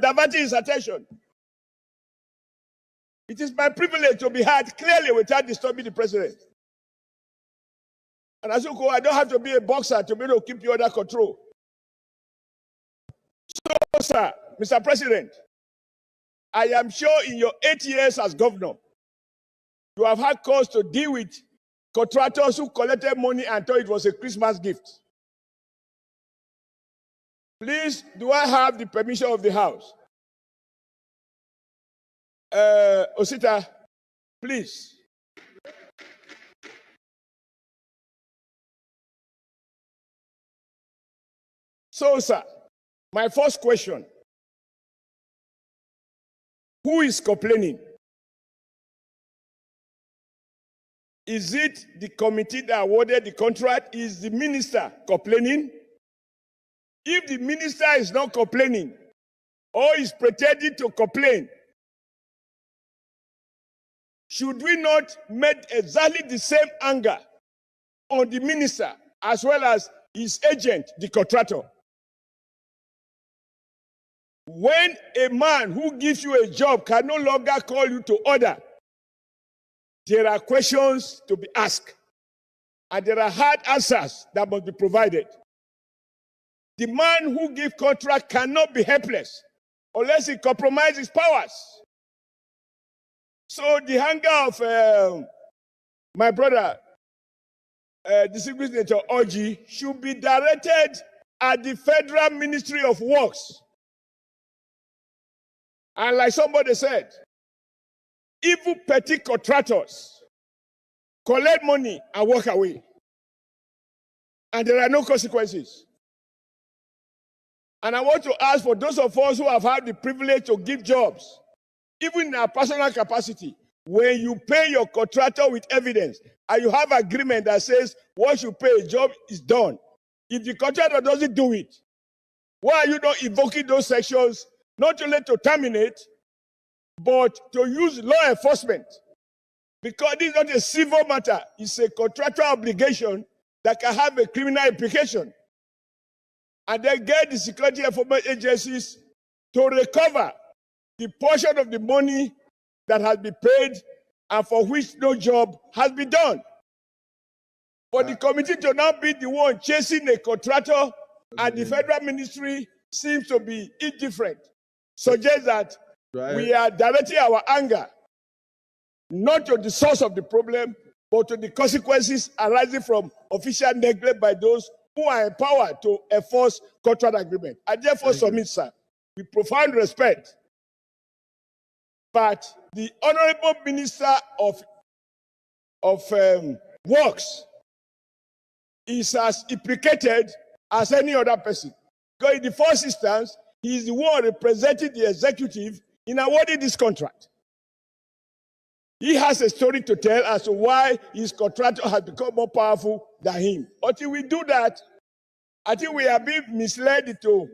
diverting his attention. It is my privilege to be heard clearly without disturbing the president. And as you go, I don't have to be a boxer to be able to keep you under control. So, sir, Mr. President, I am sure in your 8 years as governor, you have had cause to deal with contractors who collected money and thought it was a Christmas gift. Please, do I have the permission of the House? Osita, please. So, sir, my first question. Who is complaining? Is it the committee that awarded the contract? Is the minister complaining? If the minister is not complaining or is pretending to complain, should we not make exactly the same anger on the minister as well as his agent, the contractor? When a man who gives you a job can no longer call you to order, there are questions to be asked, and there are hard answers that must be provided. The man who gives contract cannot be helpless unless he compromises his powers. So the anger of my brother, distinguished Senator Orji, should be directed at the Federal Ministry of Works. And like somebody said, evil petty contractors collect money and walk away. And there are no consequences. And I want to ask for those of us who have had the privilege to give jobs, even in our personal capacity, when you pay your contractor with evidence and you have agreement that says once you pay a job is done. If the contractor doesn't do it, why are you not invoking those sections not only to terminate, but to use law enforcement? Because this is not a civil matter, it's a contractual obligation that can have a criminal implication. And then get the security information agencies to recover the portion of the money that has been paid and for which no job has been done. For the committee to now be the one chasing a contractor and the federal ministry seems to be indifferent, suggests that we are directing our anger not to the source of the problem, but to the consequences arising from official neglect by those who are empowered to enforce contract agreement. I therefore submit, sir, with profound respect, but the Honorable Minister of Works is as implicated as any other person. Because in the first instance, he is the one representing the executive in awarding this contract. He has a story to tell as to why his contractor has become more powerful than him. Until we do that, I think we are being misled into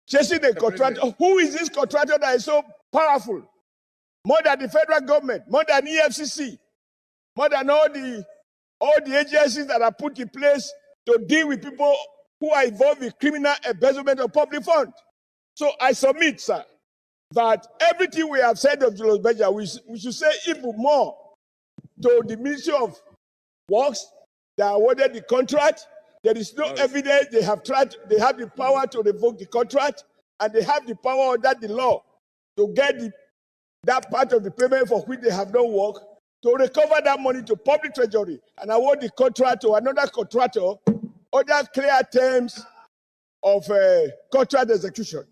chasing the contractor. Who is this contractor that is so powerful? More than the federal government, more than EFCC, more than all the agencies that are put in place to deal with people who are involved in criminal embezzlement of public funds. So I submit, sir, that everything we have said of Julius Berger, we should say even more to the Ministry of Works that awarded the contract. There is no evidence they have the power to revoke the contract, and they have the power under the law to get that part of the payment for which they have not worked, to recover that money to public treasury and award the contract to another contractor under clear terms of contract execution.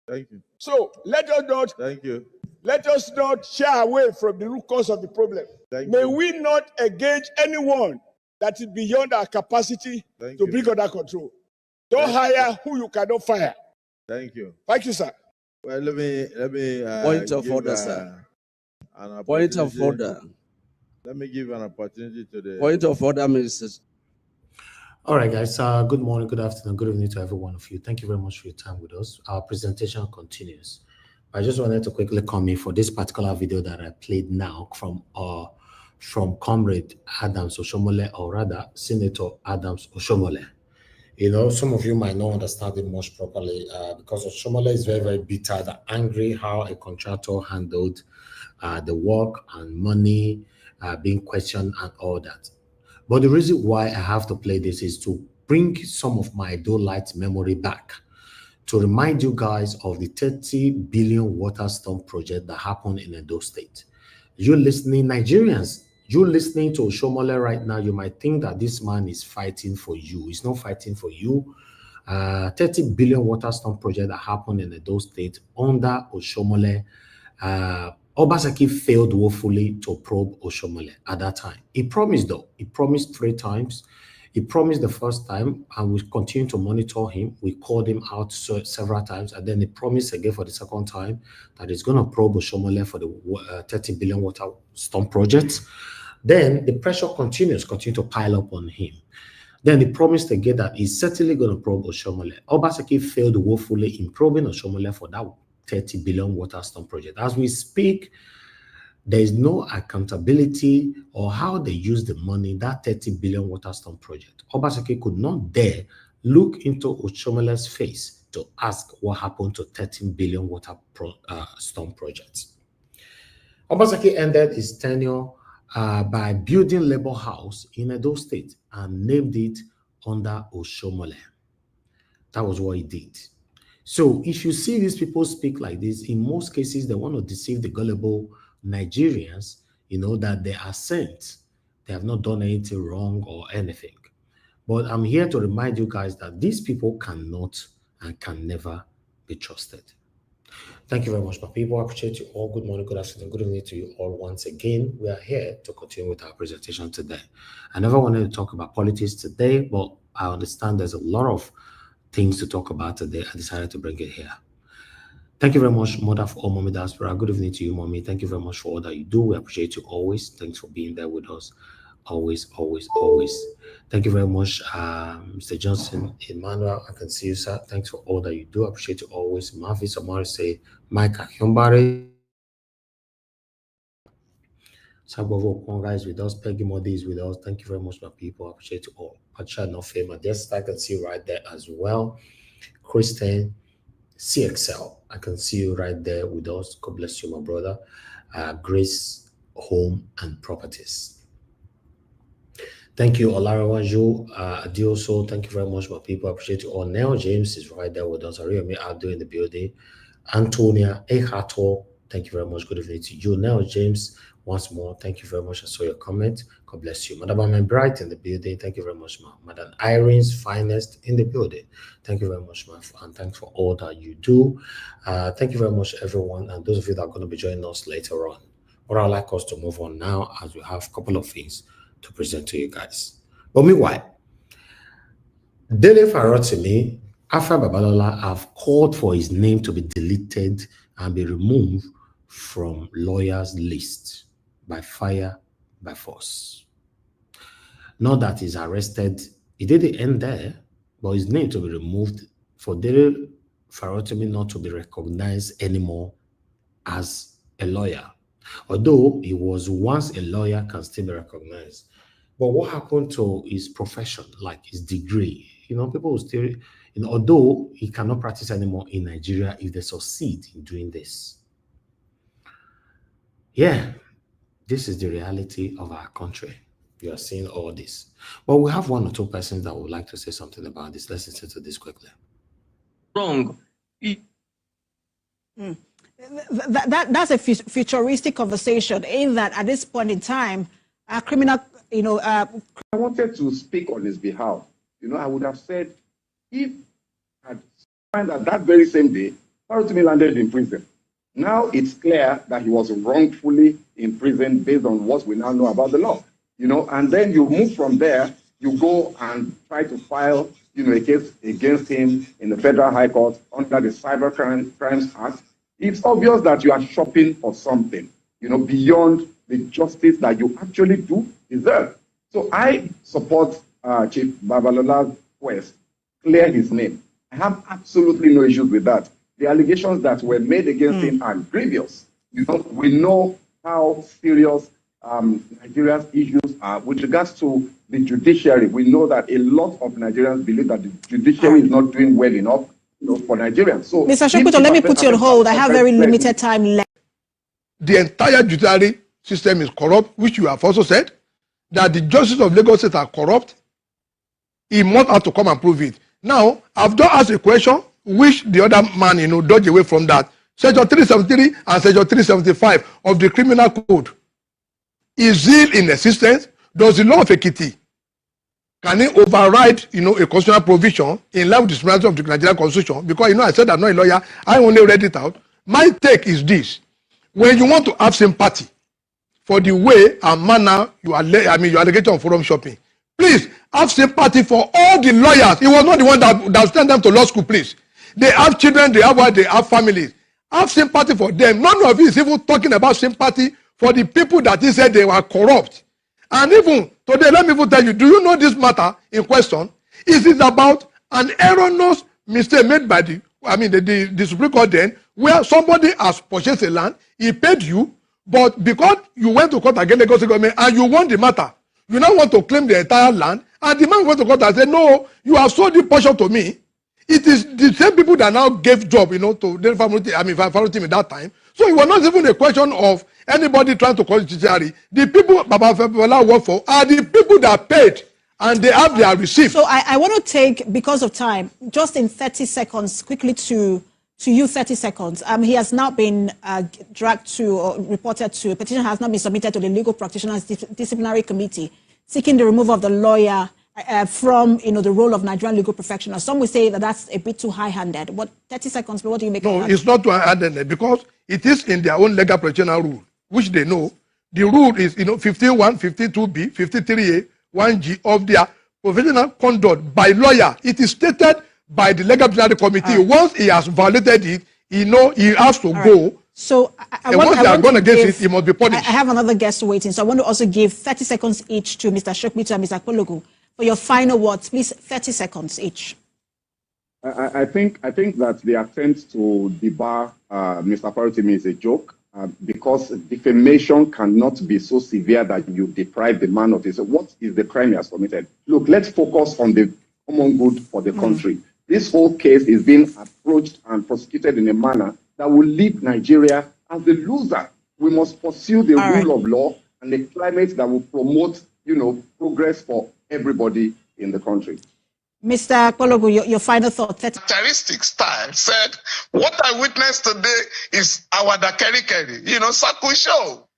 Thank you. So let us not. Thank you. Let us not shy away from the root cause of the problem. May we not engage anyone that is beyond our capacity to bring under control. Don't hire who you cannot fire. Thank you. Thank you, sir. Well, let me point of order, sir. Point of order. Let me give an opportunity to the point of order, Mrs. All right, guys. Good morning, good afternoon, good evening to every one of you. Thank you very much for your time with us. Our presentation continues. I just wanted to quickly come in for this particular video that I played now from Comrade Adams Oshomole, or rather Senator Adams Oshomole. You know, some of you might not understand it much properly because Oshomola is very, very bitter, angry how a contractor handled the work and money being questioned and all that. But the reason why I have to play this is to bring some of my Dolite memory back, to remind you guys of the 30 billion water storm project that happened in Edo State. You listening, Nigerians, you listening to Oshomole right now, you might think that this man is fighting for you. He's not fighting for you. 30 billion water storm project that happened in Edo State under Oshomole. Obaseki failed woefully to probe Oshomole at that time. He promised though. He promised 3 times. He promised the first time, and we continue to monitor him. We called him out several times, and then he promised again for the second time that he's going to probe Oshomole for the 30 billion water storm project. Then the pressure continues to pile up on him. Then he promised again that he's certainly going to probe Oshomole. Obaseki failed woefully in probing Oshomole for that 30 billion water storm project. As we speak, there is no accountability or how they use the money, that 30 billion water storm project. Obaseki could not dare look into Oshomole's face to ask what happened to 13 billion water storm projects. Obaseki ended his tenure by building Labour House in Edo State and named it under Oshomole. That was what he did. So if you see these people speak like this, in most cases, they want to deceive the gullible Nigerians, you know, that they are saints. They have not done anything wrong or anything. But I'm here to remind you guys that these people cannot and can never be trusted. Thank you very much, my people. I appreciate you all. Good morning, good afternoon, good evening to you all once again. We are here to continue with our presentation today. I never wanted to talk about politics today, but I understand there's a lot of things to talk about today. I decided to bring it here. Thank you very much, Mother of all Mommy Diaspora. Good evening to you, Mommy. Thank you very much for all that you do. We appreciate you always. Thanks for being there with us. Always, always, always. Thank you very much, Mr. Johnson, Emmanuel. I can see you, sir. Thanks for all that you do. I appreciate you always. Mavis Omari say, Mike Akyombare. Sabovo Konga is with us. Peggy Modi is with us. Thank you very much, my people. I appreciate you all. Pacha no fame. Yes, I can see you right there as well. Kristen CXL, I can see you right there with us. God bless you, my brother. Grace Home and Properties. Thank you, Olarawanjo. Adioso, thank you very much, my people. I appreciate you all. Nell James is right there with us. Ariyomi Ado in the building. Antonia Ehato, thank you very much. Good evening to you. Nell James, once more, thank you very much. I saw your comment. God bless you. Madam Amen Bright in the building. Thank you very much, ma. Madam Irene's Finest in the building. Thank you very much, ma. And thanks for all that you do. Thank you very much, everyone. And those of you that are going to be joining us later on. But I'd like us to move on now as we have a couple of things to present to you guys. But meanwhile, Dele Farotimi, after Babalola, have called for his name to be deleted and be removed from lawyers' list by fire, by force. Not that he's arrested, it didn't end there, but his name to be removed for Dele Farotimi not to be recognized anymore as a lawyer. Although he was once a lawyer, can still be recognized. But what happened to his profession, like his degree? You know, people will still, you know, although he cannot practice anymore in Nigeria if they succeed in doing this. Yeah, this is the reality of our country. You are seeing all this. But we have one or two persons that would like to say something about this. Let's listen to this quickly. Wrong. That's a futuristic conversation in that at this point in time, a criminal, you know... I wanted to speak on his behalf. You know, I would have said, if I find that very same day, Farotimi landed in prison. Now it's clear that he was wrongfully imprisoned based on what we now know about the law. You know, and then you move from there, you go and try to file, you know, a case against him in the Federal High Court under the Cyber Crimes Act. It's obvious that you are shopping for something, you know, beyond the justice that you actually do deserve. So I support Chief Babalola's quest, clear his name. I have absolutely no issues with that. The allegations that were made against him are grievous. You know, we know how serious Nigeria's issues are with regards to the judiciary. We know that a lot of Nigerians believe that the judiciary is not doing well enough, for Nigerians. So, Mr. Shokuto, let me put you on hold. I have very limited time left. The entire judiciary system is corrupt, which you have also said, that the justices of Lagos State are corrupt. He must have to come and prove it. Now, I've just asked a question, which the other man, dodged away from that. Section 373 and Section 375 of the Criminal Code. Is it in existence? Does the law of Ekiti, can it override, a constitutional provision in line with the spirit of the Nigerian Constitution? Because, I said I'm not a lawyer. I only read it out. My take is this. When you want to have sympathy for the way and manner you are alleging on forum shopping, please have sympathy for all the lawyers. He was not the one that sent them to law school, please. They have children, they have wives, they have families. Have sympathy for them. None of you is even talking about sympathy for the people that he said they were corrupt. And even today, let me even tell you, do you know this matter in question? Is it about an erroneous mistake made by the Supreme Court then, where somebody has purchased a land, he paid you, but because you went to court against the Lagos government and you won the matter, you now want to claim the entire land, and the man went to court and said, no, you have sold the portion to me. It is the same people that now gave job, to Dele Farotimi that time. So it was not even a question of anybody trying to call it judiciary. The people Babalola work for are the people that paid, and they have their receipt. So I want to take, because of time, just in 30 seconds, quickly to you, 30 seconds. He has now been dragged to, or reported to, a petition has not been submitted to the Legal Practitioners Disciplinary Committee, seeking the removal of the lawyer from the role of Nigerian legal professionals. Some will say that that's a bit too high-handed. What 30 seconds? But what do you make of that? No, it's not too high-handed because it is in their own legal practitioner rule, which they know. The rule is 15.1, 52B, 53A, 1G of their professional conduct by lawyer. It is stated by the legal practitioner committee. Right. Once he has violated it, he has to go. So once they are gone against it, he must be punished. I have another guest waiting, so I want to also give 30 seconds each to Mr. Shokuto and Mr. Akpologu. For your final words, please, 30 seconds each. I think that the attempt to debar Mr. Farotimi is a joke because defamation cannot be so severe that you deprive the man of his. What is the crime he has committed? Look, let's focus on the common good for the country. This whole case is being approached and prosecuted in a manner that will leave Nigeria as the loser. We must pursue the rule of law and the climate that will promote, progress for everybody in the country. Mr. Akpologu, your final thought. Characteristic style said, what I witnessed today is our Dakeri, Saku show.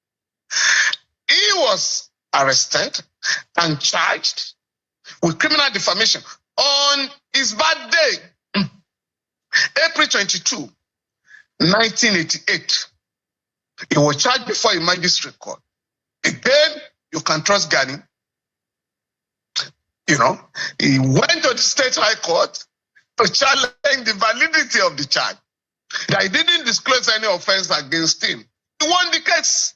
He was arrested and charged with criminal defamation on his birthday, April 22, 1988. He was charged before a magistrate court. Again, you can trust Gani. He went to the state high court to challenge the validity of the charge. That he didn't disclose any offense against him. He won the case.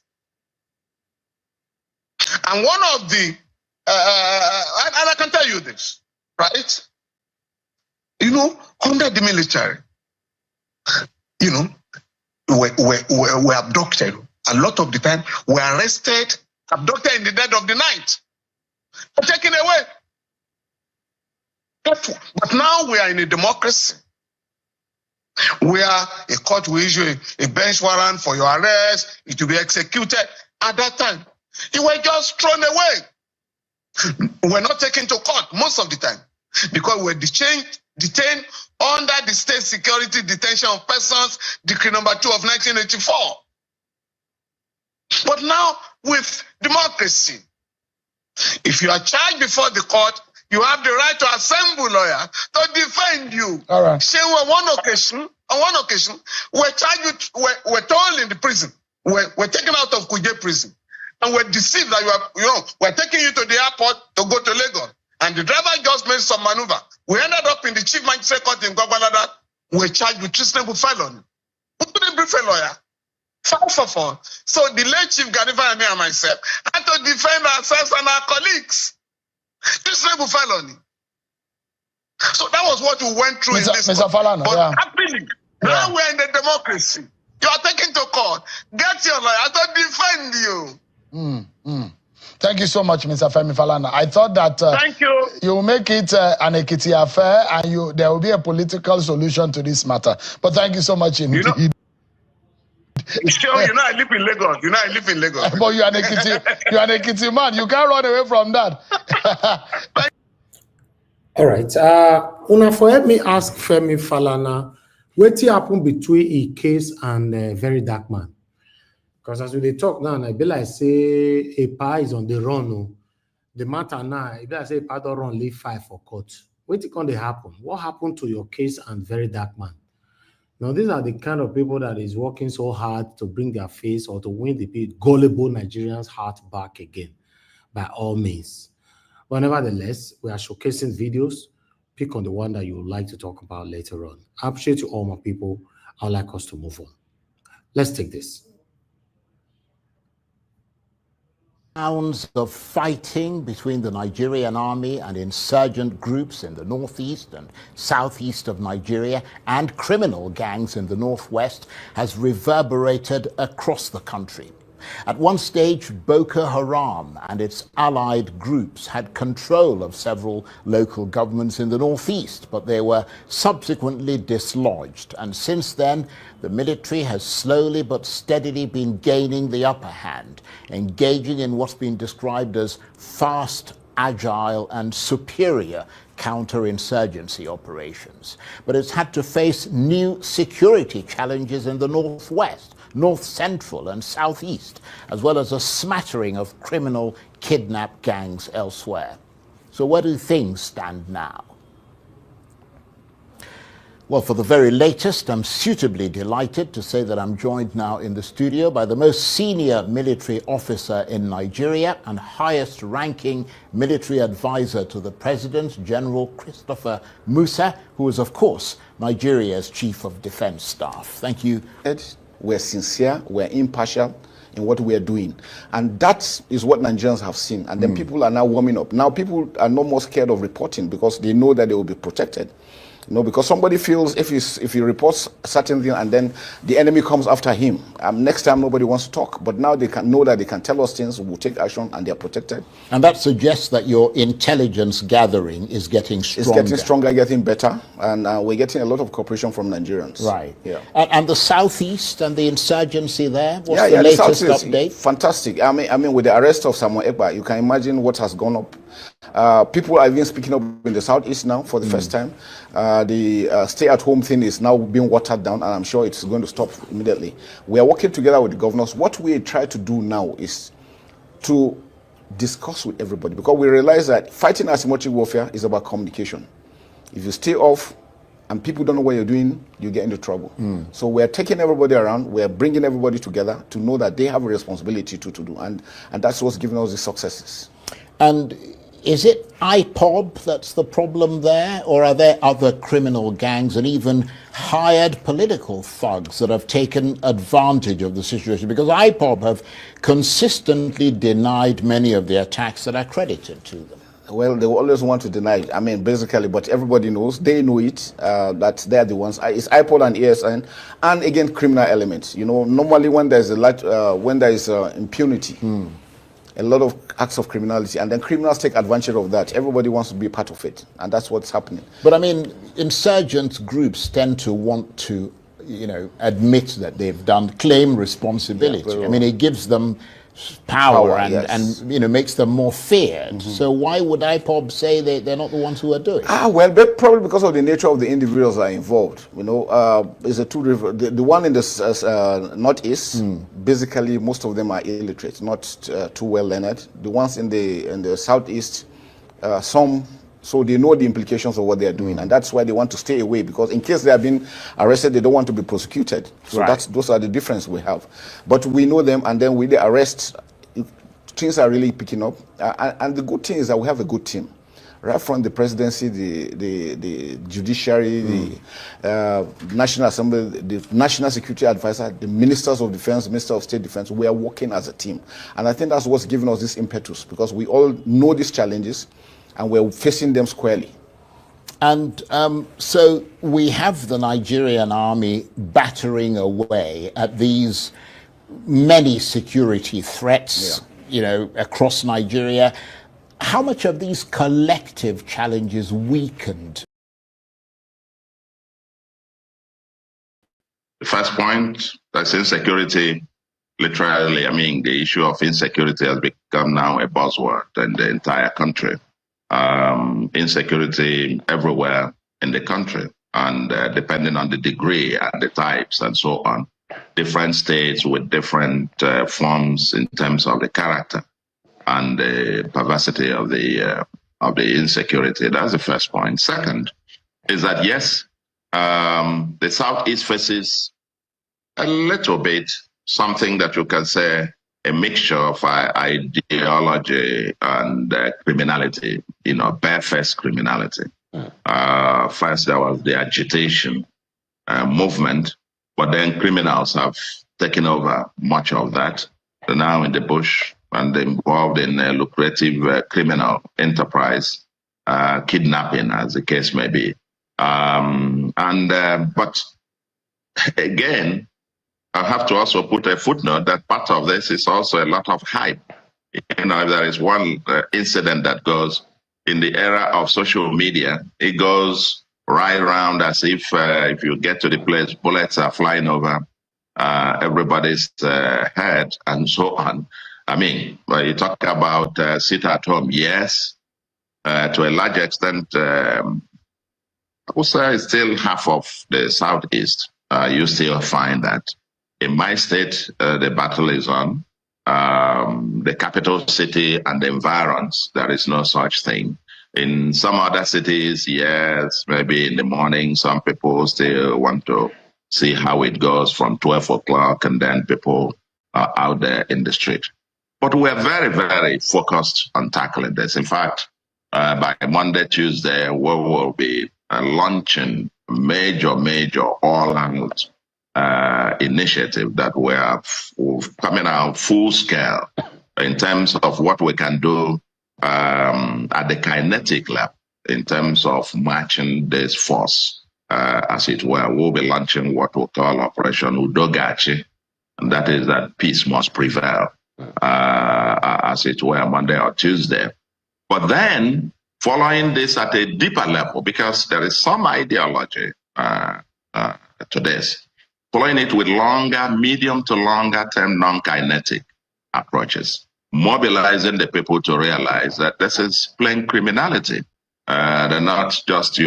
And one of the, and I can tell you this, right? Under the military, we're abducted. A lot of the time, we're arrested, abducted in the dead of the night, taken away. But now we are in a democracy where a court will issue a bench warrant for your arrest, it will be executed. At that time, you were just thrown away. We're not taken to court most of the time because we're detained under the State Security Detention of Persons, Decree number 2 of 1984. But now with democracy, if you are charged before the court, you have the right to assemble lawyer to defend you. All right. Say on one occasion, we're charged with, we're told in the prison, we're taken out of Kuje prison, and we're deceived that we're taking you to the airport to go to Lagos, and the driver just made some maneuver. We ended up in the chief magistrate court in Gwagwalada. We're charged with treasonable felony. We couldn't brief a lawyer. 544. So the late Chief Ganifa and myself had to defend ourselves and our colleagues. Treasonable felony. So that was what we went through in this court. But happily, now we're in the democracy. You are taken to court. Get your lawyer to defend you. Thank you so much, Mr. Femi Falana. I thought that Thank you. you will make it an Ekiti affair and there will be a political solution to this matter. But thank you so much indeed. Sure, I live in Lagos. I live in Lagos. But you're an Ekiti man. You can't run away from that. All right. Una for help me ask Femi Falana, what happened between a case and a very dark man? Because as we talk now, I be like say a pa is on the run. No. The matter now, I be like say a pa don't run leave 5 for court. What can they happen? What happened to your case and very dark man? Now, these are the kind of people that is working so hard to bring their face or to win the gullible Nigerians' heart back again, by all means. But nevertheless, we are showcasing videos. Pick on the one that you would like to talk about later on. I appreciate you all, my people. I would like us to move on. Let's take this. Sounds of fighting between the Nigerian army and insurgent groups in the northeast and southeast of Nigeria and criminal gangs in the northwest has reverberated across the country. At one stage, Boko Haram and its allied groups had control of several local governments in the northeast, but they were subsequently dislodged. And since then, the military has slowly but steadily been gaining the upper hand, engaging in what's been described as fast, agile, and superior counterinsurgency operations. But it's had to face new security challenges in the northwest, north central and southeast, as well as a smattering of criminal kidnap gangs elsewhere. So where do things stand now? Well, for the very latest, I'm suitably delighted to say that I'm joined now in the studio by the most senior military officer in Nigeria and highest ranking military advisor to the President, General Christopher Musa, who is, of course, Nigeria's Chief of Defense Staff. Thank you. We're sincere, we're impartial in what we're doing. And that is what Nigerians have seen. And then people are now warming up. Now people are no more scared of reporting because they know that they will be protected. Because somebody feels if he reports a certain thing and then the enemy comes after him, next time nobody wants to talk. But now they can know that they can tell us things, we'll take action, and they're protected. And that suggests that your intelligence gathering is getting stronger. It's getting stronger, getting better, and we're getting a lot of cooperation from Nigerians. Right. Yeah. And the southeast and the insurgency there, what's the latest update? Fantastic. I mean, with the arrest of Samuel Ekpa, you can imagine what has gone up. People are even speaking up in the southeast now for the first time. The stay-at-home thing is now being watered down, and I'm sure it's going to stop immediately. We are working together with the governors. What we try to do now is to discuss with everybody, because we realize that fighting asymmetric warfare is about communication. If you stay off and people don't know what you're doing, you get into trouble. So we're taking everybody around, we're bringing everybody together to know that they have a responsibility to do, and that's what's giving us the successes. And is it IPOB that's the problem there, or are there other criminal gangs and even hired political thugs that have taken advantage of the situation? Because IPOB have consistently denied many of the attacks that are credited to them. Well, they always want to deny it. I mean, basically, but everybody knows, they know it, that they're the ones. It's IPOB and ESN, and again, criminal elements. Normally when there's impunity, a lot of acts of criminality, and then criminals take advantage of that. Everybody wants to be part of it, and that's what's happening. But I mean, insurgent groups tend to want to, admit that they've claim responsibility. Yeah, I mean, it gives them power and, yes. and makes them more feared. So why would IPOB say they're not the ones who are doing it? Well, probably because of the nature of the individuals that are involved. It's a the one in the northeast, basically most of them are illiterate, not too well learned. The ones in the southeast, so they know the implications of what they are doing, and that's why they want to stay away, because in case they have been arrested, they don't want to be prosecuted. So those are the difference we have. But we know them, and then with the arrests, things are really picking up. And the good thing is that we have a good team. Right from the presidency, the judiciary, the National Assembly, the National Security Advisor, the ministers of defense, Minister of State Defense, we are working as a team. And I think that's what's giving us this impetus, because we all know these challenges, and we're facing them squarely. And so we have the Nigerian army battering away at these many security threats. across Nigeria. How much of these collective challenges weakened? The first point, that's insecurity. Literally, I mean, the issue of insecurity has become now a buzzword in the entire country. Insecurity everywhere in the country, and depending on the degree and the types and so on, different states with different forms in terms of the character and the perversity of the insecurity. That's the first point. Second is that yes, the Southeast faces a little bit something that you can say a mixture of ideology and criminality, barefaced criminality. First, there was the agitation movement, but then criminals have taken over much of that. They're now in the bush and involved in a lucrative criminal enterprise, kidnapping, as the case may be. But again, I have to also put a footnote that part of this is also a lot of hype. If there is one incident that goes in the era of social media, it goes right around as if you get to the place, bullets are flying over everybody's head and so on. I mean, when you talk about sit at home, yes, to a large extent, I would say it's still half of the Southeast. You still find that. In my state, the battle is on. The capital city and the environs, there is no such thing. In some other cities, yes, maybe in the morning, some people still want to see how it goes from 12 o'clock, and then people are out there in the street. But we're very, very focused on tackling this. In fact, by Monday, Tuesday, we will be launching major all-out initiative that we're coming out full scale in terms of what we can do at the kinetic level in terms of matching this force, as it were. We'll be launching what we call Operation Udogachi, and that is that peace must prevail, as it were, Monday or Tuesday. But then following this at a deeper level, because there is some ideology to this, following it with longer, medium to longer term non-kinetic approaches, mobilizing the people to realize that this is plain criminality. They're not just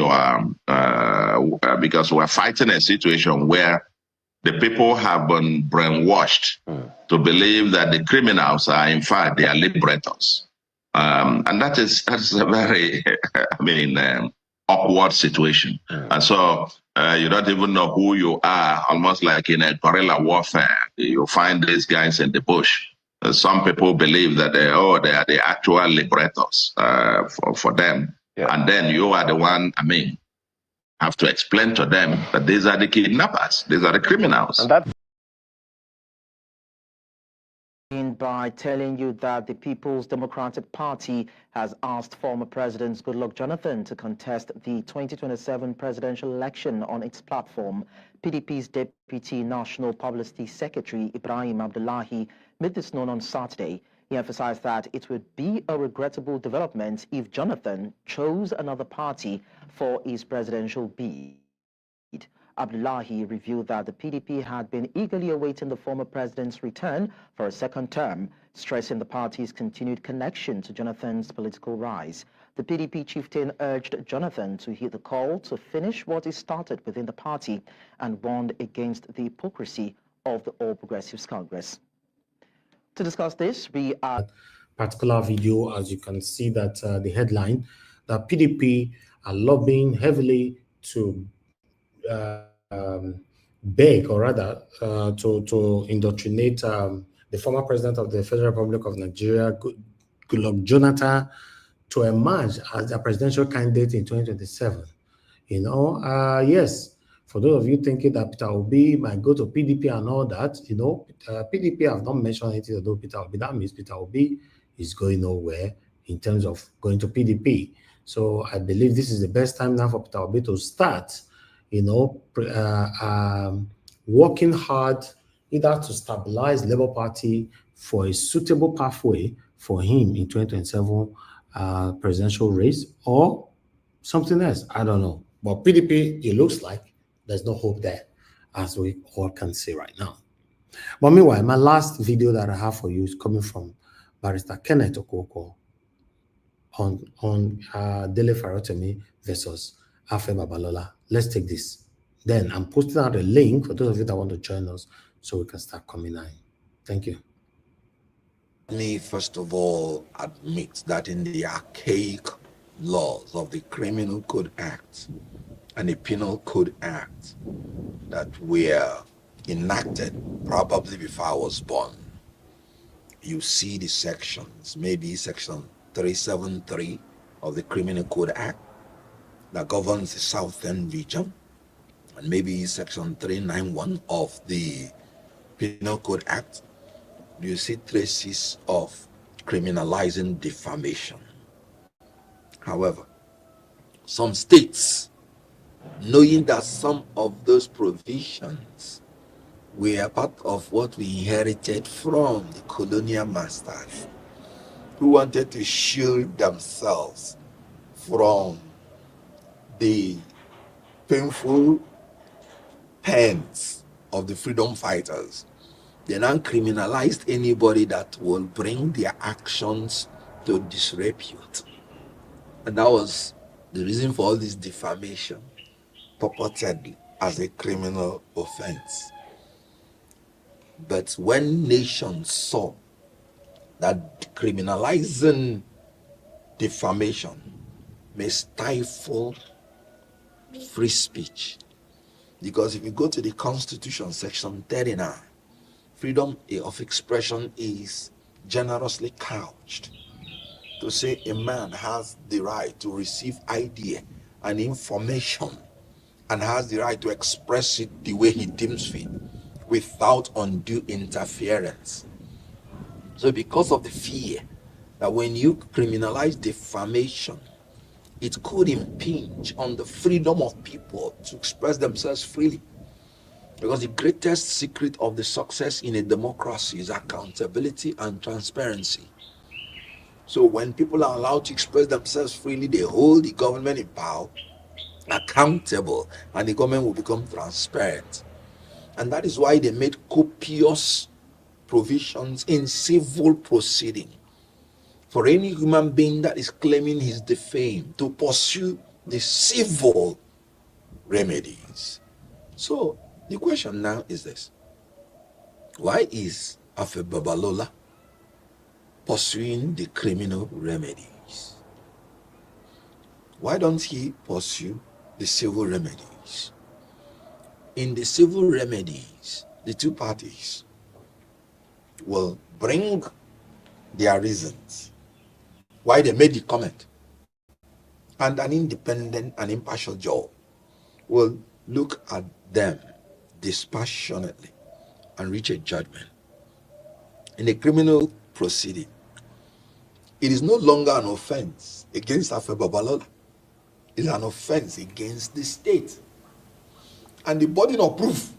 because we're fighting a situation where the people have been brainwashed to believe that the criminals are, in fact, they are liberators. And that's a very, awkward situation. And so you don't even know who you are, almost like in a guerrilla warfare. You find these guys in the bush. Some people believe that they are the actual liberators for them. Yeah. And then you are the one, have to explain to them that these are the kidnappers, these are the criminals. And that by telling you that the People's Democratic Party has asked former President Goodluck Jonathan to contest the 2027 presidential election on its platform. PDP's Deputy National Publicity Secretary Ibrahim Abdullahi made this known on Saturday. He emphasized that it would be a regrettable development if Jonathan chose another party for his presidential bid. Abdullahi revealed that the PDP had been eagerly awaiting the former president's return for a second term, stressing the party's continued connection to Jonathan's political rise. The PDP chieftain urged Jonathan to heed the call to finish what is started within the party and warned against the hypocrisy of the All Progressives Congress. To discuss this, we are... particular video, as you can see that the headline, the PDP are lobbying heavily to beg, or rather to indoctrinate the former president of the Federal Republic of Nigeria, Goodluck Jonathan, to emerge as a presidential candidate in 2027. Yes, for those of you thinking that Peter Obi might go to PDP and all that, PDP have not mentioned anything about Peter Obi. That means Peter Obi is going nowhere in terms of going to PDP. So I believe this is the best time now for Peter Obi to start, working hard either to stabilize Labour Party for a suitable pathway for him in 2027 presidential race, or something else. I don't know. But PDP, it looks like there's no hope there, as we all can see right now. But meanwhile, my last video that I have for you is coming from Barrister Kenneth Okoko on Dele Farotimi versus Afe Babalola. Let's take this. Then I'm posting out a link for those of you that want to join us so we can start coming in. Thank you. Let me first of all admit that in the archaic laws of the Criminal Code Act and the Penal Code Act that were enacted probably before I was born, you see the sections, maybe section 373 of the Criminal Code Act that governs the Southern region, and maybe section 391 of the Penal Code Act. You see traces of criminalizing defamation. However, some states, knowing that some of those provisions were part of what we inherited from the colonial masters, who wanted to shield themselves from the painful hands of the freedom fighters, they now criminalized anybody that will bring their actions to disrepute. And that was the reason for all this defamation, purported as a criminal offense. But when nations saw that criminalizing defamation may stifle free speech, because if you go to the Constitution, section 39, freedom of expression is generously couched to say a man has the right to receive idea and information and has the right to express it the way he deems fit without undue interference. So because of the fear that when you criminalize defamation, it could impinge on the freedom of people to express themselves freely. Because the greatest secret of the success in a democracy is accountability and transparency. So when people are allowed to express themselves freely, they hold the government in power accountable, and the government will become transparent. And that is why they made copious provisions in civil proceeding for any human being that is claiming he's defamed to pursue the civil remedies. So the question now is this: why is Afe Babalola pursuing the criminal remedies? Why don't he pursue the civil remedies? In the civil remedies, the two parties will bring their reasons why they made the comment, and an independent and impartial judge will look at them dispassionately and reach a judgment. In a criminal proceeding, it is no longer an offense against Afe Babalola. It's an offense against the state. And the burden of proof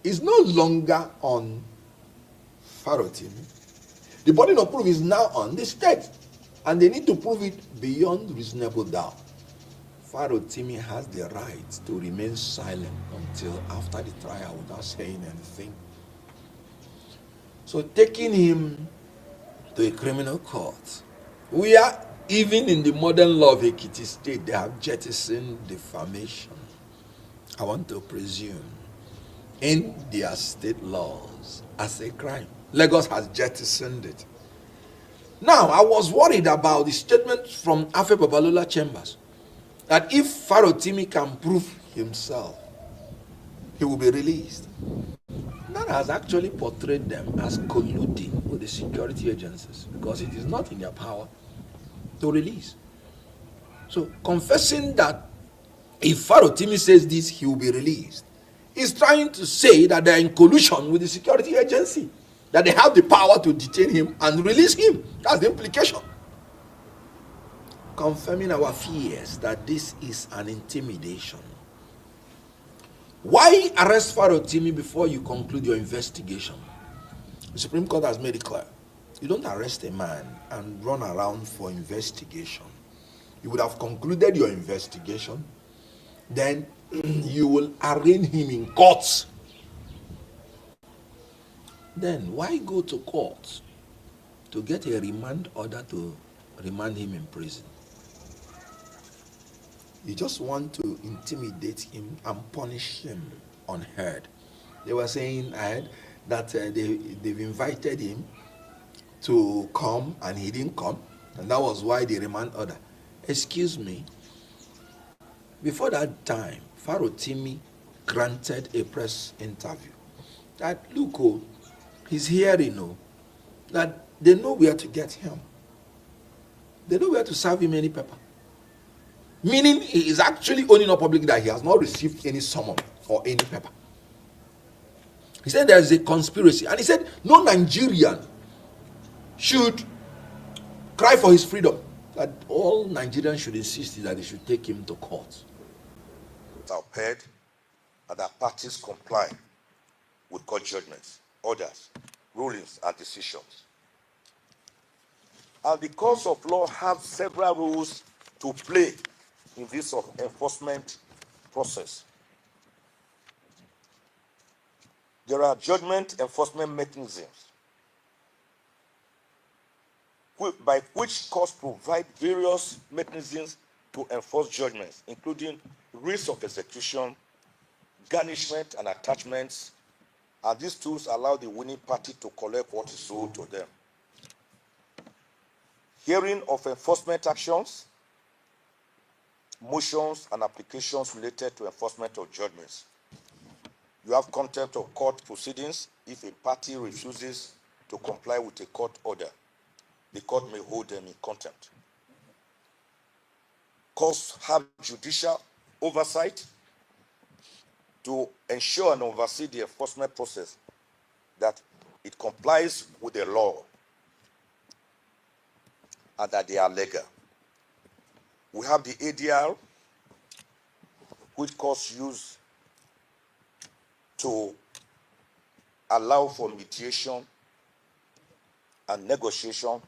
is no longer on Farotimi. The burden of proof is now on the state. And they need to prove it beyond reasonable doubt. Farotimi has the right to remain silent until after the trial without saying anything. So taking him to a criminal court, we are, even in the modern law of Ekiti State, they have jettisoned defamation. I want to presume in their state laws as a crime. Lagos has jettisoned it. Now, I was worried about the statement from Afe Babalola Chambers that if Farotimi can prove himself, he will be released. That has actually portrayed them as colluding with the security agencies, because it is not in their power to release. So confessing that if Farotimi says this, he will be released, is trying to say that they are in collusion with the security agency, that they have the power to detain him and release him. That's the implication. Confirming our fears that this is an intimidation. Why arrest Farotimi before you conclude your investigation? The Supreme Court has made it clear. You don't arrest a man and run around for investigation. You would have concluded your investigation, then you will arraign him in court. Then why go to court to get a remand order to remand him in prison? You just want to intimidate him and punish him unheard. They were saying that they've invited him to come and he didn't come, and that was why the remand order. Excuse me, before that time, Farotimi granted a press interview that, look, oh, he's hearing, oh, that they know where to get him. They know where to serve him any paper. Meaning he is actually owning up publicly that he has not received any summon or any paper. He said there is a conspiracy, and he said no Nigerian should cry for his freedom. That all Nigerians should insist that they should take him to court. Upheld and that parties comply with court judgments, orders, rulings, and decisions. And the courts of law have several rules to play in this enforcement process. There are judgment enforcement mechanisms by which courts provide various mechanisms to enforce judgments, including risk of execution, garnishment, and attachments, and these tools allow the winning party to collect what is owed to them. Hearing of enforcement actions, motions, and applications related to enforcement of judgments. You have contempt of court proceedings. If a party refuses to comply with a court order, the court may hold them in contempt. Courts have judicial oversight to ensure and oversee the enforcement process, that it complies with the law and that they are legal. We have the ADR, which courts use to allow for mediation and negotiation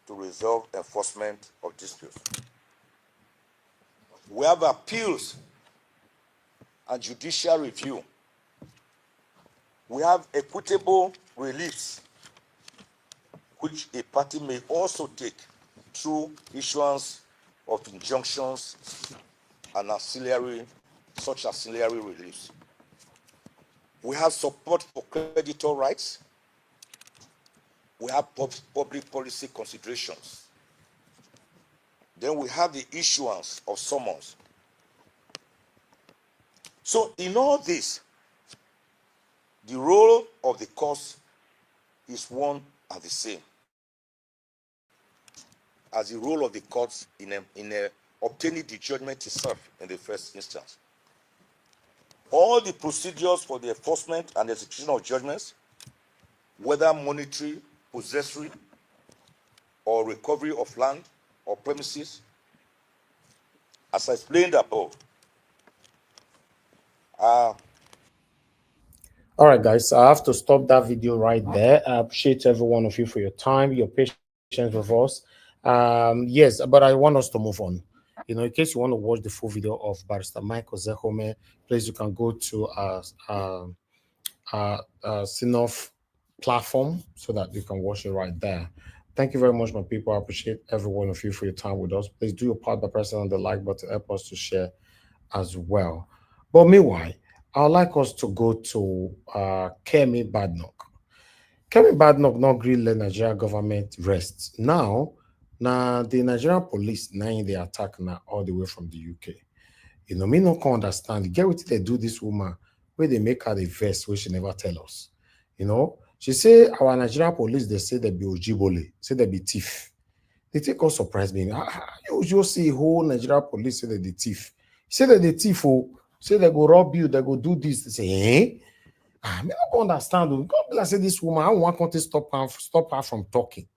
to resolve enforcement of disputes. We have appeals and judicial review. We have equitable reliefs, which a party may also take through issuance of injunctions and such ancillary reliefs. We have support for creditor rights. We have public policy considerations. Then we have the issuance of summons. So in all this, the role of the courts is one and the same as the role of the courts in obtaining the judgment itself in the first instance. All the procedures for the enforcement and execution of judgments, whether monetary, possessory, or recovery of land or premises, as I explained above. All right, guys, I have to stop that video right there. I appreciate every one of you for your time, your patience with us. Yes, but I want us to move on. You know, in case you want to watch the full video of Barrister Michael Zehome, please, you can go to Sinoff platform so that you can watch it right there. Thank you very much, my people. I appreciate every one of you for your time with us. Please do your part by pressing on the like button to help us to share as well. But meanwhile, I'd like us to go to Kemi Badnoch. Kemi Badnoch not agree let Nigerian government rest. Now the Nigerian police now they attack now all the way from the UK. You know, me not can understand. Get what they do this woman where they make her the vest which she never tell us. You know, she say our Nigerian police they say they be ojibole, say they be thief. They take us surprise me. You just see whole Nigerian police say that the thief. Say that the thief say they go rob you, they go do this. They say, eh? I don't understand. God bless this woman. I want to stop her from talking.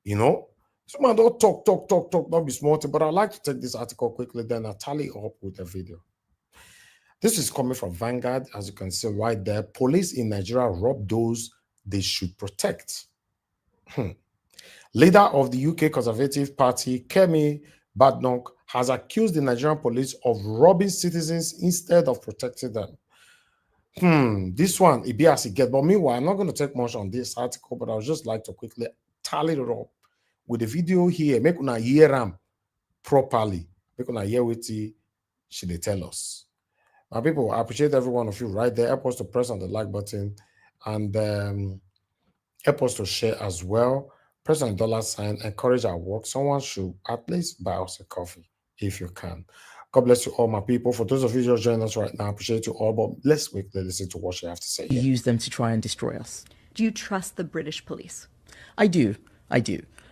You know, this woman don't talk, don't be smart. But I'd like to take this article quickly, then I'll tally up with the video. This is coming from Vanguard, as you can see right there. Police in Nigeria rob those they should protect. Leader of the UK Conservative Party, Kemi Badnoch, has accused the Nigerian police of robbing citizens instead of protecting them. This one, it be as it get. But meanwhile, I'm not going to take much on this article, but I would just like to quickly tally it up with the video here. Make una hear them properly. Make una hear what she they tell us. My people, I appreciate every one of you right there. Help us to press on the like button and help us to share as well. Press on the $sign, encourage our work. Someone should at least buy us a coffee if you can. God bless you all, my people. For those of you who are joining us right now, I appreciate you all. But let's quickly listen to what you have to say here. Use them to try and destroy us. Do you trust the British police? I do.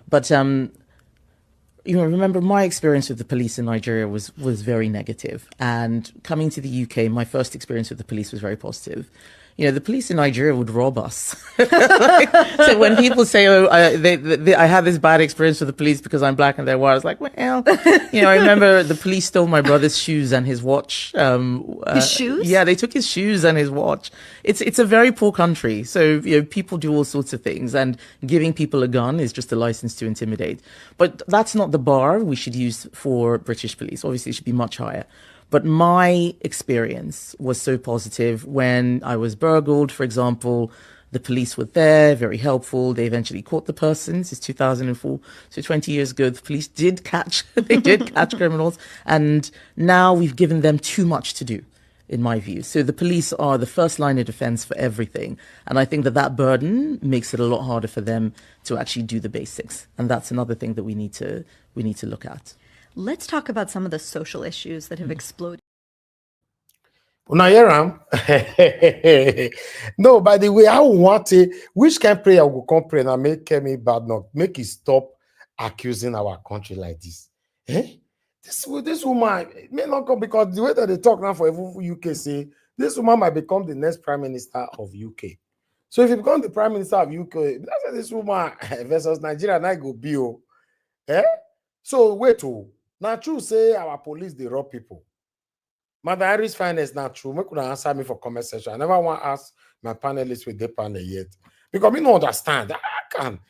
But remember my experience with the police in Nigeria was very negative. And coming to the UK, my first experience with the police was very positive. The police in Nigeria would rob us. So when people say, "Oh, I had this bad experience with the police because I'm black and they're white," I was like, "Well, I remember the police stole my brother's shoes and his watch." His shoes? Yeah, they took his shoes and his watch. It's a very poor country, so people do all sorts of things, and giving people a gun is just a license to intimidate. But that's not the bar we should use for British police. Obviously, it should be much higher. But my experience was so positive. When I was burgled, for example, the police were there, very helpful. They eventually caught the person. This is 2004, so 20 years ago. The police did catch, catch criminals. And now we've given them too much to do, in my view. So the police are the first line of defense for everything. And I think that burden makes it a lot harder for them to actually do the basics. And that's another thing that we need to look at. Let's talk about some of the social issues that have exploded. Una hear am? No, by the way, I want to. Which kind of prayer will come pray and make Kemi Badnoch make it stop accusing our country like this? This woman may not come, because the way that they talk now for UK say this woman might become the next prime minister of UK. So if you become the prime minister of UK, that's this woman versus Nigeria, and I go be. So wait, now true say our police they rob people. Madam Iris Finance not true. Me could answer me for comment section. I never want to ask my panelists with the panel yet, because me don't understand. I can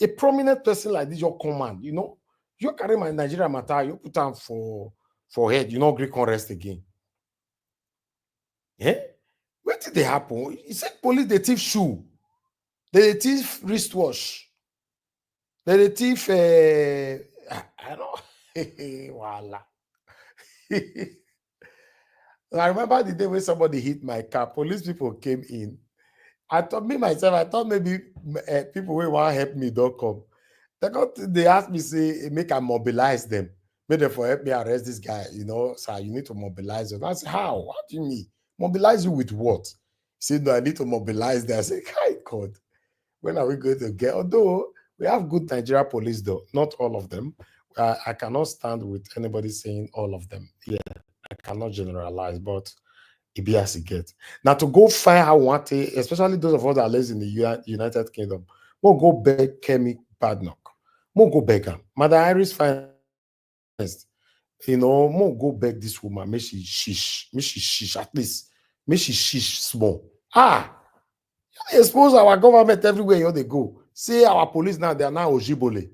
a prominent person like this your command. You carry my Nigeria matter. You put on for head. Greek rest again. What did they happen? He said police they thief shoe, they thief wristwatch, they thief. I don't. Voila. I remember the day when somebody hit my car. Police people came in. I thought maybe people who want to help me don't come. They asked me, say, make I mobilize them. Make them for help me arrest this guy. So you need to mobilize them. I said, how? What do you mean? Mobilize you with what? He said, no, I need to mobilize them. I said, hi, God. When are we going to get? Although we have good Nigeria police, though, not all of them. I cannot stand with anybody saying all of them. Yeah, I cannot generalize, but it be as it gets. Now, to go find how want to, especially those of us that live in the United Kingdom, we'll go beg Kemi Badnoch. We'll go beg her. Madam Iris Finance, we'll go beg this woman. May she shish, at least. May she shish small. You expose our government everywhere they go. See our police now, they are now Ojibole.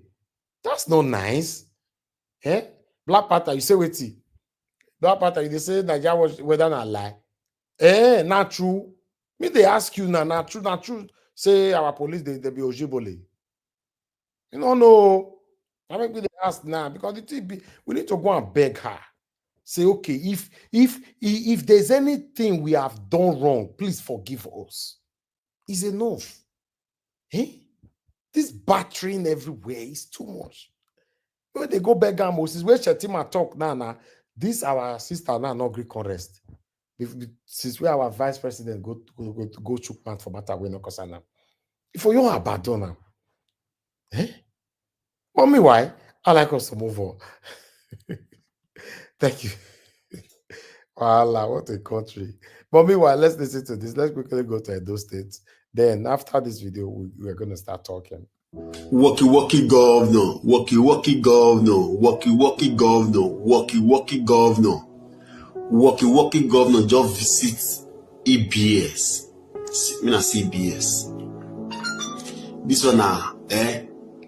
That's not nice. Black Panther, you say wait. Black Panther, they say Nigeria was whether not lie. Not true. Me they ask you now, not true. Say our police they be Ojibole. No. I make me they ask now, because we need to go and beg her. Say, okay, if there's anything we have done wrong, please forgive us. It's enough. This battering everywhere is too much. When they go beg Moses, where Shetima talk now, this our sister now not Greek rest. Since we our vice president go to plant for matter we no concern now. If you don't abandon them, But meanwhile, I like us to move on. Thank you. Voila, what a country. But meanwhile, let's listen to this. Let's quickly go to Edo State. Then after this video, we're going to start talking. Walkie governor, walkie governor, walkie governor, walkie governor. Walkie governor just visit EBS. Me not see EBS. This one now,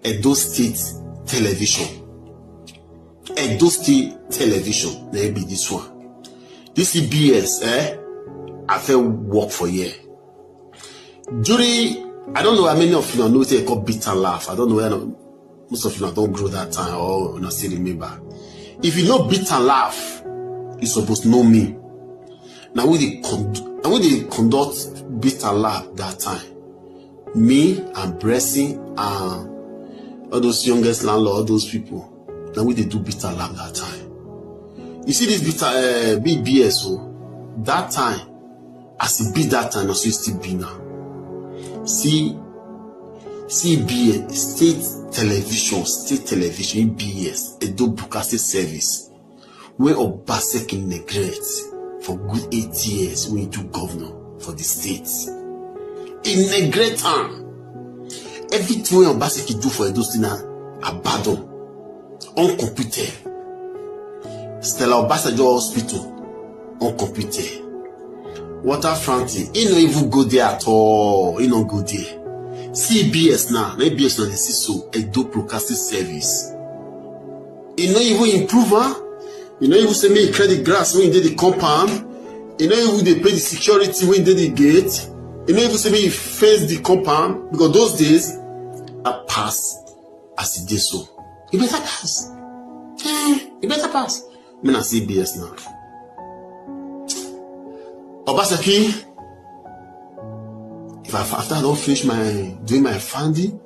Edo State Television. Edo State Television. Maybe this one. This EBS, I felt work for year. During, I don't know how many of you know what they call beat and laugh. I don't know where most of you don't grow that time or not still remember. If you know beat and laugh, you supposed to know me. Now when they conduct beat and laugh that time, me and Blessing and all those youngest landlord, all those people, now when they do beat and laugh that time. You see this BBS, so that time, as it be that time, as it still be now. See CBS, state television, EBS, Edo Broadcasting Service, where Obaseki neglect for good 8 years when he do governor for the state. He neglect time. Everything when Obaseki do for Edo State abandon, uncomputed. Stella Obasanjo Hospital, uncomputed. Water fountain, he don't even go there at all. He don't go there. CBS now, ABS now, they see so Edo Broadcasting Service. He don't even improve, huh? You know, even say me credit grass when he did the compound. You know, even they pay the security when he did the gate. You know, even say me face the compound because those days I pass as it did so. You better pass. You better pass. Me not CBS now. Obaseki, if after I don't finish doing my funding,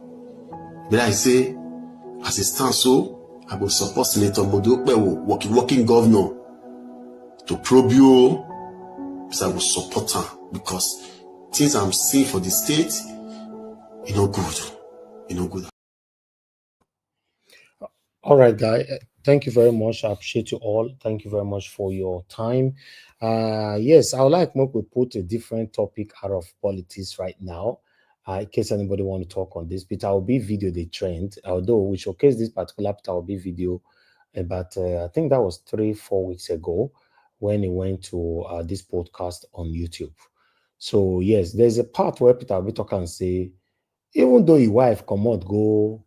then I say, as it stands so, I will support Senator Modope, working governor, to probe you, because I will support her, because things I'm seeing for the state, good. Good. All right, guys. Thank you very much. I appreciate you all. Thank you very much for your time. Yes, I would like Mark to put a different topic out of politics right now. In case anybody want to talk on this, Peter Obi video they trend, although we showcase this particular Peter Obi video about I think that was 3-4 weeks ago when he went to this podcast on YouTube. So yes, there's a part where Peter Obi talk and say, even though your wife come out go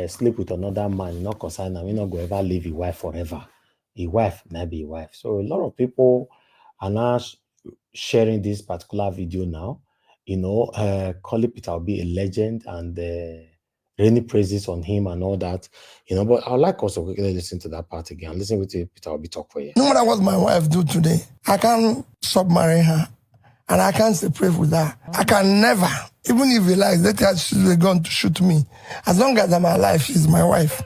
sleep with another man, not concerned, I mean, not go ever leave your wife forever. Your wife, not be your wife. So a lot of people are now sharing this particular video now, calling Peter Obi a legend and rainy praises on him and all that, but I'd like us to quickly listen to that part again. Listen to Peter Obi talk for you. No matter what my wife do today, I can't stop marrying her. And I can't separate with her. I can never, even if he likes, let her shoot a gun to shoot me. As long as I'm alive, she's my wife.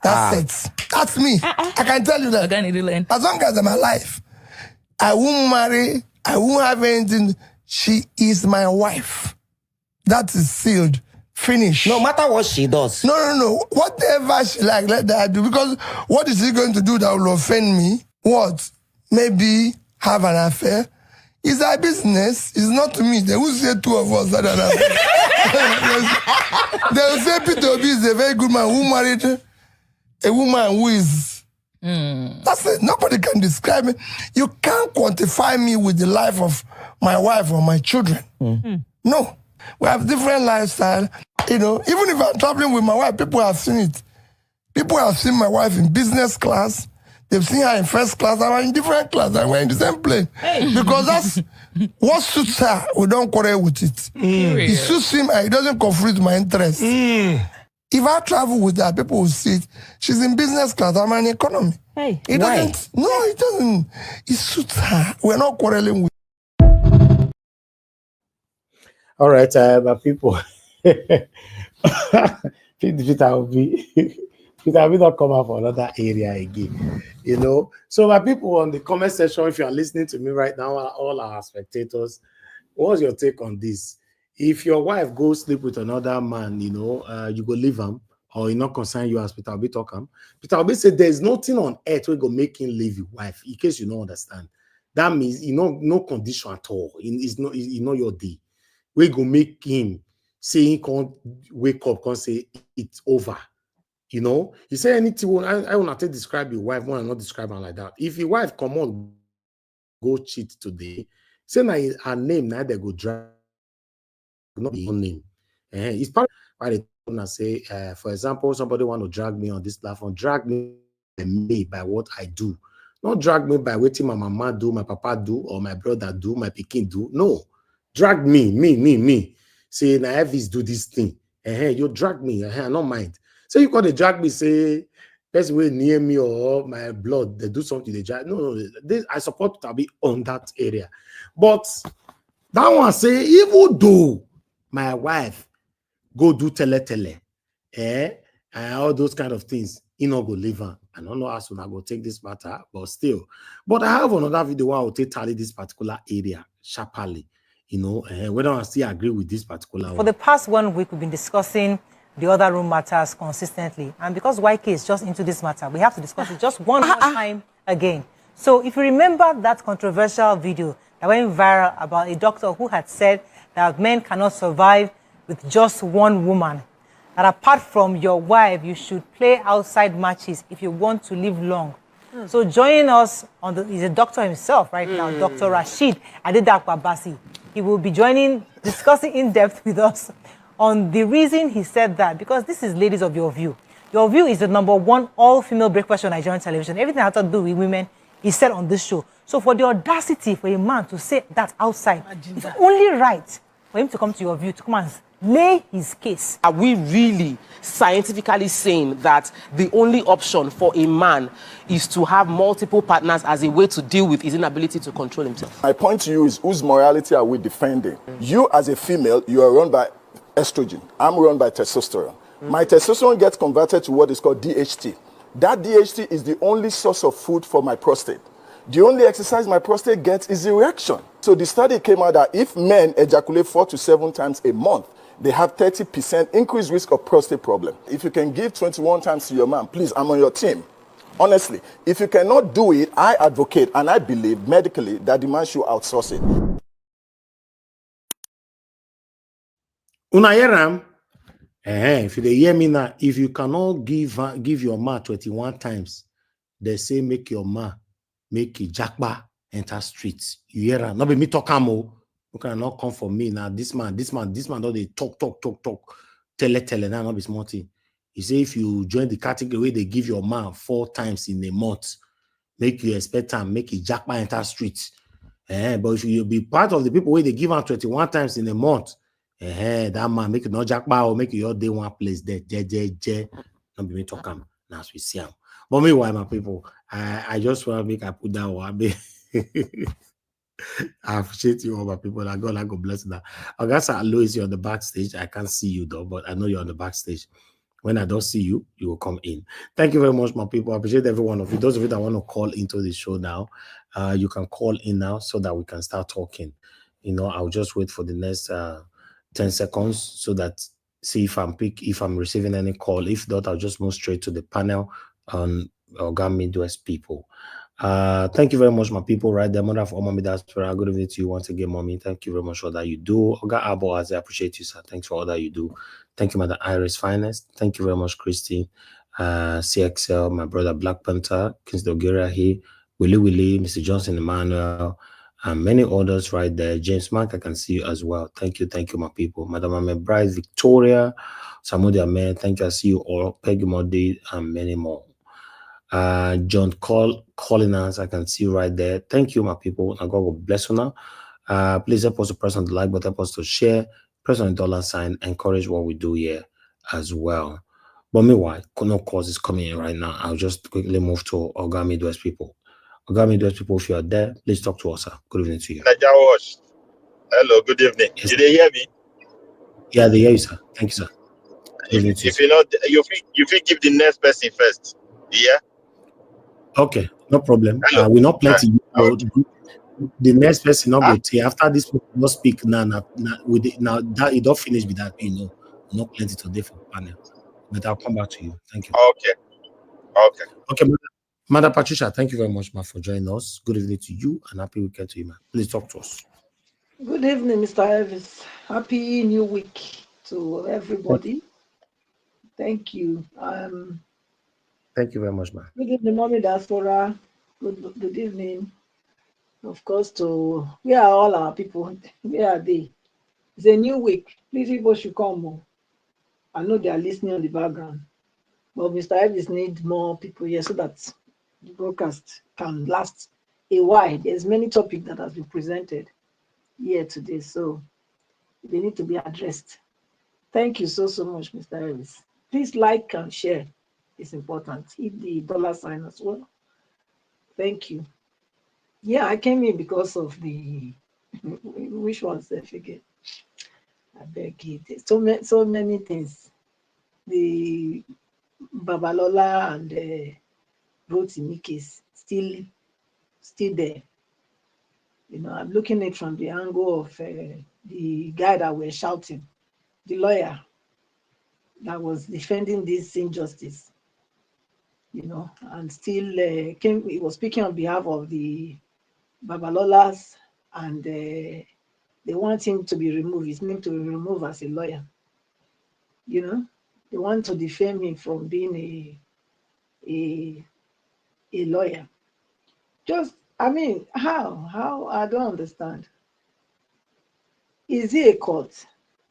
That's it. That's me. I can tell you that. As long as I'm alive, I won't marry, I won't have anything. She is my wife. That is sealed. Finish. No matter what she does. No. Whatever she like, let her do. Because what is she going to do that will offend me? What? Maybe have an affair? It's our business. It's not to me. They will say two of us. They will say Peter Obi is a very good man who married a woman who is. That's it. Nobody can describe me. You can't quantify me with the life of my wife or my children. No. We have different lifestyle. Even if I'm traveling with my wife, people have seen it. People have seen my wife in business class. They've seen her in first class, I'm in different class, and we're in the same plane. Because that's what suits her, we don't quarrel with it. It suits him and it doesn't conflict my interest. If I travel with her, people will see it. She's in business class, I'm in economy. It doesn't, no, it doesn't. It suits her. We're not quarreling with. All right, but people, Peter Obi not come out for another area again, So my people on the comment section, if you are listening to me right now, all our spectators, what's your take on this? If your wife goes sleep with another man, you go leave him, or you not concern you as Peter Obi talk him. Peter Obi said there's nothing on earth where go make him leave your wife. In case you don't understand, that means no condition at all. It's not your day. We go make him say he can't wake up, can't say it's over. You say anything. I will not describe your wife when I not describe her like that. If your wife come on go cheat today. Say now her name, now they go drag, not be your name. It's part why they say, for example, somebody want to drag me on this platform, drag me by what I do. Not drag me by what my mama do, my papa do, or my brother do, my pikin do. No. Drag me. Say, now Elvis do this thing. You drag me. I don't mind. So you got to drag me, say, person way near me or my blood, they do something, they drag. No. This, I support to be on that area. But that one say, even though my wife go do tele, and all those kind of things, you know, go live on. I don't know how soon I go take this matter, but still. But I have another video where I will tally this particular area sharply, you know, whether I still agree with this particular one. For the past 1 week, we've been discussing the other room matters consistently. And because YK is just into this matter, we have to discuss it just one more time again. So if you remember that controversial video that went viral about a doctor who had said that men cannot survive with just one woman, that apart from your wife, you should play outside matches if you want to live long. So joining us on he's a doctor himself right now, Dr. Rashid Adedakwabasi. He will be discussing in depth with us on the reason he said that, because this is Ladies of Your View. Your View is the #1 all-female breakfast on Nigerian television. Everything has to do with women is said on this show. So for the audacity for a man to say that outside, it's only right for him to come to Your View, to come and lay his case. Are we really scientifically saying that the only option for a man is to have multiple partners as a way to deal with his inability to control himself? My point to you is, whose morality are we defending? You as a female, you are run by estrogen. I'm run by testosterone. My testosterone gets converted to what is called DHT. That DHT is the only source of food for my prostate. The only exercise my prostate gets is erection. So the study came out that if men ejaculate 4 to 7 times a month, they have 30% increased risk of prostate problem. If you can give 21 times to your man, please, I'm on your team. Honestly, if you cannot do it, I advocate and I believe medically that the man should outsource it. Unayeram, if you hear me now, if you cannot give your man 21 times, they say make your man make a jackba enter streets. You hear that? Not be me talk amo. You cannot come for me now. This man, don't they talk. Tele, now not be smarty. He say if you join the category they give your man 4 times in a month, make you expect him make a jackpot enter streets. But if you be part of the people where they give him 21 times in a month, that man make no jackpot or make you all day one place there. Not be me talk him. Now as we see him. But meanwhile, my people, I just want to make I put that one. I appreciate you all, my people. God bless that. I guess Alois, you're on the backstage. I can't see you though, but I know you're on the backstage. When I don't see you, you will come in. Thank you very much, my people. I appreciate every one of you. Those of you that want to call into the show now, you can call in now so that we can start talking. You know, I'll just wait for the next 10 seconds so that see if I'm receiving any call. If not, I'll just move straight to the panel on Organ Midwest people. Thank you very much, my people. Right there, mother of all mommy diaspora. Good evening to you once again, mommy. Thank you very much for all that you do. Oga Abo, I appreciate you, sir. Thanks for all that you do. Thank you, Mother Iris Finest. Thank you very much, Christine. CXL, my brother Black Panther, Kingston Ogeria here, Willie, Mr. Johnson Emmanuel, and many others right there. James Mark, I can see you as well. Thank you, my people. Madam Ame Bride, Victoria, Samudia Man, thank you. I see you all. Peggy Modi, and many more. John Collins, I can see you right there. Thank you, my people. And God will bless you now. Please help us to press on the like button, help us to share, press on the $sign, encourage what we do here as well. But meanwhile, no cause is coming in right now. I'll just quickly move to Organ Midwest people. Organ Midwest people, if you are there, please talk to us, sir. Good evening to you. Hello, good evening. Yes. Did they hear me? Yeah, they hear you, sir. Thank you, sir. If you know, you feel give the next person first. Yeah. Okay, no problem. We're not plenty. The next person not go to after this person not speak now that it don't finish with that, you know. Not plenty today for the panel. But I'll come back to you. Thank you. Okay, Mother Patricia, thank you very much, ma, for joining us. Good evening to you and happy weekend to you, ma. Please talk to us. Good evening, Mr. Elvis. Happy New Week to everybody. Thank you. Thank you very much, ma. Good evening, Mommy Diaspora. Good evening. Of course, to where are all our people? Where are they? It's a new week. Please, people should come more. I know they are listening on the background. But Mr. Elvis needs more people here so that the broadcast can last a while. There's many topics that have been presented here today, so they need to be addressed. Thank you so much, Mr. Elvis. Please like and share. It's important. Hit the $sign as well. Thank you. Yeah, I came in because of the which one's the figure? I beg it. So many things. The Babalola and Farotimi case still there. You know, I'm looking at it from the angle of the guy that was shouting, the lawyer that was defending this injustice. You know, and still he was speaking on behalf of the Babalolas, and they want him to be removed, his name to be removed as a lawyer. You know, they want to defame him from being a lawyer. Just, I mean, how? I don't understand. Is it a court?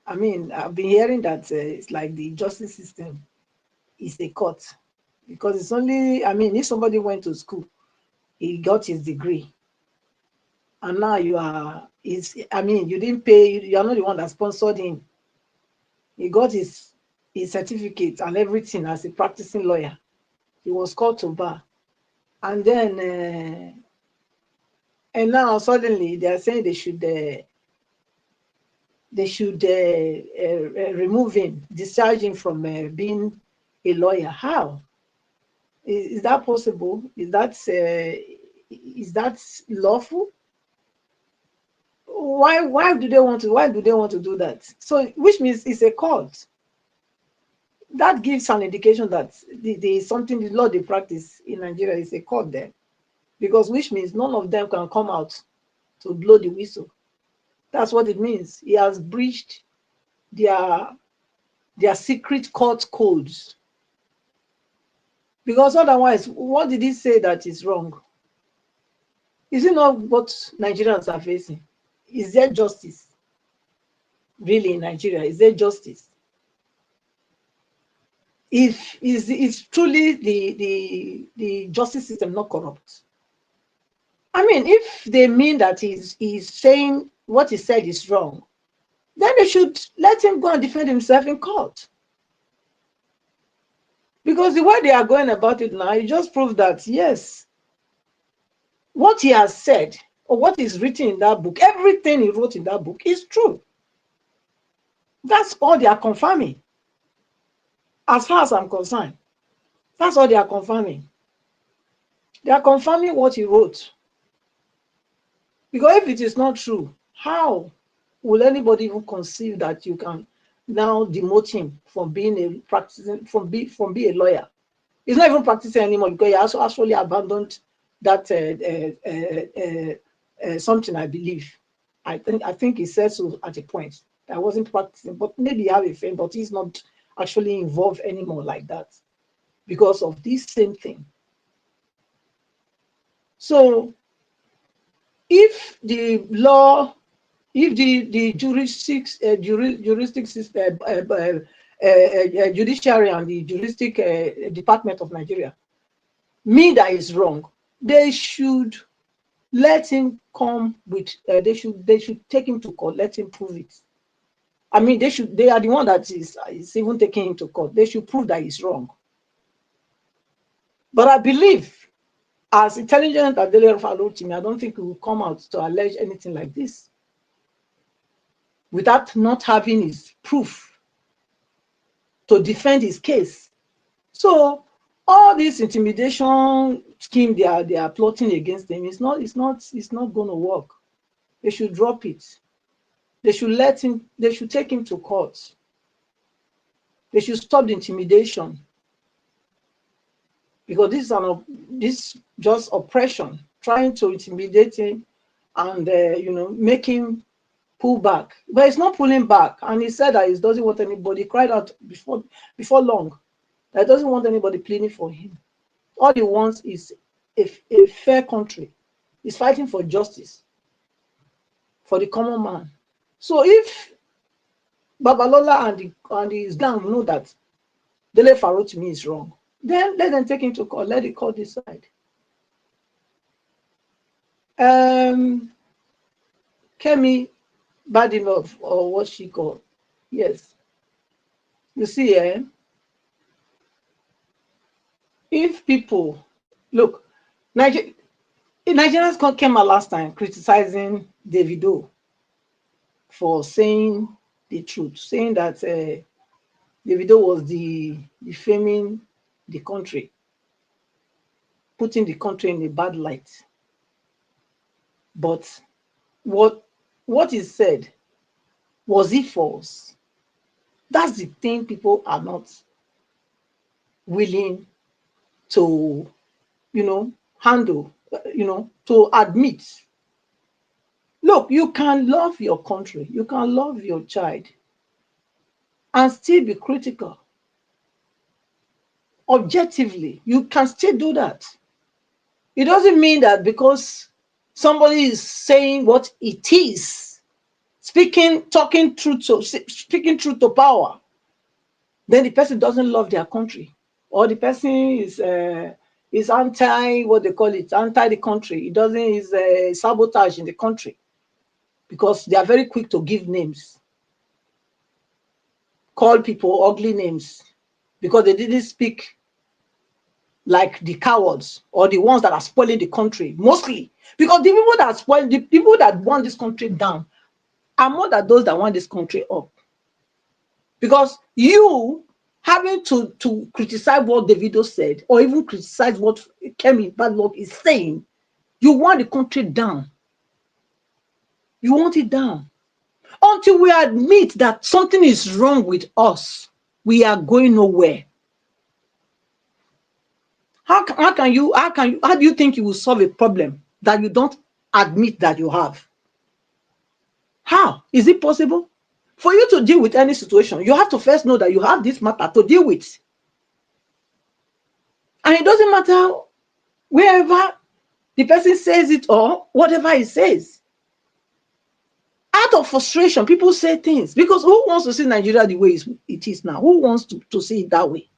I mean, I've been hearing that it's like the justice system is a court, because it's only, I mean, if somebody went to school, he got his degree, and now you are, I mean, you didn't pay, you are not the one that sponsored him. He got his certificate and everything as a practicing lawyer. He was called to bar. And then, and now suddenly they are saying they should remove him, discharge him from being a lawyer. How? Is that possible? Is that lawful? Why do they want to do that? So, which means it's a cult. That gives an indication that there is something, the law they practice in Nigeria is a cult there, because which means none of them can come out to blow the whistle. That's what it means. He has breached their secret court codes. Because otherwise, what did he say that is wrong? Is it not what Nigerians are facing? Is there justice? Really, in Nigeria, is there justice? If is truly the justice system not corrupt? I mean, if they mean that he's saying what he said is wrong, then they should let him go and defend himself in court. Because the way they are going about it now, it just proves that, yes, what he has said or what is written in that book, everything he wrote in that book is true. That's all they are confirming. As far as I'm concerned, that's all they are confirming. They are confirming what he wrote. Because if it is not true, how will anybody even conceive that you can now demote him from being a practicing, from being a lawyer? He's not even practicing anymore, because he also actually abandoned that something, I believe. I think he said so at a point. I wasn't practicing, but maybe he have a friend, but he's not actually involved anymore like that because of this same thing. So if the law, if the juristic system, judiciary and the juristic department of Nigeria mean that is wrong, they should let him come with, they should take him to court, let him prove it. I mean, they are the one that is even taking him to court. They should prove that he's wrong. But I believe, as intelligent as Dele Farotimi, I don't think he will come out to allege anything like this without not having his proof to defend his case. So all this intimidation scheme they are plotting against him, it's not going to work. They should drop it. They should they should take him to court. They should stop the intimidation. Because this is just oppression, trying to intimidate him and make him pull back. But it's not pulling back. And he said that he doesn't want anybody, cried out before long, that he doesn't want anybody pleading for him. All he wants is a fair country He's fighting for justice, for the common man. So if Babalola and his gang know that Dele Farotimi is wrong, then let them take him to court. Let the court decide. Kemi Badimov, or what she called. Yes. You see, if people look, Nigerians came out last time criticizing Davido for saying the truth, saying that Davido was defaming the country, putting the country in a bad light. But what is said, was it false? That's the thing people are not willing to, handle, to admit. Look, you can love your country, you can love your child, and still be critical. Objectively, you can still do that. It doesn't mean that because somebody is saying what it is, speaking truth to power, then the person doesn't love their country, or the person is anti, what they call it, anti the country. It doesn't, is sabotage in the country, because they are very quick to give names, call people ugly names, because they didn't speak like the cowards or the ones that are spoiling the country, mostly. Because the people that spoil, the people that want this country down are more than those that want this country up. Because you having to criticize what Davido said, or even criticize what Kemi Badlock is saying, you want the country down. You want it down. Until we admit that something is wrong with us, we are going nowhere. How do you think you will solve a problem that you don't admit that you have? How is it possible? For you to deal with any situation, you have to first know that you have this matter to deal with. And it doesn't matter wherever the person says it or whatever he says. Out of frustration, people say things, because who wants to see Nigeria the way it is now? Who wants to see it that way?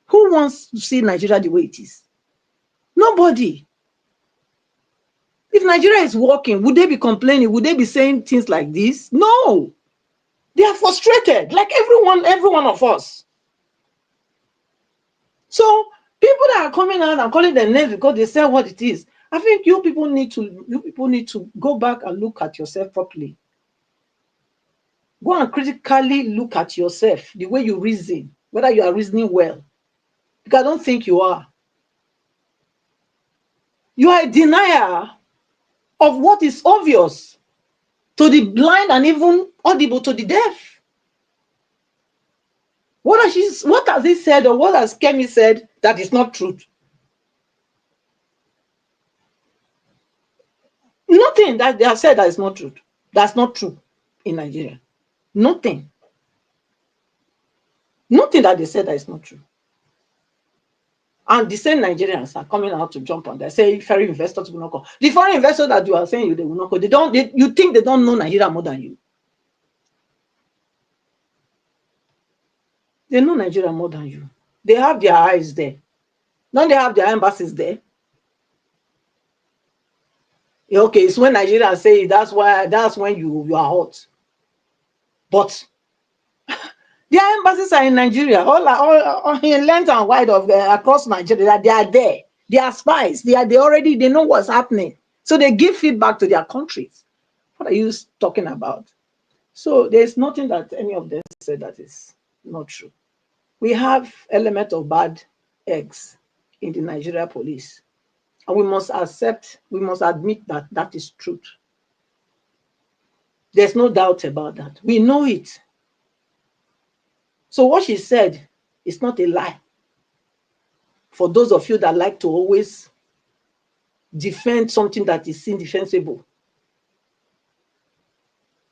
Who wants to see Nigeria the way it is? Nobody. If Nigeria is working, would they be complaining? Would they be saying things like this? No. They are frustrated, like every one of us. So people that are coming out and calling their names because they say what it is, I think you people need to go back and look at yourself properly. Go and critically look at yourself, the way you reason, whether you are reasoning well. Because I don't think you are. You are a denier of what is obvious to the blind and even audible to the deaf. What has he said, or what has Kemi said that is not truth? Nothing that they have said that is not true. That's not true in Nigeria. Nothing. Nothing that they said that is not true. And the same Nigerians are coming out to jump on. They say foreign investors will not come. The foreign investors that you are saying they will not come. You think they don't know Nigeria more than you? They know Nigeria more than you. They have their eyes there. Don't they have their embassies there? Okay, it's when Nigeria say that's when you are hot. But their embassies are in Nigeria, all in length and wide of across Nigeria. They are there. They are spies. They know what's happening. So they give feedback to their countries. What are you talking about? So there's nothing that any of them said that is not true. We have element of bad eggs in the Nigeria police. And we must admit that that is truth. There's no doubt about that. We know it. So what she said is not a lie. For those of you that like to always defend something that is indefensible,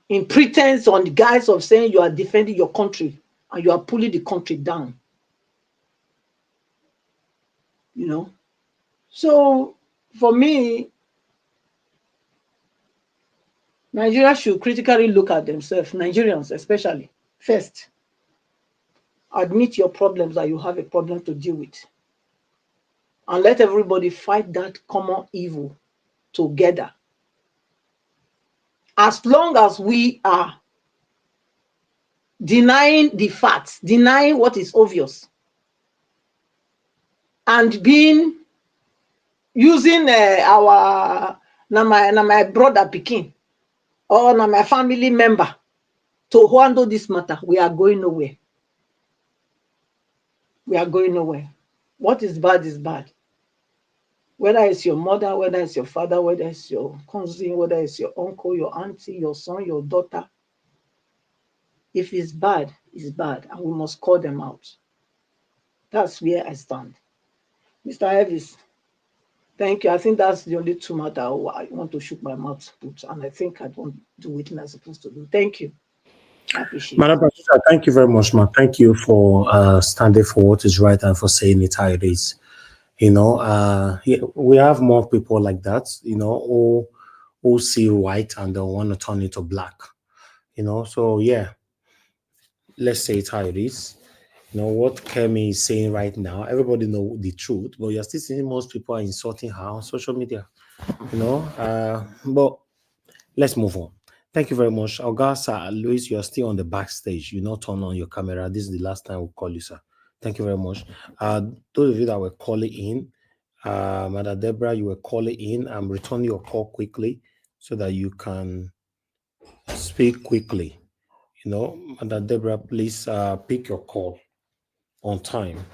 in pretense, on the guise of saying you are defending your country and you are pulling the country down. So for me, Nigeria should critically look at themselves, Nigerians especially, first. Admit your problems, that you have a problem to deal with. And let everybody fight that common evil together. As long as we are denying the facts, denying what is obvious, and using our my brother Pekin or my family member to handle this matter, we are going nowhere. We are going nowhere. What is bad is bad. Whether it's your mother, whether it's your father, whether it's your cousin, whether it's your uncle, your auntie, your son, your daughter. If it's bad, it's bad, and we must call them out. That's where I stand. Mr. Elvis, thank you. I think that's the only two matter I want to shoot my mouth with, and I think I don't do it as I'm supposed to do. Thank you. I appreciate Madam it. Patricia, thank you very much, ma. Thank you for standing for what is right and for saying it how it is. You know, we have more people like that, you know, who see white and they want to turn it to black. You know, so yeah, let's say it how it is. You know, what Kemi is saying right now, everybody know the truth, but you're still seeing most people are insulting her on social media. You know, but let's move on. Thank you very much. August, Luis, you're still on the backstage. You not turn on your camera. This is the last time we'll call you, sir. Thank you very much. Those of you that were calling in, Madam Deborah, you were calling in. I'm returning your call quickly so that you can speak quickly. You know, Madam Deborah, please pick your call on time.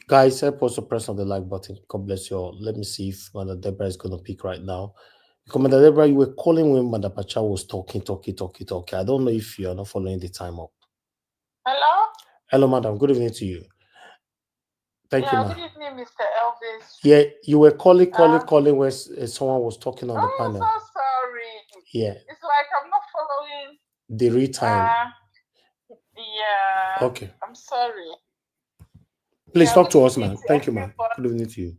Guys, help us to press on the like button. God bless you all. Let me see if Madam Deborah is going to pick right now. Because Madam Deborah, you were calling when Madam Pacha was talking. I don't know if you are not following the time up. Hello? Hello, madam. Good evening to you. Thank you, ma'am. Good evening, Mr. Elvis. Yeah, you were calling when someone was talking on the panel. I'm so sorry. Yeah. It's like I'm not following The real time. Yeah. Okay. I'm sorry. Please talk to us, ma'am. Thank you, ma'am. Good evening to you.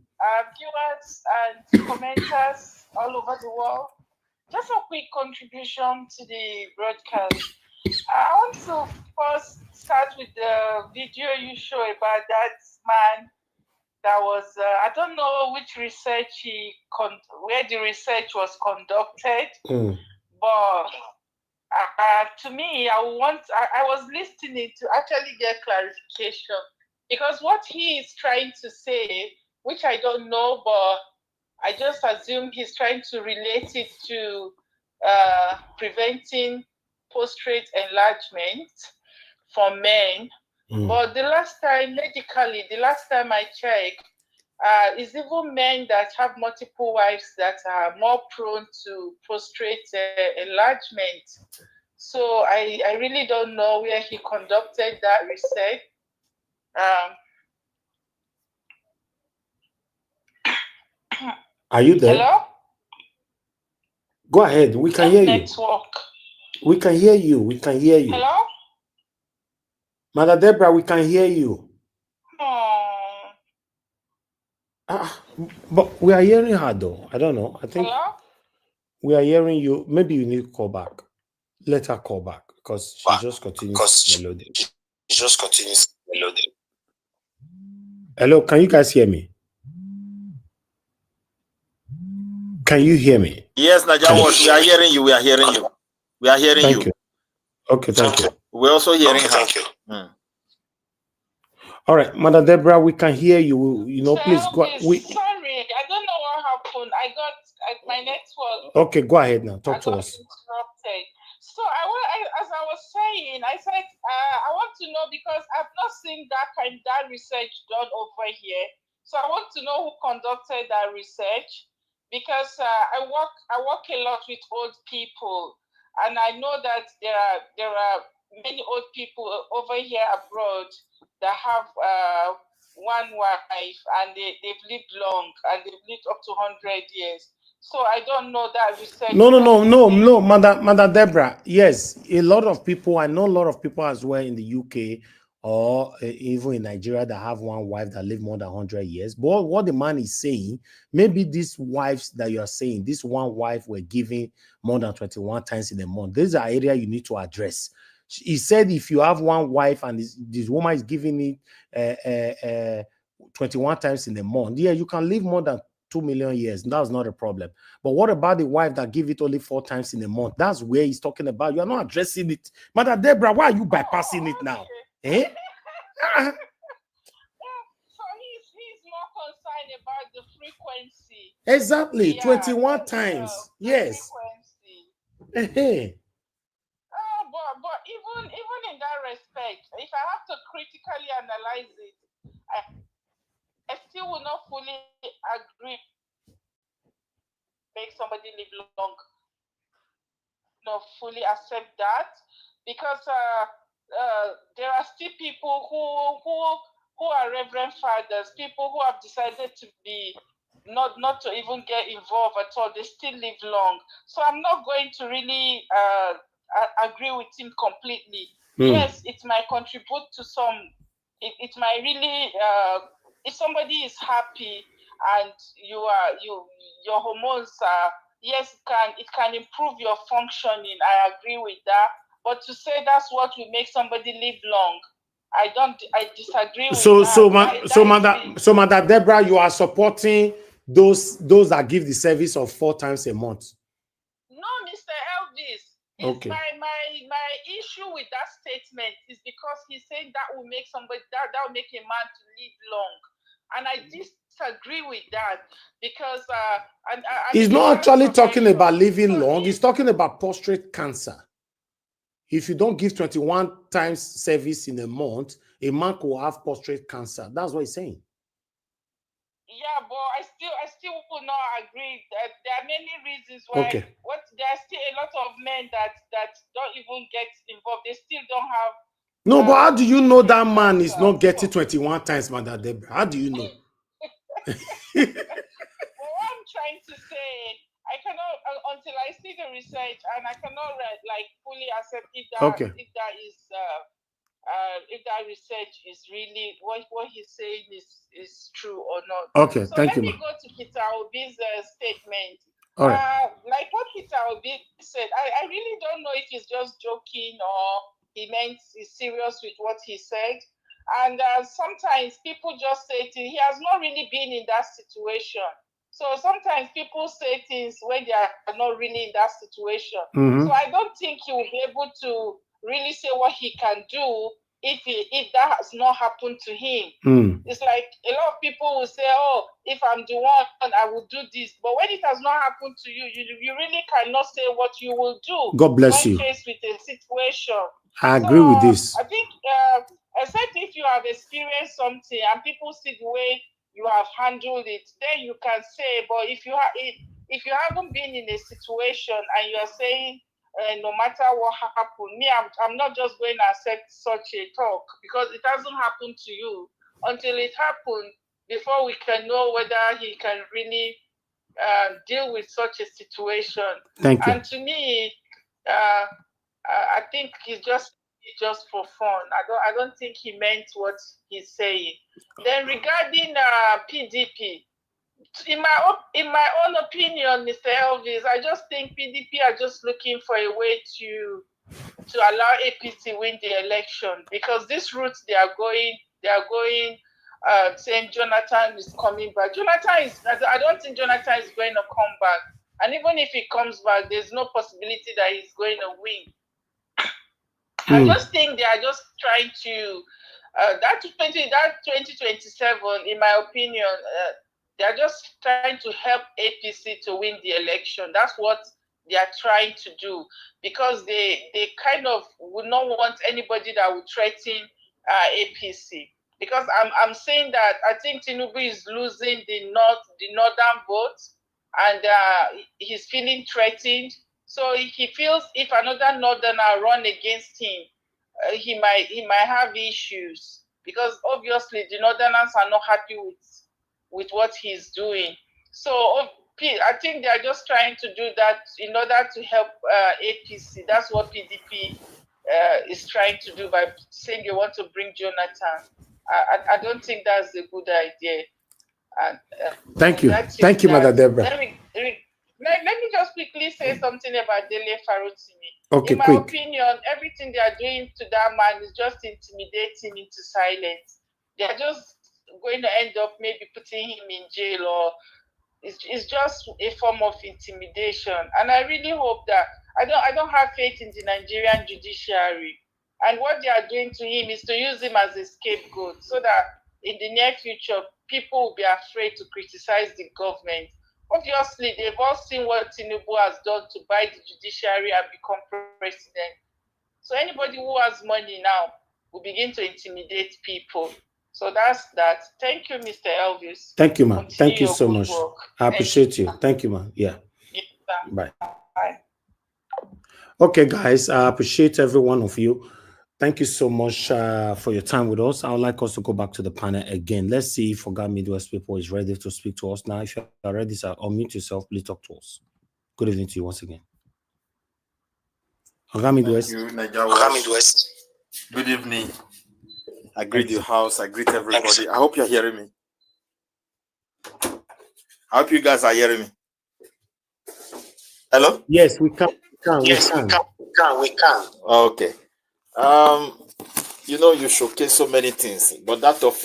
Viewers and commenters all over the world. Just a quick contribution to the broadcast. I want to first start with the video you show about that man that was, I don't know which research where the research was conducted, but to me, I was listening to actually get clarification, because what he is trying to say, which I don't know, but I just assume he's trying to relate it to preventing prostate enlargement for men. But the last time, medically, the last time I checked, it's even men that have multiple wives that are more prone to prostate enlargement. So I really don't know where he conducted that research. Are you there? Hello? Go ahead. We can hear you. Network. We can hear you. We can hear you. Hello? Madam Deborah, we can hear you. But we are hearing her though. I don't know. I think we are hearing you. Maybe you need to call back. Let her call back because she just continues melody. She just continues melody. Hello, can you guys hear me? Can you hear me? Yes, Najawash, we are hearing you. We are hearing you. We are hearing you. Okay, thank you. We're also hearing her. Thank you. All right, Madam Deborah, we can hear you. You know, please go. Sorry, I don't know what happened. I got my network. Okay, go ahead now. Talk to us. Interrupted. So as I was saying, I said I want to know, because I've not seen that research done over here. So I want to know who conducted that research, because I work a lot with old people, and I know that there are many old people over here abroad that have one wife, and they've lived long, and they've lived up to 100 years. So I don't know that research. No, Madam Deborah. Yes, a lot of people, I know a lot of people as well in the UK or even in Nigeria that have one wife that live more than 100 years. But what the man is saying, maybe these wives that you are saying, this one wife were giving more than 21 times in a month. These are areas you need to address. He said if you have one wife and this woman is giving it 21 times in a month, yeah, you can live more than 2 million years. That's not a problem. But what about the wife that give it only 4 times in a month? That's where he's talking about. You are not addressing it. Mother Deborah, why are you bypassing it now? Eh? So he's more concerned about the frequency. Exactly, Yeah, 21 times. Yes. Frequency. But even in that respect, if I have to critically analyze it, I still will not fully agree make somebody live long. Not fully accept that, because there are still people who are reverend fathers, people who have decided to be not to even get involved at all. They still live long. So I'm not going to really agree with him completely. Yes, it might contribute to some. It might really if somebody is happy and your hormones are, yes, it can improve your functioning. I agree with that. But to say that's what will make somebody live long, I disagree with that. So Mother Deborah, you are supporting those that give the service of 4 times a month. No, Mr. Elvis. Okay. My issue with that statement is because he's saying that will make somebody that will make a man to live long. And I disagree with that, because he's not actually talking about living long. He's talking about prostate cancer. If you don't give 21 times service in a month, a man will have prostate cancer. That's what he's saying. Yeah, but I still will not agree that there are many reasons why. Okay. There are still a lot of men that don't even get involved. They still don't have. No, but how do you know that man is not getting 21 times, Mother Deborah? How do you know? Well, what I'm trying to say, I cannot until I see the research, and I cannot fully accept if that research is really what he's saying is true or not. Okay, so thank you. Let me go to Peter Obi's statement. All right. Like what Peter Obi said, I really don't know if he's just joking or he meant he's serious with what he said. And sometimes people just say things. He has not really been in that situation. So sometimes people say things when they are not really in that situation. So I don't think he will be able to really say what he can do if that has not happened to him. It's like a lot of people will say, oh, if I'm the one, I will do this. But when it has not happened to you, you really cannot say what you will do. God bless you. When faced with a situation. I agree with this. I think, except if you have experienced something and people see the way you have handled it, then you can say. But if you haven't been in a situation and you are saying, no matter what happened, I'm not just going to accept such a talk, because it hasn't happened to you until it happened before we can know whether he can really deal with such a situation. Thank you. And to me, I think he's just for fun. I don't think he meant what he's saying. Then regarding PDP, in my own opinion, Mr. Elvis, I just think PDP are just looking for a way to allow APC win the election, because this route they are going, saying Jonathan is coming back. I don't think Jonathan is going to come back. And even if he comes back, there's no possibility that he's going to win. I just think they are just trying to, that 2027, in my opinion, they are just trying to help APC to win the election. That's what they are trying to do, because they kind of would not want anybody that would threaten APC. Because I'm saying that I think Tinubu is losing the northern vote, and he's feeling threatened. So he feels if another northerner run against him, he might have issues, because obviously the northerners are not happy with what he's doing. So I think they are just trying to do that in order to help APC. That's what PDP is trying to do by saying you want to bring Jonathan. I don't think that's a good idea. And Thank you. that's Thank you, Mother Deborah. Let me just quickly say something about Dele Farotimi. Okay, In my quick. opinion, everything they are doing to that man is just intimidating into silence. They are just going to end up maybe putting him in jail, or it's just a form of intimidation. And I really hope that I don't have faith in the Nigerian judiciary. And what they are doing to him is to use him as a scapegoat, so that in the near future, people will be afraid to criticize the government. Obviously, they've all seen what Tinubu has done to buy the judiciary and become president. So anybody who has money now will begin to intimidate people. So that's that. Thank you, Mr. Elvis. Thank you, man. Continue Thank you your so good much. work. I appreciate you. Thank you, man. Yeah. Yes, Bye. Bye. Okay, guys, I appreciate every one of you. Thank you so much for your time with us. I would like us to go back to the panel again. Let's see if Oga Midwest people is ready to speak to us now. If you are ready, sir, unmute yourself. Please talk to us. Good evening to you once again. Oga Midwest. Thank you, Midwest. Good evening. I greet your house. I greet everybody. I hope you're hearing me. I hope you guys are hearing me. Hello? Yes, we can. Yes, we can. Okay. You know, you showcase so many things, but that of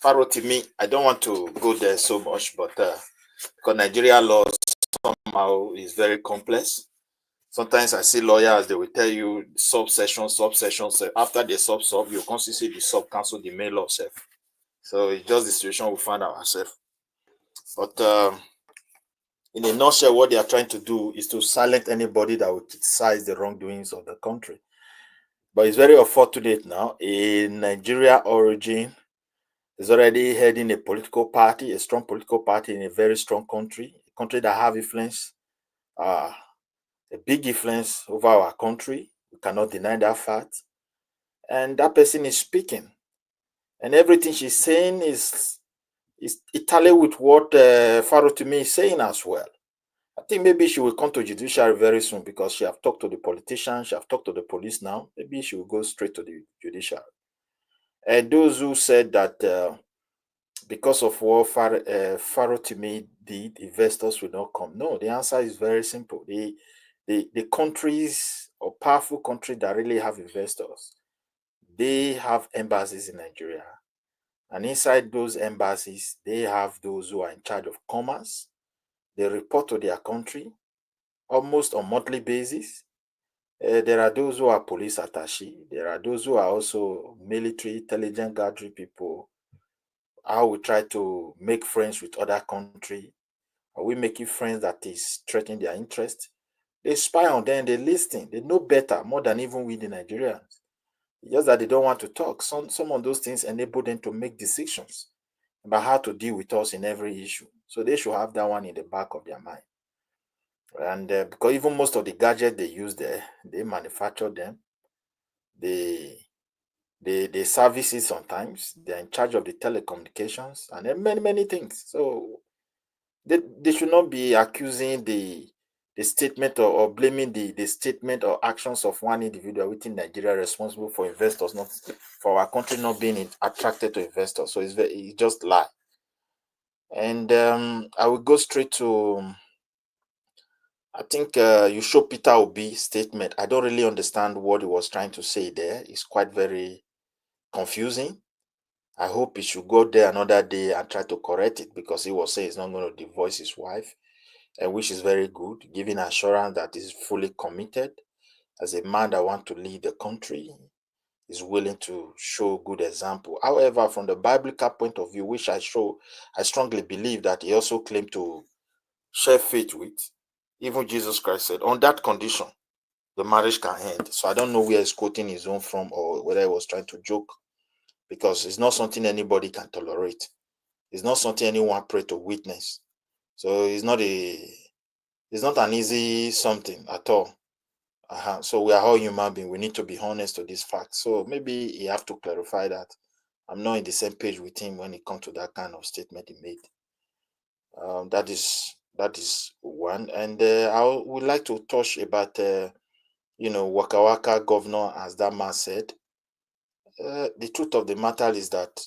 Farotimi, I don't want to go there so much, but because Nigeria law somehow is very complex. Sometimes I see lawyers, they will tell you subsection. After the sub, you constantly see the sub cancel the main law self. So it's just the situation we find ourselves. But in a nutshell, what they are trying to do is to silence anybody that would criticize the wrongdoings of the country. But it's very unfortunate now. A Nigeria origin is already heading a political party, a strong political party in a very strong country, a country that have influence, a big influence over our country. We cannot deny that fact. And that person is speaking. And everything she's saying is tally with what Farotimi is saying as well. I think maybe she will come to Judiciary very soon because she have talked to the politicians, she have talked to the police now. Maybe she will go straight to the Judiciary. And those who said that because of what Farotimi did, investors will not come. No, the answer is very simple. The countries or powerful countries that really have investors, they have embassies in Nigeria. And inside those embassies, they have those who are in charge of commerce. They report to their country almost on monthly basis. There are those who are police attaché. There are those who are also military intelligence gathering people. How we try to make friends with other countries. Are we making friends that is threatening their interest? They spy on them, they listen. They know better, more than even we the Nigerians. Just that they don't want to talk. Some of those things enable them to make decisions about how to deal with us in every issue. So they should have that one in the back of their mind. And because even most of the gadgets they use there, they manufacture them. They service it sometimes. They're in charge of the telecommunications and then many things. So they should not be accusing the statement or blaming the statement or actions of one individual within Nigeria responsible for investors, not for our country not being attracted to investors. So it's just lie. And I will go straight to, I think you show Peter Obi's statement. I don't really understand what he was trying to say there. It's quite very confusing. I hope he should go there another day and try to correct it, because he was saying he's not going to divorce his wife, which is very good, giving assurance that he's fully committed as a man that wants to lead the country, is willing to show good example. However, from the biblical point of view, which I strongly believe that he also claimed to share faith with, even Jesus Christ said, on that condition, the marriage can end. So I don't know where he's quoting his own from or whether he was trying to joke, because it's not something anybody can tolerate. It's not something anyone pray to witness. So it's not an easy something at all. So we are all human beings. We need to be honest to this fact. So maybe he have to clarify that. I'm not in the same page with him when it comes to that kind of statement he made. That is one. And I would like to touch about waka waka governor, as that man said. The truth of the matter is that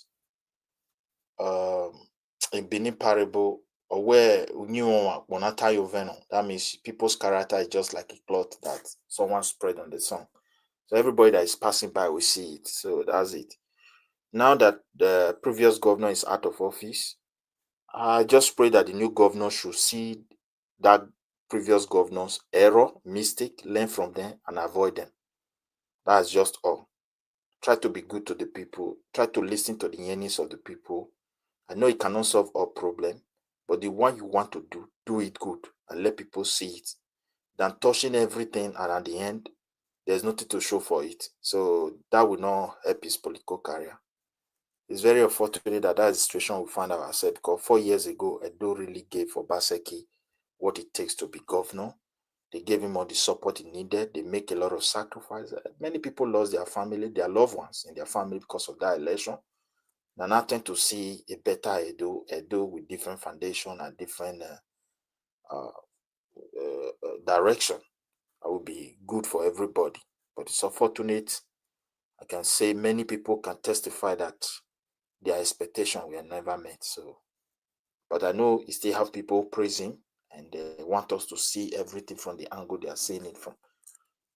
in Benin parable, or where that means people's character is just like a cloth that someone spread on the sun. So everybody that is passing by will see it. So that's it. Now that the previous governor is out of office, I just pray that the new governor should see that previous governor's error, mistake, learn from them and avoid them. That's just all. Try to be good to the people. Try to listen to the yearnings of the people. I know it cannot solve all problems, but the one you want to do it good and let people see it. Than touching everything and at the end, there's nothing to show for it. So that will not help his political career. It's very unfortunate that that's the situation we find ourselves, because 4 years ago, Edo really gave for Baseki what it takes to be governor. They gave him all the support he needed. They make a lot of sacrifices. Many people lost their family, their loved ones in their family because of that election. Now, nothing to see a better Edo with different foundation and different direction. That would be good for everybody. But it's unfortunate. I can say many people can testify that their expectations were never met. So, but I know you still have people praising and they want us to see everything from the angle they are seeing it from.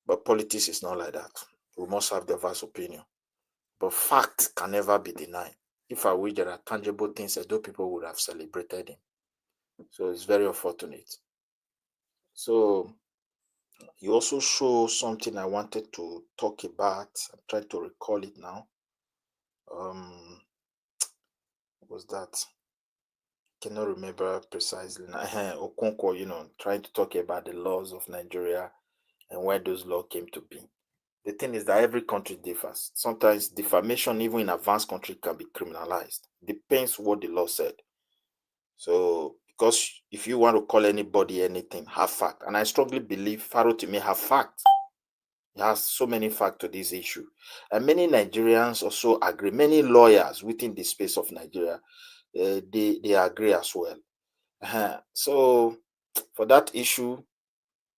But politics is not like that. We must have diverse opinion. But fact can never be denied. If I wish there are tangible things, those people would have celebrated him. So it's very unfortunate. So you also show something I wanted to talk about. I'm trying to recall it now. What was that? Cannot remember precisely. Okonkwo, trying to talk about the laws of Nigeria and where those laws came to be. The thing is that every country differs. Sometimes defamation, even in advanced country, can be criminalized. Depends what the law said. So, because if you want to call anybody anything, have fact. And I strongly believe Farotimi have fact. He has so many facts to this issue. And many Nigerians also agree. Many lawyers within the space of Nigeria, they agree as well. So, for that issue,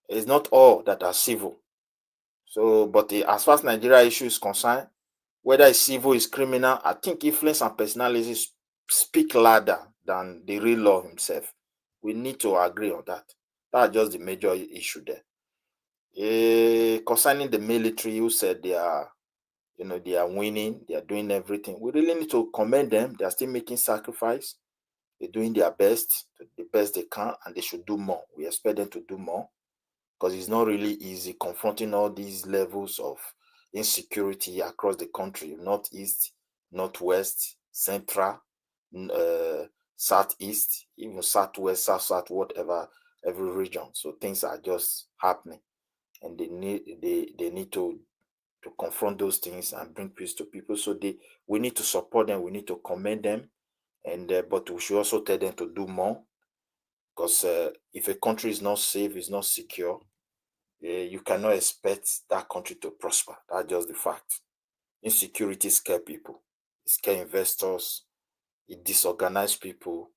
it's not all that are civil. So, but as far as Nigeria issue is concerned, whether it's civil, it's criminal, I think influence and personality speak louder than the real law himself. We need to agree on that. That's just the major issue there. Concerning the military, who said they are winning, they are doing everything. We really need to commend them. They are still making sacrifice. They're doing their best, the best they can, and they should do more. We expect them to do more, because it's not really easy confronting all these levels of insecurity across the country, northeast, northwest, central, southeast, even southwest, south, whatever, every region. So things are just happening, and they need to confront those things and bring peace to people. So we need to support them. We need to commend them, and but we should also tell them to do more, because if a country is not safe, is not secure, you cannot expect that country to prosper. That's just the fact. Insecurity scares people. It scares investors. It disorganizes people.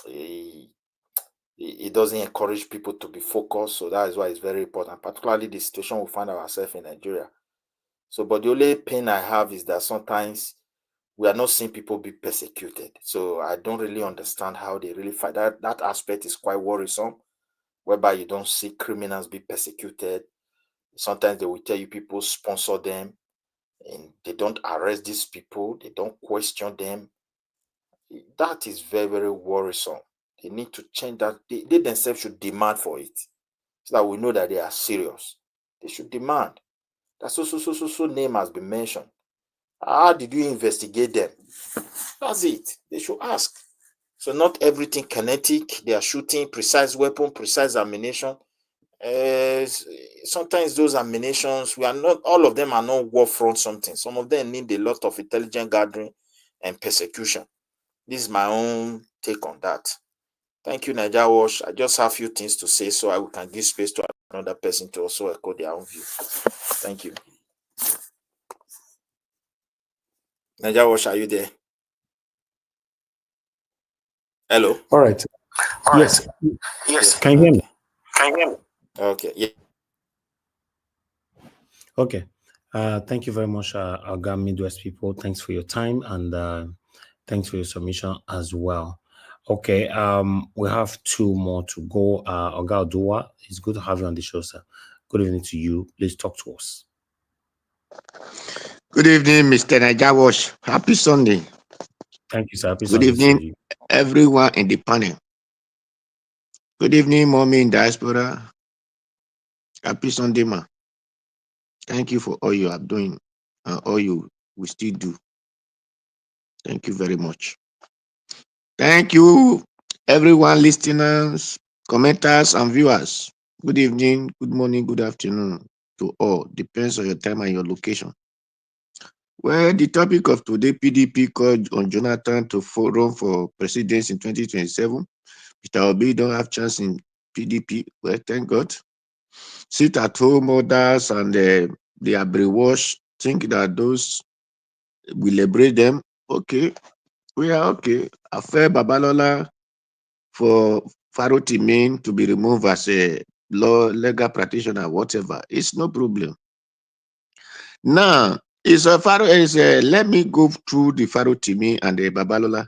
It doesn't encourage people to be focused. So that is why it's very important, particularly the situation we find ourselves in Nigeria. So, but the only pain I have is that sometimes we are not seeing people be persecuted. So I don't really understand how they really fight. That aspect is quite worrisome, whereby you don't see criminals be persecuted. Sometimes they will tell you people sponsor them, and they don't arrest these people. They don't question them. That is very, very worrisome. They need to change that. They themselves should demand for it, so that we know that they are serious. They should demand that so name has been mentioned. How did you investigate them? That's it. They should ask. So not everything kinetic. They are shooting precise weapon, precise ammunition. Sometimes those ammunitions, all of them are not war front something. Some of them need a lot of intelligent gathering and persecution. This is my own take on that. Thank you, Niger Wash. I just have a few things to say, so I can give space to another person to also echo their own view. Thank you. Niger Wash, are you there? Hello? All right. Yes. Yes. Can you hear me? Okay. Yeah. Okay. Thank you very much, Oga Midwest people. Thanks for your time and thanks for your submission as well. Okay. We have 2 more to go. Oga Odua, it's good to have you on the show, sir. Good evening to you. Please talk to us. Good evening, Mr. Najawash. Happy Sunday. Thank you, sir. Happy Good Sunday to evening, you. everyone in the panel. Good evening, mommy in diaspora. Happy Sunday, ma. Thank you for all you are doing and all you will still do. Thank you very much. Thank you, everyone, listeners, commenters, and viewers. Good evening, good morning, good afternoon to all. Depends on your time and your location. Well, the topic of today, PDP called on Jonathan to run for presidency in 2027. Mr. Obi don't have chance in PDP. Well, thank God. Sit at home, others, and they are brainwashed, think that those will liberate them. Okay, we are okay. Affair Babalola for Farotimi to be removed as a legal practitioner, whatever. It's no problem. Now, let me go through the Farotimi and the Babalola.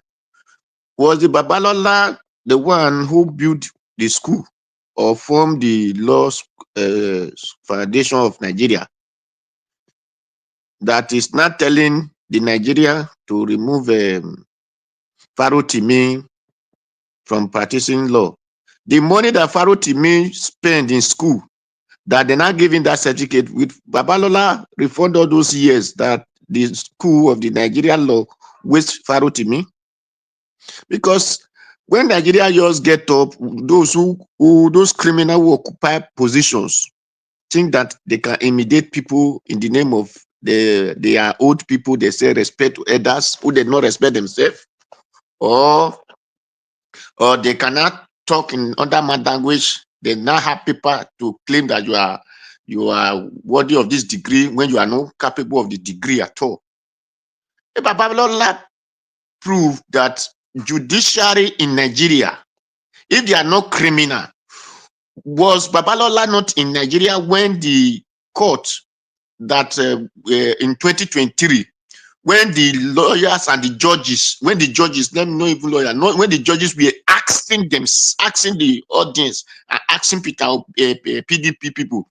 Was the Babalola the one who built the school or formed the law foundation of Nigeria that is not telling the Nigeria to remove Farotimi from practicing law? The money that Farotimi spent in school, that they're not giving that certificate, with Babalola refund all those years that the school of the Nigerian law waste Farotimi. Because when Nigeria just get up, those criminals who occupy positions think that they can intimidate people in the name of they are old people, they say respect to elders who did not respect themselves, or they cannot talk in other language. They now have people to claim that you are worthy of this degree when you are not capable of the degree at all. Babalola proved that judiciary in Nigeria, if they are not criminal, was Babalola not in Nigeria when the court that in 2023, when the lawyers and the judges, when the judges, let me know even lawyer, when the judges were asking the audience and asking PDP people,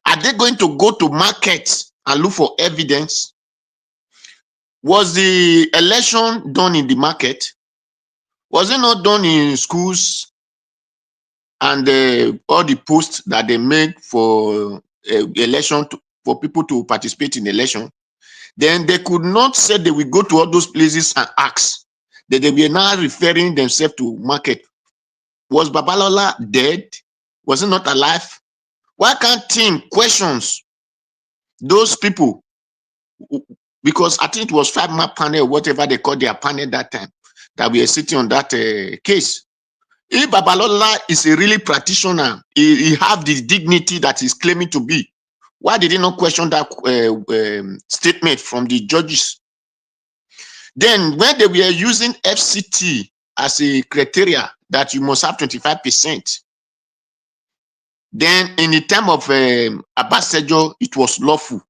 are they going to go to market and look for evidence? Was the election done in the market? Was it not done in schools and all the posts that they make for election for people to participate in election? Then they could not say they will go to all those places and ask. That they were now referring themselves to market. Was Babalola dead? Was he not alive? Why can't team questions those people? Because I think it was 5-man panel, whatever they called their panel that time, that we are sitting on that case. If Babalola is a really practitioner, he have the dignity that he's claiming to be, why did he not question that statement from the judges? Then when they were using FCT as a criteria that you must have 25%, then in the time of Abasejo, it was lawful.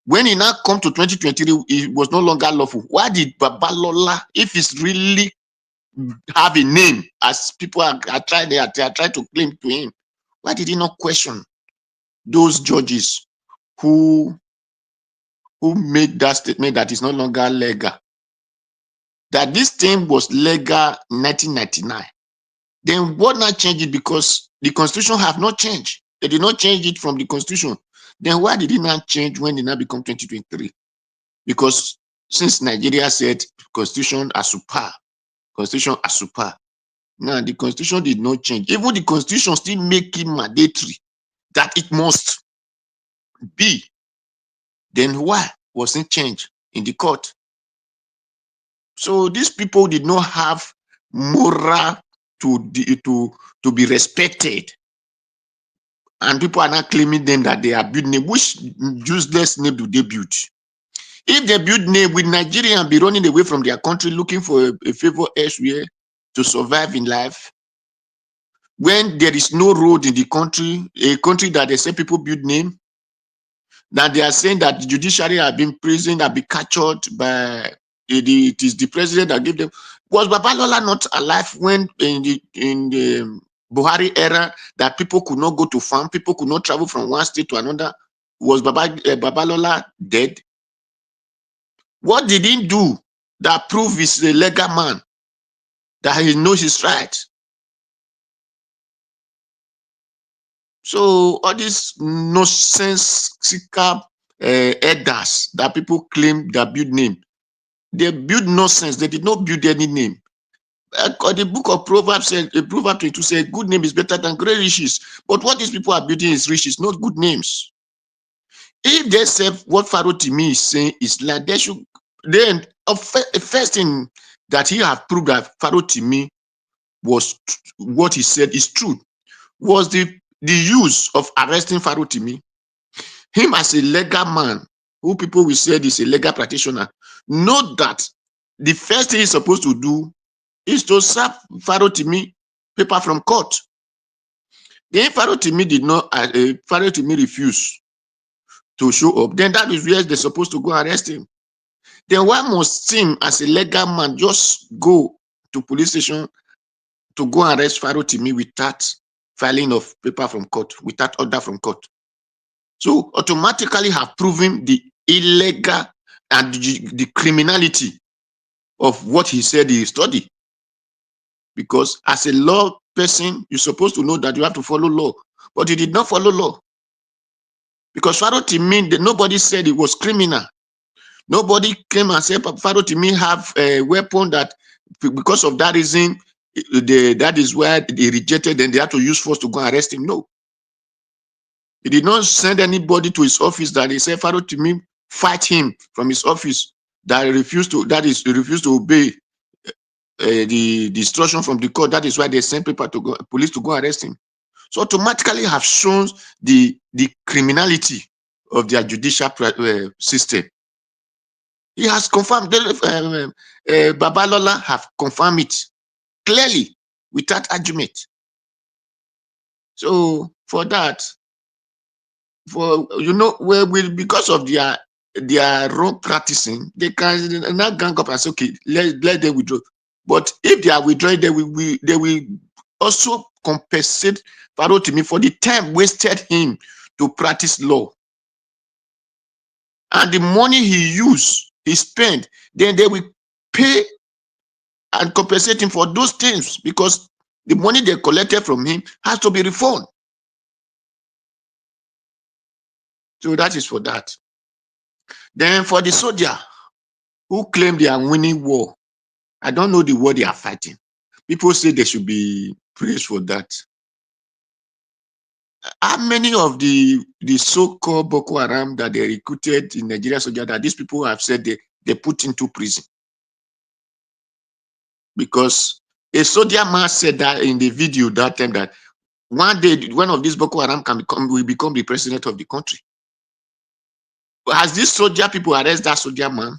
When it now come to 2023, it was no longer lawful. Why did Babalola, if it's really have a name, as people are trying to claim to him, why did he not question those judges who made that statement that is no longer legal? That this thing was legal in 1999. Then what not change it? Because the constitution have not changed. They did not change it from the constitution. Then why did it not change when it now become 2023? Because since Nigeria said constitution as super, constitution as super. Now the constitution did not change. Even the constitution still make it mandatory that it must be. Then why wasn't changed in the court? So these people did not have moral to be respected. And people are not claiming them that they are building name. Which useless name do they build? If they build name, with Nigerians be running away from their country looking for a favor elsewhere to survive in life, when there is no road in the country, a country that they say people build name, that they are saying that the judiciary have been imprisoned, have been captured by it is the president that gave them. Was Babalola not alive when in the Buhari era that people could not go to farm, people could not travel from one state to another? Was Babalola dead? What did he do that prove he's a legal man, that he knows his rights? So all these nonsensical elders that people claim that build name, they build nonsense. They did not build any name. The book of Proverbs said, Proverbs 22 said, good name is better than great riches. But what these people are building is riches, not good names. If they say what Farotimi is saying is like, they should then first thing that he have proved that Farotimi was what he said is true was the use of arresting Farotimi. Him as a legal man, who people will say is a legal practitioner, know that the first thing he's supposed to do is to serve Farotimi paper from court. Then Farotimi did not, Farotimi refused to show up. Then that is where they're supposed to go arrest him. Then why must him as a legal man just go to police station to go arrest Farotimi without filing of paper from court, without order from court? So automatically have proven the illegal and the criminality of what he said he studied. Because as a law person, you're supposed to know that you have to follow law. But he did not follow law. Because Farotimi, nobody said it was criminal. Nobody came and said Farotimi have a weapon that, because of that reason, that is why they rejected and they had to use force to go and arrest him. No. He did not send anybody to his office that he said Farotimi fight him from his office that refused to obey the instruction from the court. That is why they sent police to go arrest him. So automatically have shown the criminality of their judicial system. He has confirmed, Babalola have confirmed it clearly without argument. So for that, because of their wrong practicing, they can not gang up and say, okay, let them withdraw. But if they are withdrawing, they will also compensate Farotimi for the time wasted him to practice law. And the money he spent, then they will pay and compensate him for those things, because the money they collected from him has to be refunded. So that is for that. Then for the soldier who claim they are winning war, I don't know the war they are fighting. People say they should be praised for that. How many of the so-called Boko Haram that they recruited in Nigeria soldier that these people have said they put into prison? Because a soldier man said that in the video that time that one day one of these Boko Haram will become the president of the country. Has this soldier people arrest that soldier man?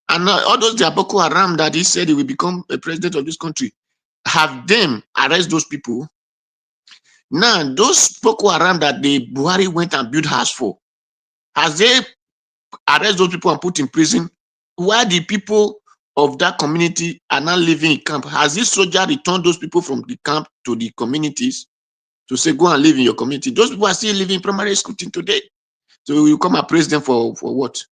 And all those Boko Haram that he said he will become a president of this country, have them arrest those people? Now, those Boko Haram that the Buhari went and built house for, has they arrest those people and put in prison? Why the people of that community are not living in camp? Has this soldier returned those people from the camp to the communities to say, go and live in your community? Those people are still living in primary school today. So you come and praise them for what?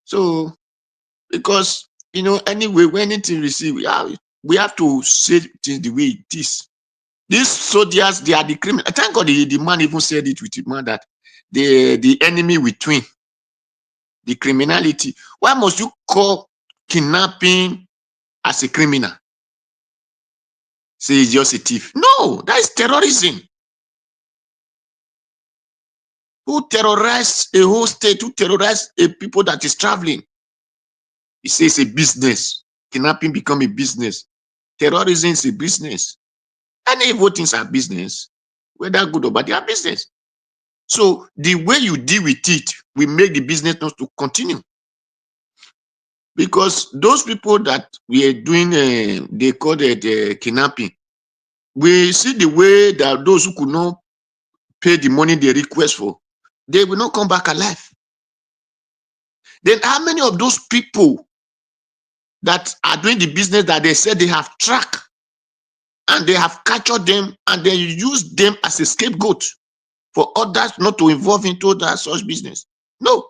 So, because, anyway, when anything receive, we have to say things the way it is. These soldiers, they are the criminal. Thank God the man even said it with the man that the enemy between the criminality. Why must you call kidnapping as a criminal? Say it's just a thief. No, that is terrorism. Who terrorize a whole state? Who terrorize a people that is traveling? He says a business. Kidnapping become a business. Terrorism is a business. And evil things are business, whether good or bad, they are business. So the way you deal with it will make the business not to continue. Because those people that we are doing, they call it kidnapping. We see the way that those who could not pay the money they request for, they will not come back alive. Then how many of those people that are doing the business that they said they have tracked and they have captured them and they use them as a scapegoat for others not to involve into that such business? No.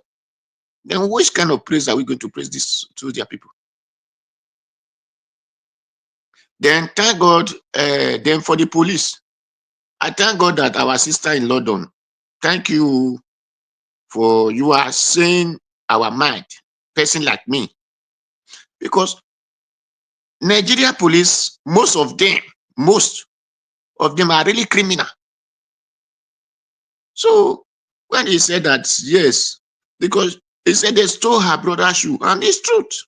Then which kind of praise are we going to praise this to their people? Then thank God, then for the police, I thank God that our sister in London, thank you for you are saying our mind, person like me. Because Nigeria police, most of them are really criminal. So when he said that, yes, because he said they stole her brother's shoe, and it's truth.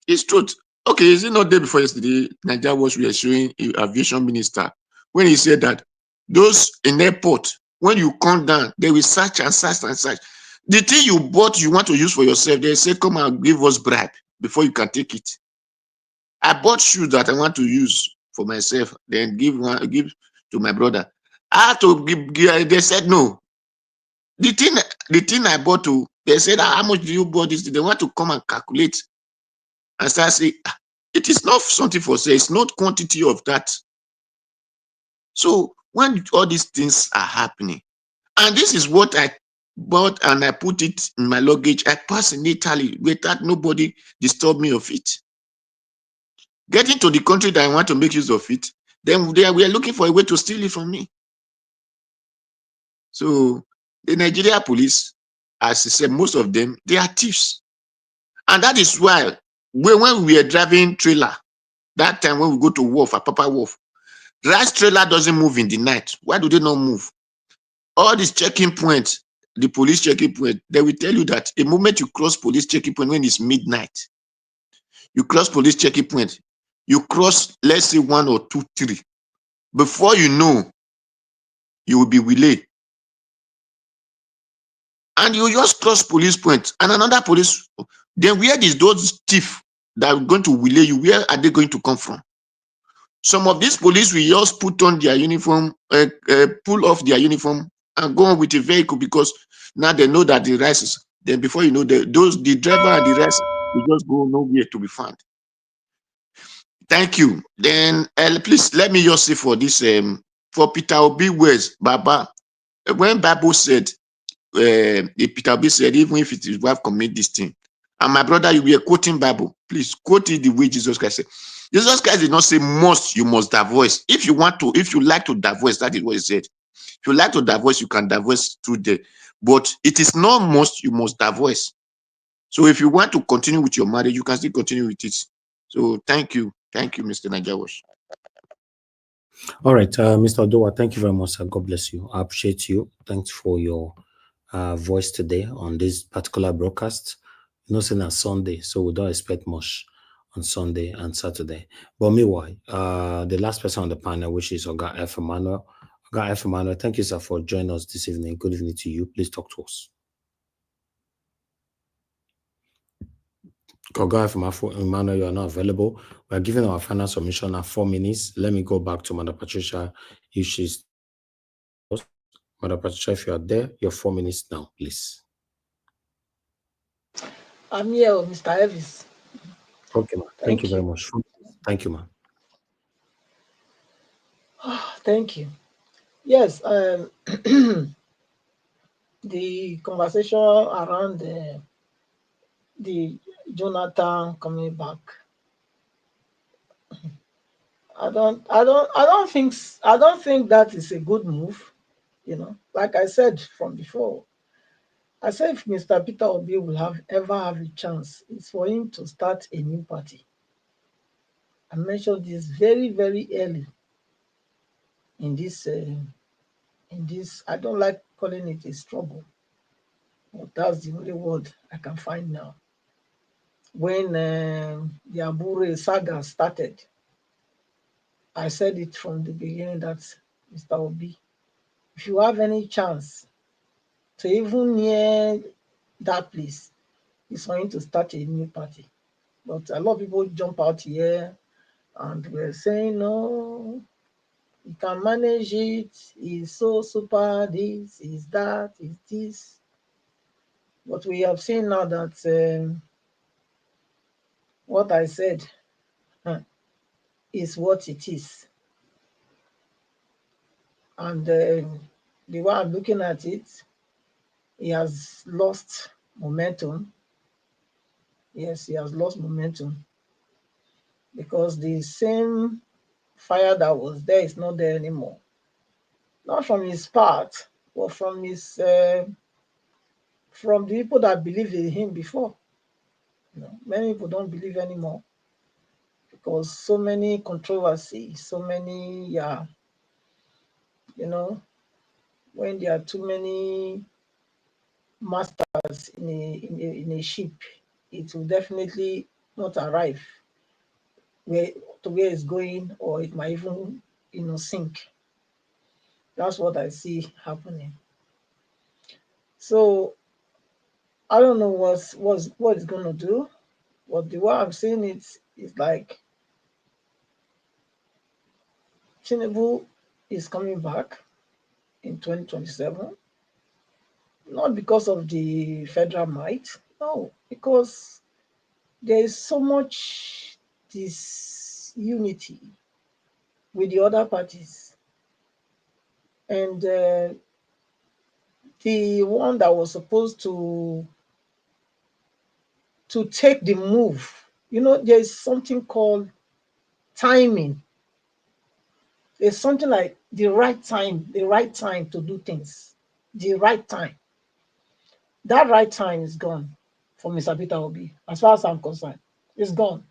It's truth. Okay, is it not there before yesterday? Nigeria was we are showing aviation minister when he said that those in airport, when you come down, they will search and search and search. The thing you bought, you want to use for yourself, they say, come and give us bribe before you can take it. I bought shoes that I want to use for myself, then give to my brother. I had to give, they said no. The thing I bought to, they said, how much do you bought this? They want to come and calculate. And start saying, it is not something for sale, it's not quantity of that. So when all these things are happening, and this is what I bought and I put it in my luggage, I passed in Italy without nobody disturb me of it. Getting to the country that I want to make use of it, then we are looking for a way to steal it from me. So the Nigeria police, as I said, most of them, they are thieves. And that is why when we are driving trailer, that time when we go to Wharf, at Papa Wharf, rice trailer doesn't move in the night. Why do they not move? All these checking points, the police checking point, they will tell you that the moment you cross police checking point when it's midnight, you cross police checking point, you cross, let's say 1 or 2, 3. Before you know, you will be waylaid. And you just cross police point and another police, then where is those thieves that are going to waylay you? Where are they going to come from? Some of these police will just put on their uniform, pull off their uniform and go on with a vehicle because now they know that the rice is, then before you know, the driver and the rest will just go nowhere to be found. Thank you. Then please let me just say for this, for Peter Obi words, Baba, when Bible said, Peter Obi said, even if it is wife commit this thing, and my brother, you were quoting Bible, please quote it the way Jesus Christ said. Jesus Christ did not say must, you must divorce. If you like to divorce, that is what he said. If you like to divorce, you can divorce through there. But it is not must, you must divorce. So if you want to continue with your marriage, you can still continue with it. So thank you. Thank you, Mr. Najawash. All right, Mr. Odowa, thank you very much, sir. God bless you. I appreciate you. Thanks for your voice today on this particular broadcast. Saying on Sunday, so we don't expect much on Sunday and Saturday. But meanwhile, the last person on the panel, which is Oga F. Emmanuel. Oga F. Emmanuel, thank you, sir, for joining us this evening. Good evening to you. Please talk to us. Oga F. Emmanuel, you are not available. We are giving our final submission at 4 minutes. Let me go back to Madam Patricia if she's. Madam Patricia, if you are there, your 4 minutes now, please. I'm here, Mr. Elvis. Okay, ma'am. Thank you very much. Thank you, ma'am. Thank you. Yes, the conversation around the Jonathan coming back. I don't think that is a good move. Like I said from before, I said if Mr. Peter Obi will ever have a chance, it's for him to start a new party. I mentioned this very, very early in this. I don't like calling it a struggle, but that's the only word I can find now. When the Abure saga started, I said it from the beginning that Mr. Obi, if you have any chance to even near that place, it's for him to start a new party. But a lot of people jump out here and we're saying, no, He can manage it. He's so super. This is that. Is this. But we have seen now that what I said is what it is. And the way I'm looking at it, he has lost momentum. Yes, he has lost momentum because the same fire that was there is not there anymore. Not from his part, but from his from the people that believed in him before. Many people don't believe anymore because so many controversies, so many when there are too many masters in a ship, it will definitely not arrive where it's going, or it might even sink. That's what I see happening. So I don't know what it's going to do, but the way I'm seeing it is like Tinubu is coming back in 2027, not because of the federal might, no, because there is so much disunity with the other parties. And the one that was supposed to take the move, there's something called timing. There's something like the right time to do things. The right time. That right time is gone for Mr. Peter Obi, as far as I'm concerned. It's gone.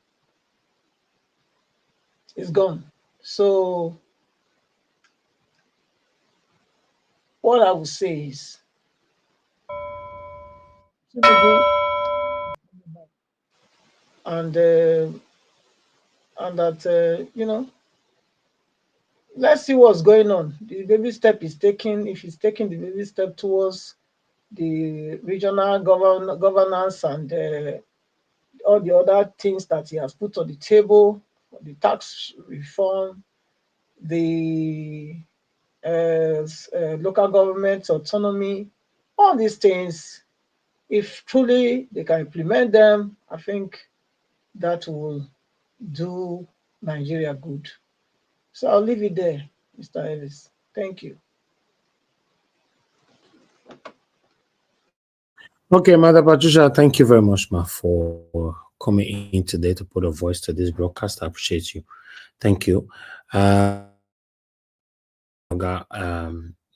It's gone. So what I would say is and that let's see what's going on. The baby step is taking. If he's taking the baby step towards the regional governance and all the other things that he has put on the table, the tax reform, the local government autonomy, all these things, if truly they can implement them, I think that will do Nigeria good. So I'll leave it there, Mr. Ellis. Thank you. Okay, Mother Patricia, thank you very much, ma, for coming in today to put a voice to this broadcast. I appreciate you. Thank you.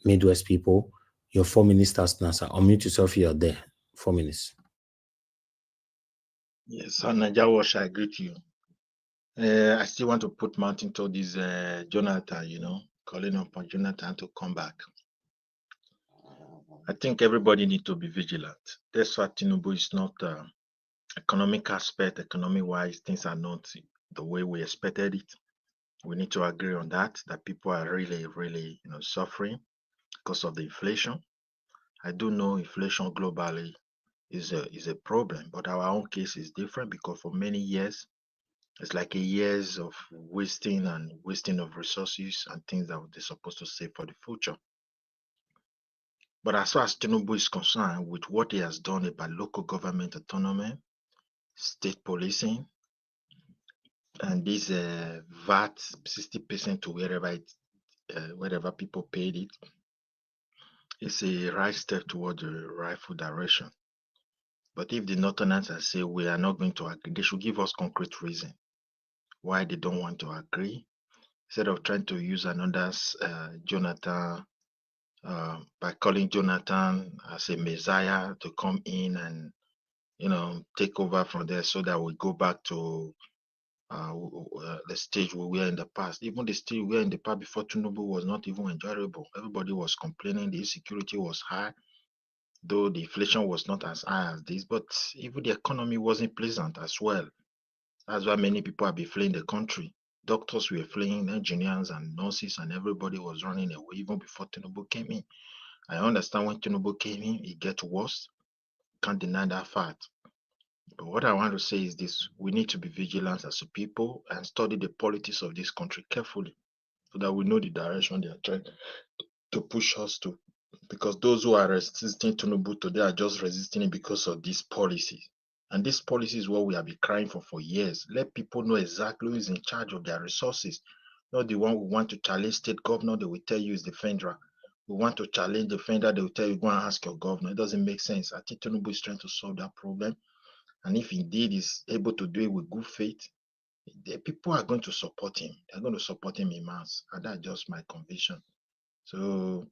Midwest people, your 4 ministers now, sir. Unmute yourself, you're there. 4 minutes. Yes, on Najawash, I greet you. I still want to put mountain to this Jonathan, calling upon Jonathan to come back. I think everybody need to be vigilant. That's why Tinubu is not economic aspect, economic-wise, things are not the way we expected it. We need to agree on that people are really, really, suffering because of the inflation. I do know inflation globally is a problem, but our own case is different because for many years, it's like a years of wasting of resources and things that they're supposed to save for the future. But as far as Tinubu is concerned, with what he has done about local government autonomy, state policing, and this VAT 60% to wherever people paid it, it's a right step toward the rightful direction. But if the Northerners say we are not going to agree, they should give us concrete reason why they don't want to agree, instead of trying to use another Jonathan, by calling Jonathan as a messiah to come in and take over from there, so that we go back to the stage we were in the past. Even the stage we were in the past before Tinubu was not even enjoyable. Everybody was complaining the insecurity was high, though the inflation was not as high as this, but even the economy wasn't pleasant as well. That's why many people have been fleeing the country. Doctors were fleeing, engineers and nurses, and everybody was running away even before Tinubu came in. I understand when Tinubu came in, it gets worse. Can't deny that fact. But what I want to say is this: we need to be vigilant as a people and study the politics of this country carefully. so that we know the direction they are trying to push us to. Because those who are resisting Tinubu today are just resisting it because of these policies. And this policy is what we have been crying for years. Let people know exactly who is in charge of their resources. Not the one who want to challenge state governor, they will tell you is the federal. We want to challenge the federal, they will tell you, go and ask your governor. It doesn't make sense. I think Tinubu is trying to solve that problem. And if indeed is able to do it with good faith, the people are going to support him. They're going to support him in mass. And that's just my conviction. So,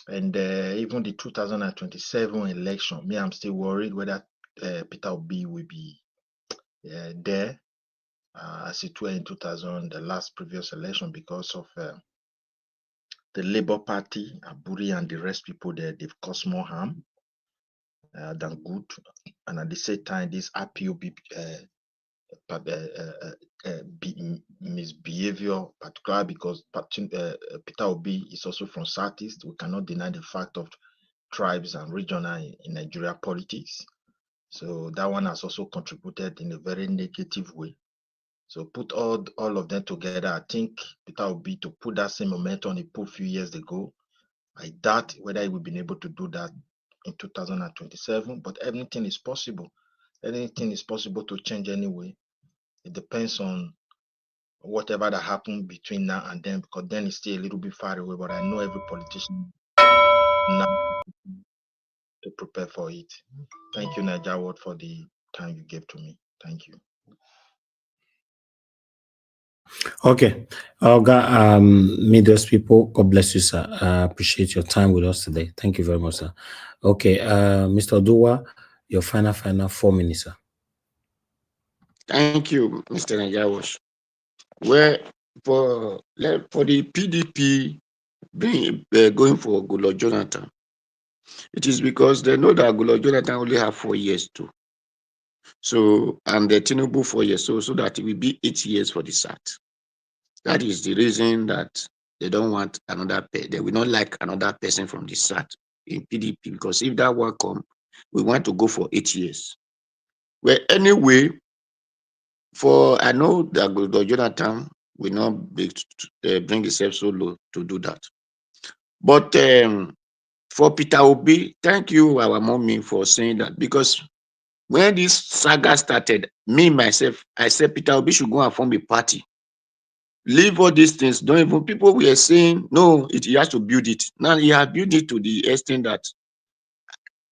and even the 2027 election, me, I'm still worried whether Peter Obi will be there as it were in the last previous election, because of the Labour Party, Aburi and the rest people there, they've caused more harm than good. And at the same time, this IPOB misbehavior, particularly because Peter Obi is also from Southeast. We cannot deny the fact of tribes and regional in Nigeria politics. So that one has also contributed in a very negative way. So put all of them together, I think Peter Obi to put that same momentum he put a few years ago. I doubt whether he will be able to do that in 2027, but anything is possible. Anything is possible to change anyway. It depends on whatever that happened between now and then, because then it's still a little bit far away, but I know every politician now to prepare for it. Thank you, Niger Ward, for the time you gave to me. Thank you. Okay. Olga, me, those people, God bless you, sir. I appreciate your time with us today. Thank you very much, sir. Okay, Mr. Oduwa, your final 4 minutes, sir. Thank you, Mr. Najawash. Well, for the PDP being going for Goodluck Jonathan, it is because they know that Goodluck Jonathan only have 4 years too. So, and the Tinubu 4 years, so that it will be 8 years for the SAT. That is the reason that they don't want another, they will not like another person from the SAT in PDP, because if that one come, we want to go for 8 years. Well, anyway, I know that Goodluck Jonathan will not bring himself so low to do that. But for Peter Obi, thank you, our mommy, for saying that, because when this saga started, me, myself, I said Peter Obi should go and form a party. Leave all these things. Don't even, people were saying, no, he has to build it. Now he has built it to the extent that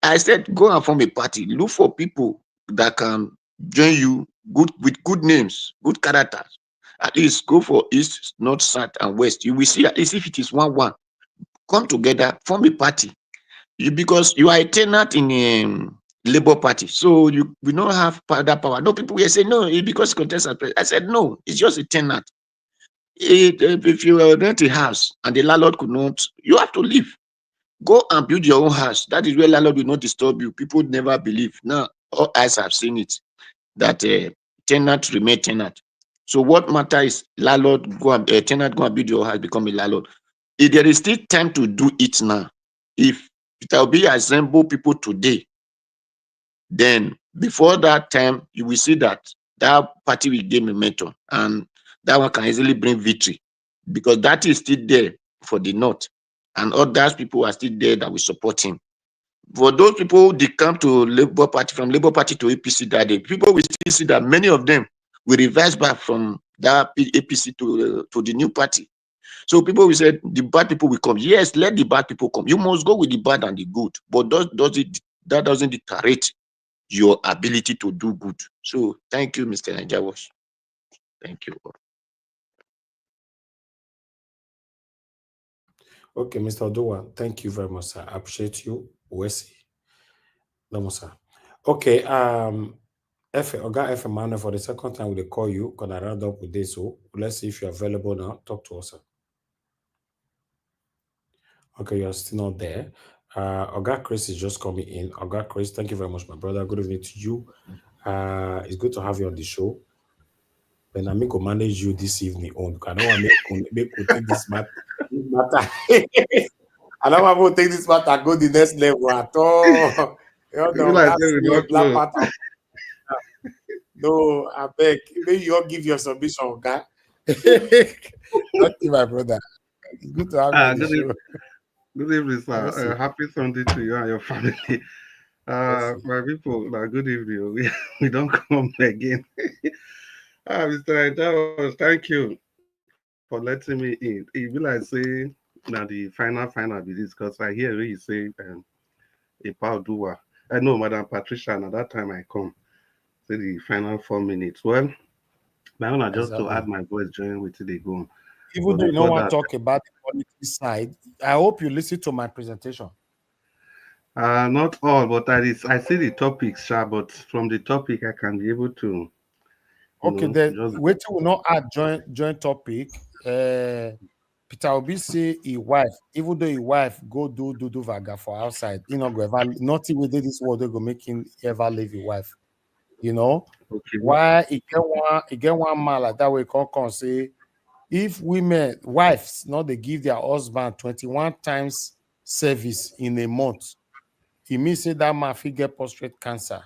I said, go and form a party. Look for people that can join you with good names, good characters. At least go for East, North, South, and West. You will see at least if it is 1-1. Come together, form a party. Because you are a tenant in Labour Party, so you will not have that power. No, people will say, no, because contest. I said, no, it's just a tenant. If you rent a house and the landlord could not, you have to leave. Go and build your own house. That is where landlord will not disturb you. People never believe. Now, all eyes have seen it, that tenant remain tenant. So what matter is landlord tenant go and build your house, become a landlord. If there is still time to do it now, if Peter Obi assemble people today, then before that time, you will see that that party will gain momentum, and that one can easily bring victory, because that is still there for the North, and others people are still there that will support him. For those people who come to Labour Party, from Labour Party to APC that day, people will still see that many of them will reverse back from that APC to the new party. So people will say the bad people will come. Yes, let the bad people come. You must go with the bad and the good, but that doesn't deteriorate your ability to do good. So thank you, Mr. Najawash. Thank you. Okay, Mr. Oduwa, thank you very much, sir. I appreciate you. Wesi. No, sir. Okay, F. Emmanuel, for the second time we call you, gonna round up with this. So let's see if you're available now. Talk to us, sir. Okay, you're still not there. Oga Chris is just coming in. Oga Chris, thank you very much, my brother. Good evening to you. It's good to have you on the show. When I'm going to manage you this evening on, I don't want to make take this matter. I don't want to take this matter and go the next level at all. You know, no, I beg. Maybe you all give your submission, okay? Lucky, my brother. It's good to have you on the show. Good evening, sir. Happy Sunday to you and your family. My people, good evening. We don't come again. Mr. Ajawa, thank you for letting me in. It will I say now the final be this because I hear you say a power doer. I know Madam Patricia, and at that time I come. Say the final 4 minutes. Well, I want just to add my voice join with the go. Even though you don't want to talk about the politics side, I hope you listen to my presentation. Not all, but I see the topics, sir, but from the topic I can be able to. Okay, then wait till we not add joint topic. Peter Obi say his wife, even though his wife go do vaga for outside, you know, go ever nothing within this world they go make him ever leave his wife. You know, okay, why he get one man like that way come say if wives not they give their husband 21 times service in a month, it means say that man fit get prostate cancer.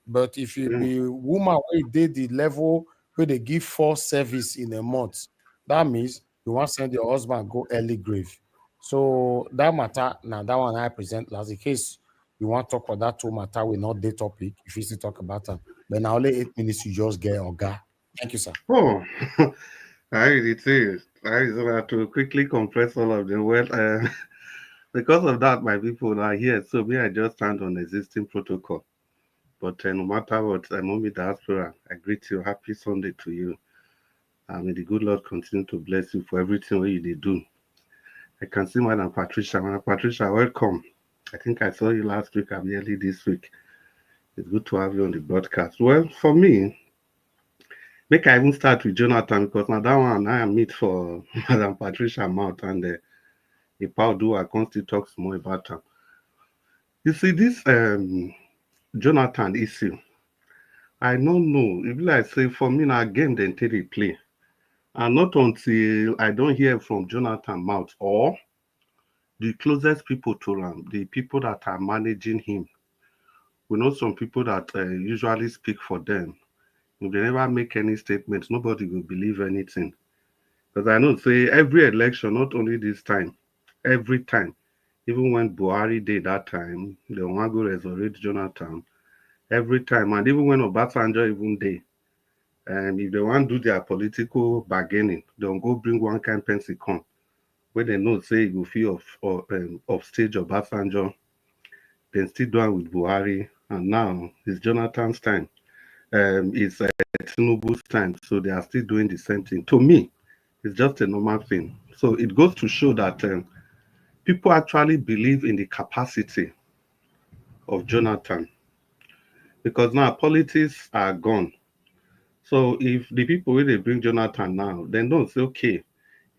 But if you be woman where did the level where they give 4 service in a month, that means you want to send your husband go early grave. So that matter now that one I present last in case you want to talk about that 2 matter will not the topic if you still talk about them. But now only 8 minutes you just get Oga. Thank you, sir. Oh, I really say I have to quickly compress all of them. Well, because of that, my people are here. So I just stand on existing protocol. But no matter what, I'm on the diaspora. I greet you. Happy Sunday to you. May the good Lord continue to bless you for everything what you do. I can see Madam Patricia. Madam Patricia, welcome. I think I saw you last week. I'm early this week. It's good to have you on the broadcast. Well, for me, make I even start with Jonathan because now that one I am meet for Madam Patricia mouth and the Paudu I can still talk more about her. You see this Jonathan issue. I don't know. If I say for me now game then take it play. And not until I don't hear from Jonathan mouth or the closest people to him, the people that are managing him. We know some people that usually speak for them. If they never make any statements, nobody will believe anything. Because I know, say, every election, not only this time, every time, even when Buhari did that time, they want to go resurrect Jonathan. Every time, and even when Obasanjo even did, if they want to do their political bargaining, they'll go bring one kind pensicon, where they know, say, you go feel of stage Obasanjo, then still do it with Buhari, and now it's Jonathan's time. It's Tinubu's time, so they are still doing the same thing. To me, it's just a normal thing. So it goes to show that people actually believe in the capacity of Jonathan because now politics are gone. So if the people where they bring Jonathan now, then don't say, okay,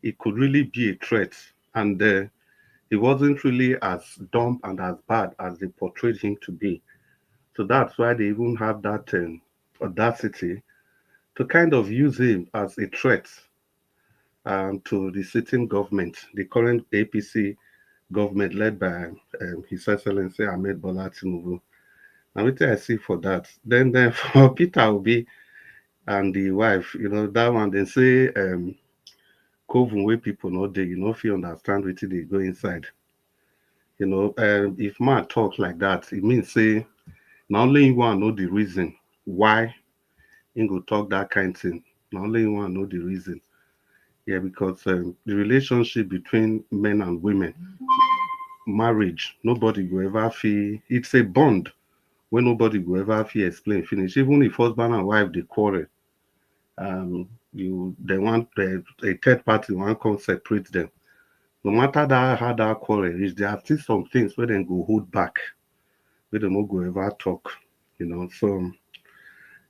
it could really be a threat. And it wasn't really as dumb and as bad as they portrayed him to be. So that's why they even have that audacity to kind of use him as a threat to the sitting government, the current APC government led by His Excellency Ahmed Bola Tinubu. And what I see for that. Then for Peter Obi and the wife, that one, they say, Coven where people know they, if you understand what they go inside. If man talk like that, it means say, not only you want to know the reason why he go talk that kind of thing, not only you want to know the reason. Yeah, because the relationship between men and women, marriage, nobody will ever feel, it's a bond where nobody will ever feel explain finish. Even if husband and wife they quarrel, they want a third party want come separate them. No matter how that quarrel is, there are still some things where they go hold back, where they won't go ever talk. So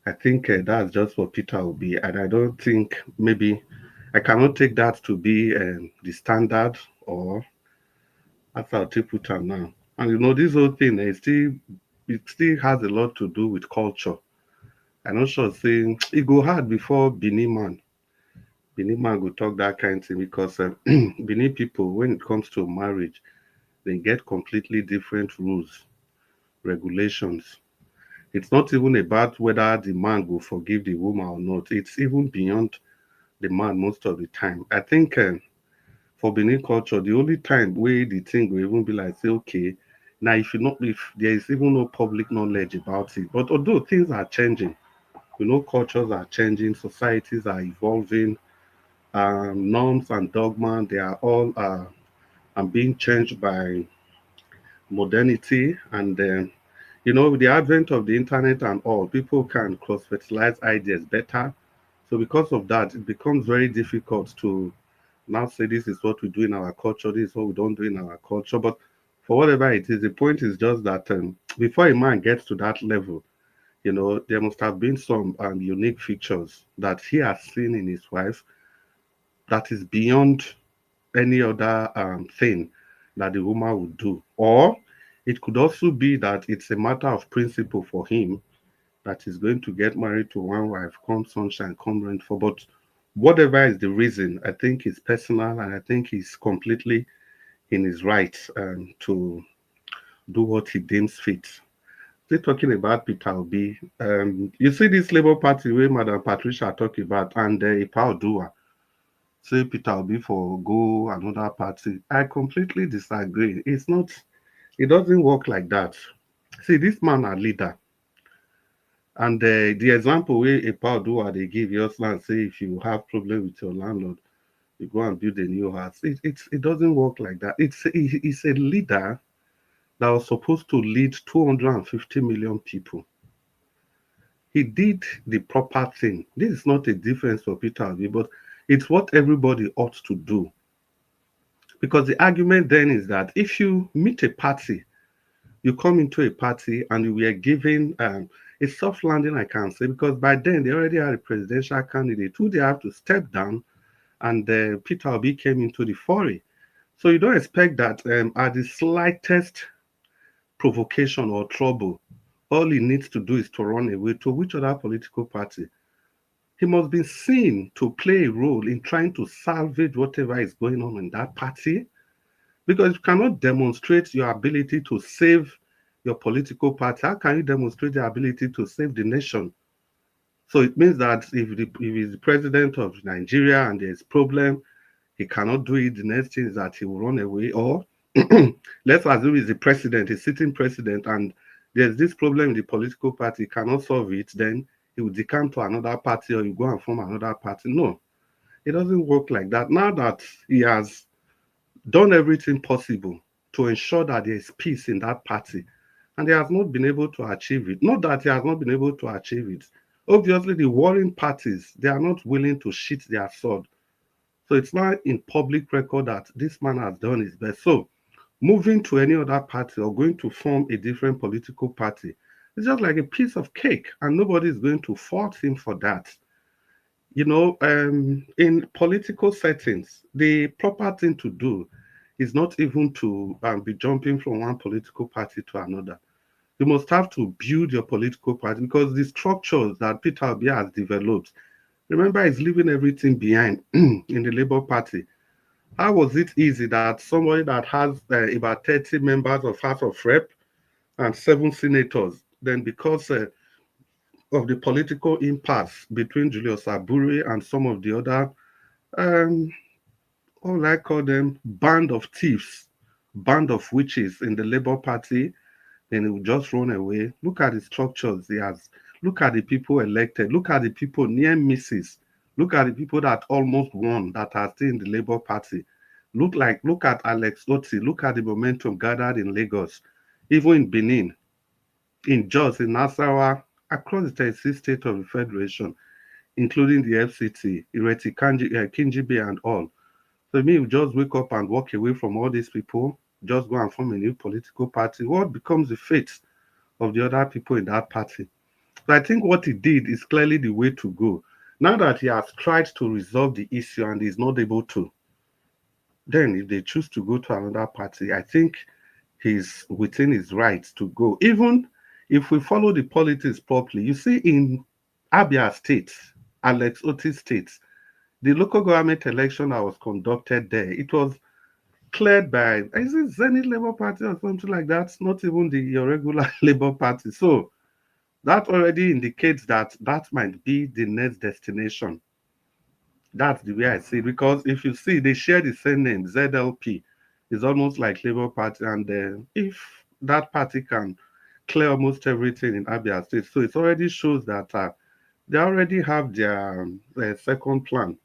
I think that's just for Peter Obi, and I don't think maybe I cannot take that to be the standard or as I'll put it now. And this whole thing it still has a lot to do with culture. I'm not sure saying it go hard before Benin man go talk that kind of thing because Benin people, when it comes to marriage, they get completely different rules, regulations. It's not even about whether the man will forgive the woman or not. It's even beyond the man most of the time. I think for Benin culture, the only time where the thing will even be like, say, okay, now if there is even no public knowledge about it, but although things are changing, cultures are changing, societies are evolving, norms and dogma, they are all being changed by modernity. And with the advent of the internet and all, people can cross-fertilize ideas better. So because of that, it becomes very difficult to now say this is what we do in our culture, this is what we don't do in our culture. But for whatever it is, the point is just that before a man gets to that level, there must have been some unique features that he has seen in his wife that is beyond any other thing that the woman would do. Or it could also be that it's a matter of principle for him that he's going to get married to one wife, come sunshine, come rainfall. But whatever is the reason, I think it's personal, and I think he's completely in his right to do what he deems fit. Still talking about Peter Obi, you see this Labour Party where Madam Patricia talking about, and IPOB say Peter Obi for go another party. I completely disagree. It doesn't work like that. See, this man a leader. And the example where IPOB they give you and say if you have problem with your landlord, you go and build a new house. It doesn't work like that. It's a leader that was supposed to lead 250 million people. He did the proper thing. This is not a difference for Peter Obi, but it's what everybody ought to do. Because the argument then is that if you meet a party, you come into a party and you were given a soft landing, I can say, because by then they already had a presidential candidate who they have to step down, and Peter Obi came into the foray. So you don't expect that at the slightest provocation or trouble, all he needs to do is to run away to which other political party. He must be seen to play a role in trying to salvage whatever is going on in that party, because you cannot demonstrate your ability to save your political party. How can you demonstrate your ability to save the nation? So it means that if he's the president of Nigeria and there's problem, he cannot do it. The next thing is that he will run away. Or let's assume he's the president, he's sitting president, and there's this problem in the political party, he cannot solve it, then he will decamp to another party or you go and form another party. No, it doesn't work like that. Now that he has done everything possible to ensure that there is peace in that party, and he has not been able to achieve it. Not that he has not been able to achieve it. Obviously, the warring parties, they are not willing to sheath their sword. So it's not in public record that this man has done his best. So moving to any other party or going to form a different political party, it's just like a piece of cake, and nobody is going to fault him for that. In political settings, the proper thing to do is not even to be jumping from one political party to another. You must have to build your political party, because the structures that Peter Obi has developed, remember, he's leaving everything behind in the Labour Party. How was it easy that somebody that has about 30 members of House of Rep and 7 senators, then because of the political impasse between Julius Abure and some of the other, all I call them, band of thieves, band of witches in the Labour Party, then he will just run away. Look at the structures he has. Look at the people elected. Look at the people near misses. Look at the people that almost won that are still in the Labour Party. Look at Alex Otti. Look at the momentum gathered in Lagos, even in Benin, in Jos, in Nasarawa, across the 36 states of the Federation, including the FCT, Ireti Kinjibe and all. So me, just wake up and walk away from all these people, just go and form a new political party. What becomes the fate of the other people in that party? So I think what he did is clearly the way to go. Now that he has tried to resolve the issue and is not able to, then if they choose to go to another party, I think he's within his rights to go. Even if we follow the politics properly, you see in Abia State, Alex Otti State, the local government election that was conducted there, it was cleared by, is it Zenith Labour Party or something like that? Not even your regular Labour Party. So that already indicates that that might be the next destination. That's the way I see it. Because if you see, they share the same name, ZLP. It's almost like Labour Party. And if that party can clear almost everything in Abia State, so it already shows that they already have their second plan.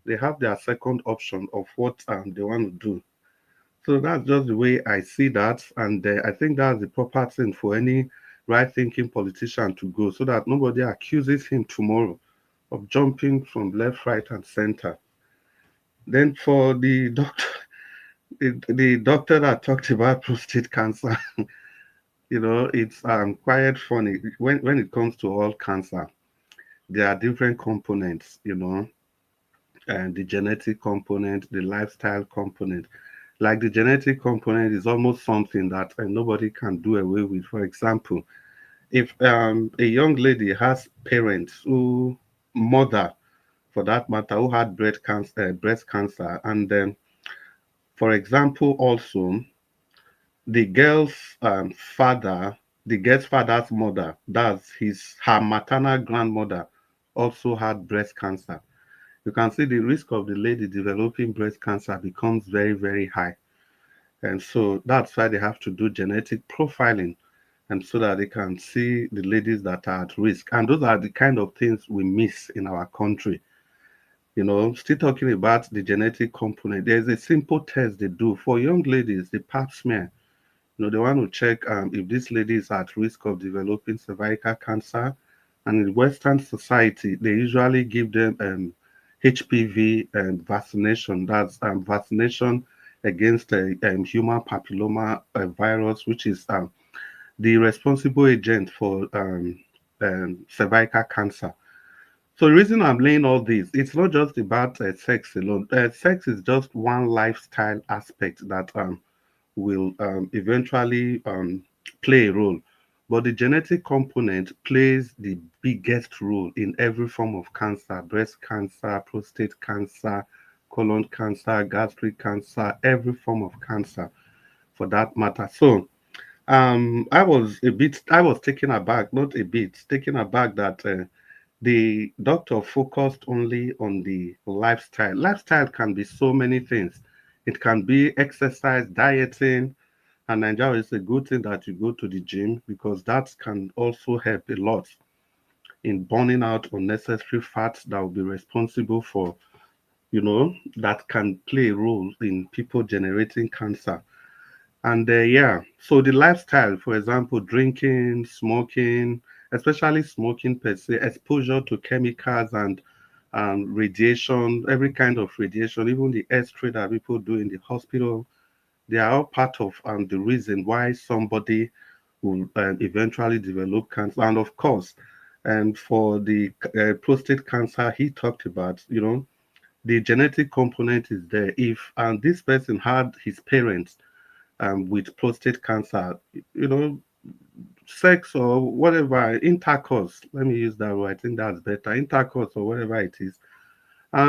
They have their second option of what they want to do. So that's just the way I see that. And I think that's the proper thing for any right thinking politician to go so that nobody accuses him tomorrow of jumping from left, right, and center. Then for the doctor, the doctor that talked about prostate cancer, it's quite funny. When it comes to all cancer, there are different components, and the genetic component, the lifestyle component. Like the genetic component is almost something that nobody can do away with. For example, if a young lady has parents mother for that matter, who had breast cancer, and then, for example, also the girl's father, the girl's father's mother, that's her maternal grandmother, also had breast cancer. You can see the risk of the lady developing breast cancer becomes very, very high. And so that's why they have to do genetic profiling, and so that they can see the ladies that are at risk. And those are the kind of things we miss in our country. Still talking about the genetic component, there's a simple test they do for young ladies, the pap smear. They want to check if this lady is at risk of developing cervical cancer. And in Western society, they usually give them HPV vaccination. That's vaccination against human papilloma virus, which is the responsible agent for cervical cancer. So the reason I'm laying all this, it's not just about sex alone. Sex is just one lifestyle aspect that will eventually play a role. But the genetic component plays the biggest role in every form of cancer: breast cancer, prostate cancer, colon cancer, gastric cancer, every form of cancer for that matter. So I was taken aback, not a bit, taken aback that the doctor focused only on the lifestyle. Lifestyle can be so many things. It can be exercise, dieting, and Nigeria is a good thing that you go to the gym, because that can also help a lot in burning out unnecessary fats that will be responsible for, that can play a role in people generating cancer. And so the lifestyle, for example, drinking, smoking, especially smoking per se, exposure to chemicals and radiation, every kind of radiation, even the X-ray that people do in the hospital, they are all part of the reason why somebody will eventually develop cancer. And of course, and for the prostate cancer he talked about, the genetic component is there. If this person had his parents with prostate cancer, sex or whatever, intercourse, let me use that word, I think that's better, intercourse or whatever it is,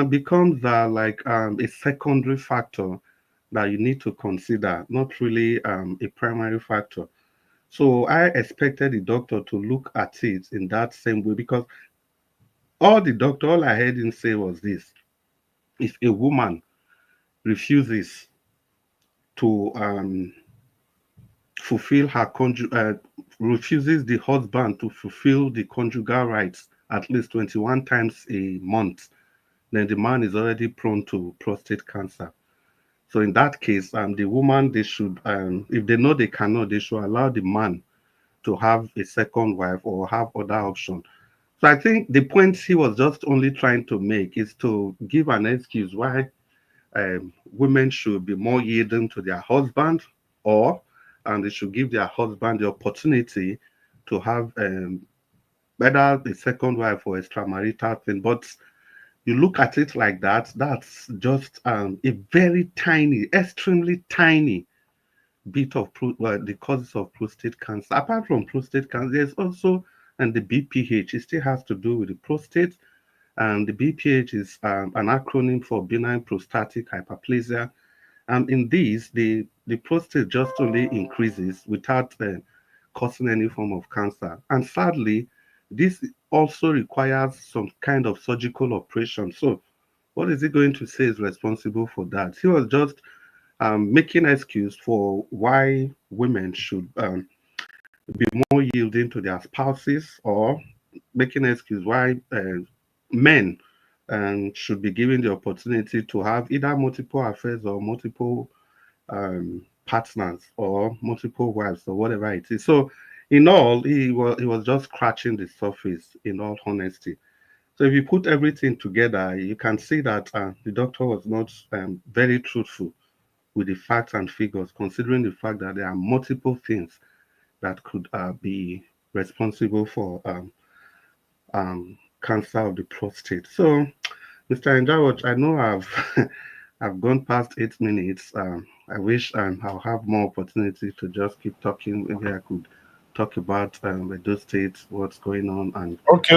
becomes like a secondary factor that you need to consider, not really a primary factor. So I expected the doctor to look at it in that same way, because all I heard him say was this: if a woman refuses to fulfill refuses the husband to fulfill the conjugal rights at least 21 times a month, then the man is already prone to prostate cancer. So in that case, the woman, they should, if they know they cannot, they should allow the man to have a second wife or have other options. So I think the point he was just only trying to make is to give an excuse why women should be more yielding to their husband, or and they should give their husband the opportunity to have whether a second wife or extramarital thing. But you look at it like that, that's just a very tiny, extremely tiny bit of the causes of prostate cancer. Apart from prostate cancer, there's also the BPH. It still has to do with the prostate, and the BPH is an acronym for benign prostatic hyperplasia. And in these, the prostate just only increases without causing any form of cancer. And sadly, this also requires some kind of surgical operation. So What is he going to say is responsible for that? He was just making excuse for why women should be more yielding to their spouses, or making excuse why men should be given the opportunity to have either multiple affairs or multiple partners or multiple wives or whatever it is. So in all, he was just scratching the surface, in all honesty. So if you put everything together, you can see that the doctor was not very truthful with the facts and figures, considering the fact that there are multiple things that could be responsible for cancer of the prostate. So, Mr. Njawaj, I know I've gone past 8 minutes. I wish I'll have more opportunity to just keep talking. Maybe I could talk about Edo State, what's going on, and Okay.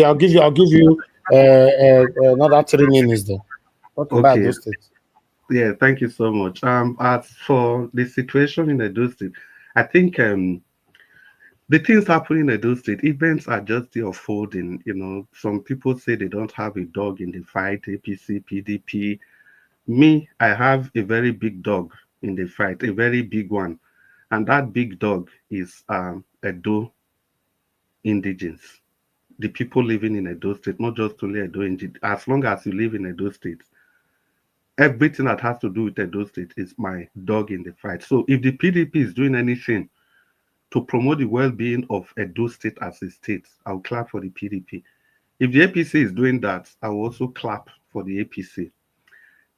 I'll give you another 3 minutes though. Talk about okay. those states. Yeah, thank you so much. As for the situation in Edo State, I think the things happening in Edo State, events are just still unfolding. You know, some people say they don't have a dog in the fight, APC, PDP. Me, I have a very big dog in the fight, a very big one. And that big dog is Edo indigens, the people living in Edo State, not just only Edo indigens. As long as you live in Edo State, everything that has to do with Edo State is my dog in the fight. So if the PDP is doing anything to promote the well-being of Edo State as a state, I'll clap for the PDP. If the APC is doing that, I will also clap for the APC.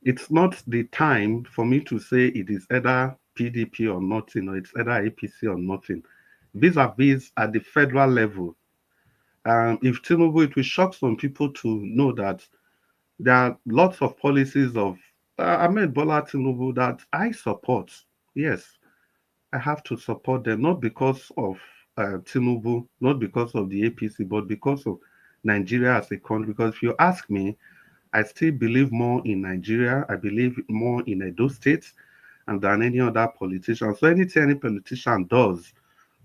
It's not the time for me to say it is either PDP or nothing, or it's either APC or nothing. Vis-a-vis at the federal level, if Tinubu, it will shock some people to know that there are lots of policies of Ahmed Bola Tinubu that I support. Yes, I have to support them, not because of Tinubu, not because of the APC, but because of Nigeria as a country. Because if you ask me, I still believe more in Nigeria. I believe more in Edo State and than any other politician. So anything any politician does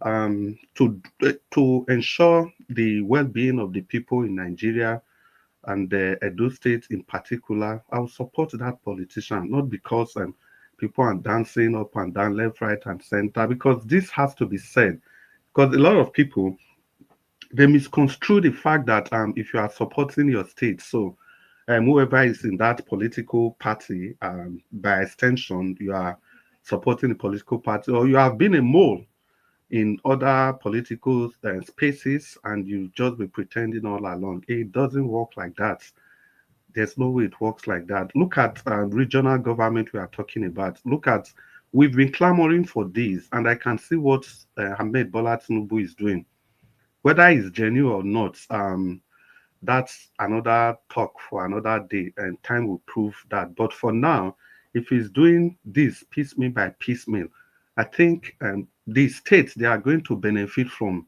to ensure the well-being of the people in Nigeria and the Edo State in particular, I'll support that politician, not because people are dancing up and down, left, right, and center, because this has to be said. Because a lot of people, they misconstrue the fact that if you are supporting your state, so whoever is in that political party, by extension, you are supporting the political party, or you have been a mole in other political spaces and you just be pretending all along. It doesn't work like that. There's no way it works like that. Look at regional government we are talking about. Look at, we've been clamoring for this, and I can see what Ahmed Bola Tinubu is doing. Whether it's genuine or not, that's another talk for another day, and time will prove that. But for now, if he's doing this piecemeal by piecemeal, I think the states, they are going to benefit from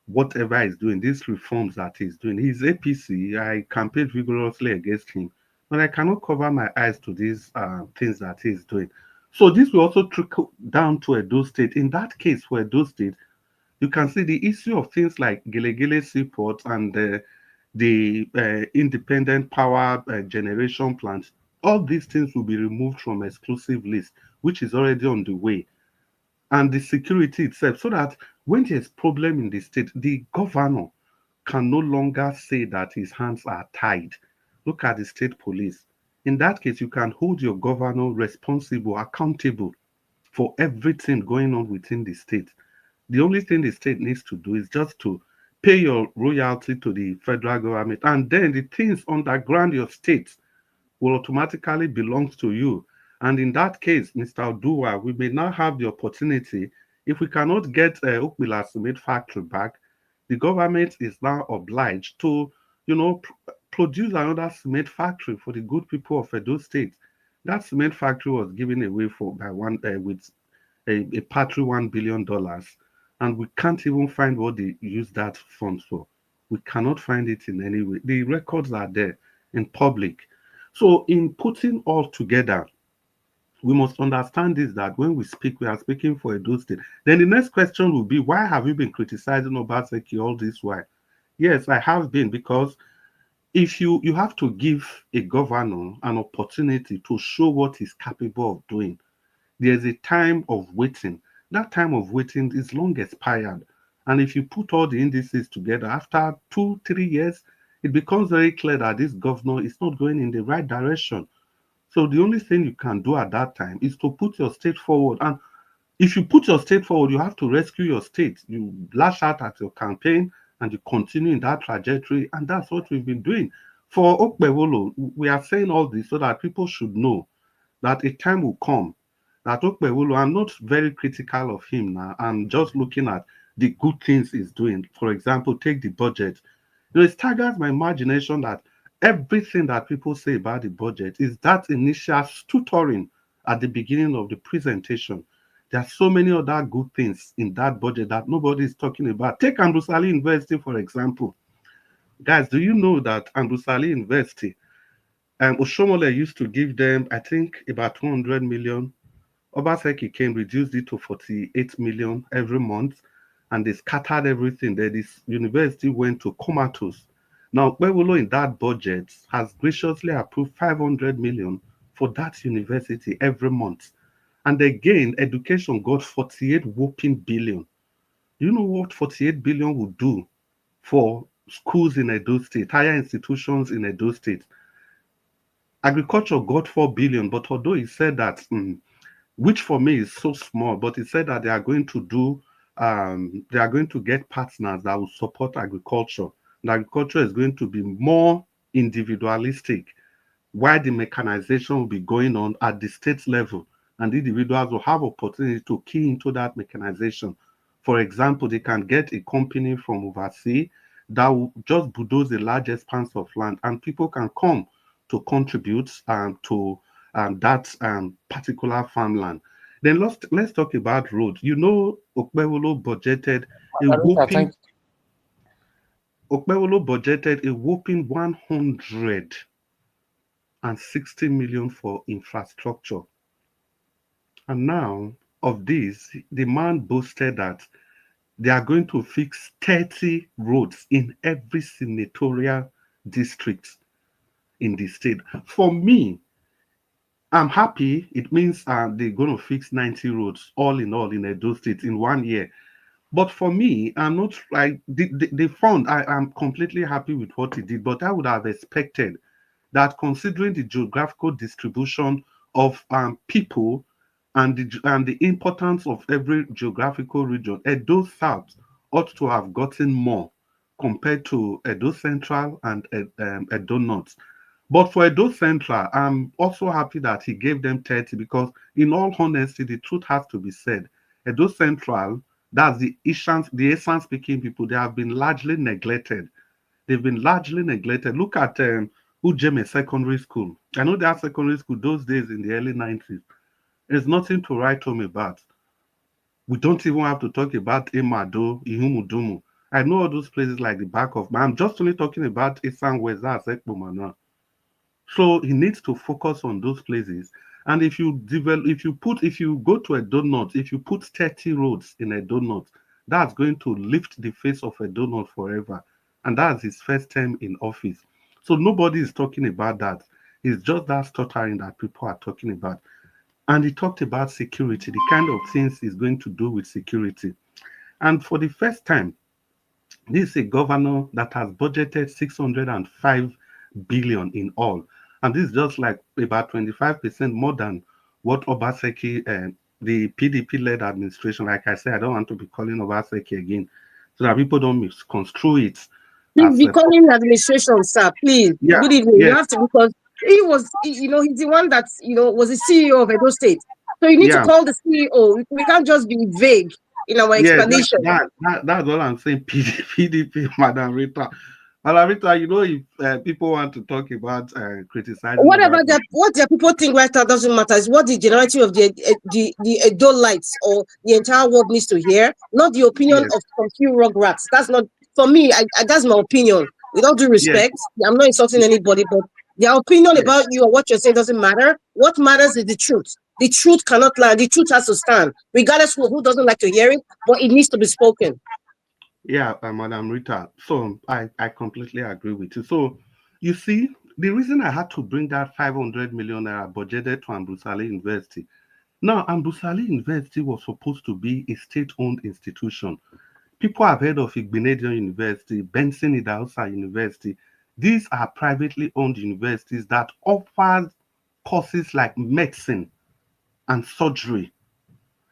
whatever he's doing, these reforms that he's doing. He's APC. I campaigned vigorously against him, but I cannot cover my eyes to these things that he's doing. So this will also trickle down to Edo State. In that case, for Edo State, you can see the issue of things like Gele Seaport and the independent power generation plants. All these things will be removed from exclusive list, which is already on the way, and the security itself, so that when there's problem in the state, the governor can no longer say that his hands are tied. Look at the state police. In that case, you can hold your governor responsible, accountable for everything going on within the state. The only thing the state needs to do is just to pay your royalty to the federal government, and then the things underground your state will automatically belong to you. And in that case, Mr. Oduwa, we may now have the opportunity, if we cannot get Ukmila Cement Factory back, the government is now obliged to, produce another cement factory for the good people of Edo State. That cement factory was given away with a paltry $1 billion, and we can't even find what they use that funds for. We cannot find it in any way. The records are there in public. So in putting all together, we must understand this, that when we speak, we are speaking for Edo State. Then the next question will be, why have you been criticizing Obaseki all this while? Yes, I have been, because if you have to give a governor an opportunity to show what he's capable of doing. There's a time of waiting. That time of waiting is long expired. And if you put all the indices together, after 2-3 years, it becomes very clear that this governor is not going in the right direction. So the only thing you can do at that time is to put your state forward. And if you put your state forward, you have to rescue your state. You lash out at your campaign and you continue in that trajectory. And that's what we've been doing. For Okpebholo, we are saying all this so that people should know that a time will come that Okpebholo, I'm not very critical of him now. I'm just looking at the good things he's doing. For example, take the budget. You know, it staggers my imagination that everything that people say about the budget is that initial tutoring at the beginning of the presentation. There are so many other good things in that budget that nobody is talking about. Take Andusali University, for example. Guys, do you know that Andusali University, Oshomole used to give them, I think, about 200 million. Obaseki came, reduced it to 48 million every month, and they scattered everything. Then this university went to comatose. Now, Okpebholo in that budget has graciously approved 500 million for that university every month. And again, education got 48 whopping billion. Do you know what 48 billion would do for schools in Edo State, higher institutions in Edo State? Agriculture got 4 billion, but although he said that, which for me is so small, but he said that they are going to do, they are going to get partners that will support agriculture. And agriculture is going to be more individualistic, while the mechanization will be going on at the state level, and individuals will have opportunity to key into that mechanization. For example, they can get a company from overseas that will just bulldoze a large expanse of land, and people can come to contribute to that particular farmland. Then let's talk about road. You know, Okpebholo budgeted a whopping 160 million for infrastructure. And now, of this, the man boasted that they are going to fix 30 roads in every senatorial district in the state. For me, I'm happy. It means they're going to fix 90 roads all in Edo State in 1 year. But for me, I'm not like the fund. I'm completely happy with what he did, but I would have expected that, considering the geographical distribution of people and the importance of every geographical region, Edo South ought to have gotten more compared to Edo Central and Edo North. But for Edo Central, I'm also happy that he gave them 30, because in all honesty, the truth has to be said. Edo Central, that's the Esan speaking people, they have been largely neglected. They've been largely neglected. Look at Ujeme Secondary School. I know that secondary school those days in the early 90s. There's nothing to write home about. We don't even have to talk about Emado, Ihumudumu. I know all those places like the back of my. I'm just only talking about Esan Weza Sekbomana. So he needs to focus on those places. And if you go to Edo North, if you put 30 roads in Edo North, that's going to lift the face of Edo North forever. And that's his first term in office. So nobody is talking about that. It's just that stuttering that people are talking about. And he talked about security, the kind of things he's going to do with security. And for the first time, this is a governor that has budgeted 605 billion in all. And this is just like about 25% more than what Obaseki, the PDP-led administration, like I said, I don't want to be calling Obaseki again, so that people don't misconstrue it. Please be calling the administration, sir. Please. Yeah, good evening. yes. You have to, because he was, he's the one that, was the CEO of Edo State. So you need to call the CEO. We can't just be vague in our explanation. That's all I'm saying. PDP, Madam Rita. Madam Rita, if people want to talk about criticizing, what their people think right now doesn't matter. It's what the generality of the Edolites or the entire world needs to hear, not the opinion of some few rugrats. That's not, for me, that's my opinion. With all due respect, I'm not insulting anybody, but their opinion about you or what you're saying doesn't matter. What matters is the truth. The truth cannot lie. The truth has to stand, regardless of who doesn't like to hear it, but it needs to be spoken. Yeah, Madam Rita. So I completely agree with you. So You see, the reason I had to bring that 500 million naira budgeted to Ambusali University. Now, Ambusali University was supposed to be a state-owned institution. People have heard of Igbinedion University, Benson Idahosa University. These are privately owned universities that offer courses like medicine and surgery.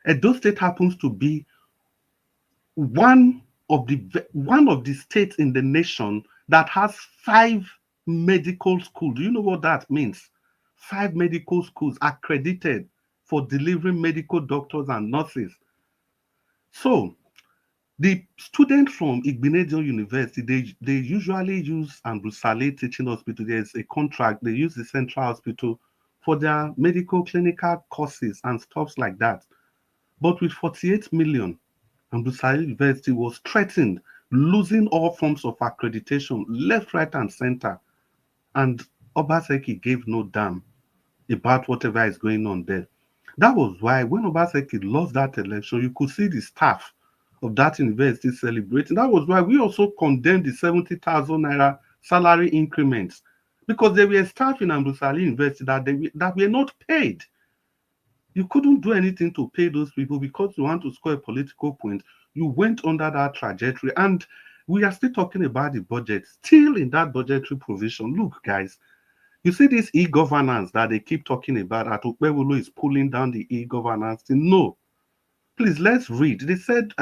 Edo State happens to be one of the states in the nation that has 5 medical schools. Do you know what that means? 5 medical schools accredited for delivering medical doctors and nurses. So the students from Igbinedion University, they usually use Ambusale Teaching Hospital. There's a contract. They use the Central Hospital for their medical clinical courses and stuff like that. But with 48 million, Ambusale University was threatened, losing all forms of accreditation, left, right, and center. And Obaseki gave no damn about whatever is going on there. That was why when Obaseki lost that election, you could see the staff of that university celebrating. That was why we also condemned the 70,000 naira salary increments, because there were staff in Ambusali University that were not paid. You couldn't do anything to pay those people because you want to score a political point. You went under that trajectory, and we are still talking about the budget, still in that budgetary provision. Look, guys, you see this e-governance that they keep talking about, that Okpebholo is pulling down the e-governance thing. No. Please, let's read. They said,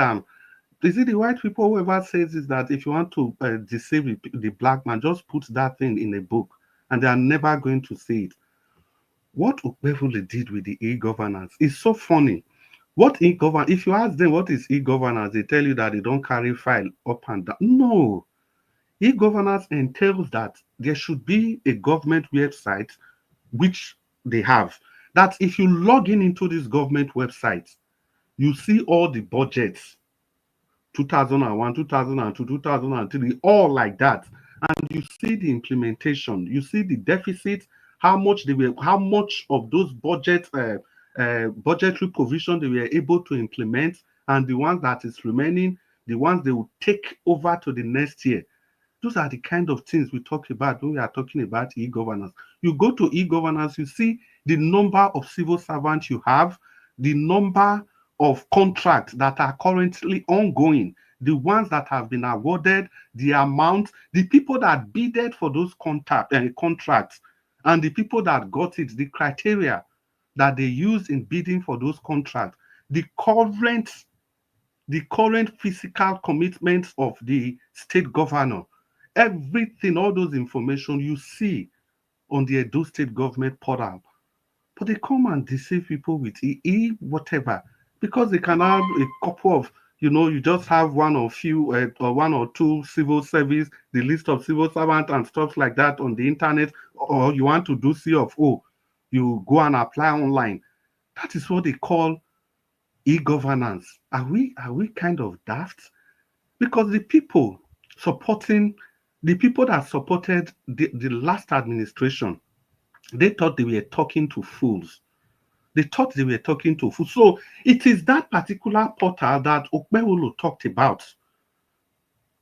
is it the white people, whoever says is that if you want to deceive the black man, just put that thing in a book, and they are never going to see it. What Okpebholo did with the e-governance is so funny. What e-governance, if you ask them what is e-governance, they tell you that they don't carry file up and down. No. E-governance entails that there should be a government website, which they have, that if you log into this government website, you see all the budgets, 2001, 2002, 2003, all like that. And you see the implementation, you see the deficit, how much of those budgetary provision they were able to implement, and the ones that is remaining, the ones they will take over to the next year. Those are the kind of things we talk about when we are talking about e-governance. You go to e-governance, you see the number of civil servants you have, the number of contracts that are currently ongoing, the ones that have been awarded, the amount, the people that bidded for those contracts, and the people that got it, the criteria that they used in bidding for those contracts, the current physical commitments of the state governor, everything, all those information you see on the Edo State government portal. But they come and deceive people with whatever, because they can have a couple of, you just have one or two civil service, the list of civil servants and stuff like that on the internet, or you want to do C of O, you go and apply online. That is what they call e-governance. Are we kind of daft? Because the people that supported the last administration, they thought they were talking to fools. They thought they were talking to fools. So it is that particular portal that Okpebholo talked about,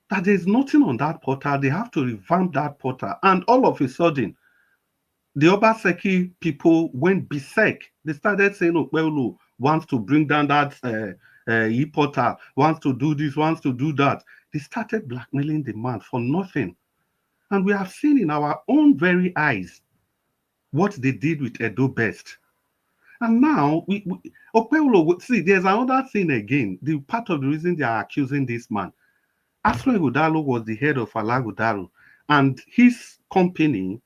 that there's nothing on that portal. They have to revamp that portal. And all of a sudden, the Obaseki people went berserk. They started saying Okpebholo wants to bring down that e-portal, wants to do this, wants to do that. They started blackmailing the man for nothing. And we have seen in our own very eyes what they did with Edo Best. And now, Okpebholo, see, there's another thing again. The part of the reason they are accusing this man, Asro Ighodalo was the head of Alagodaro, and his company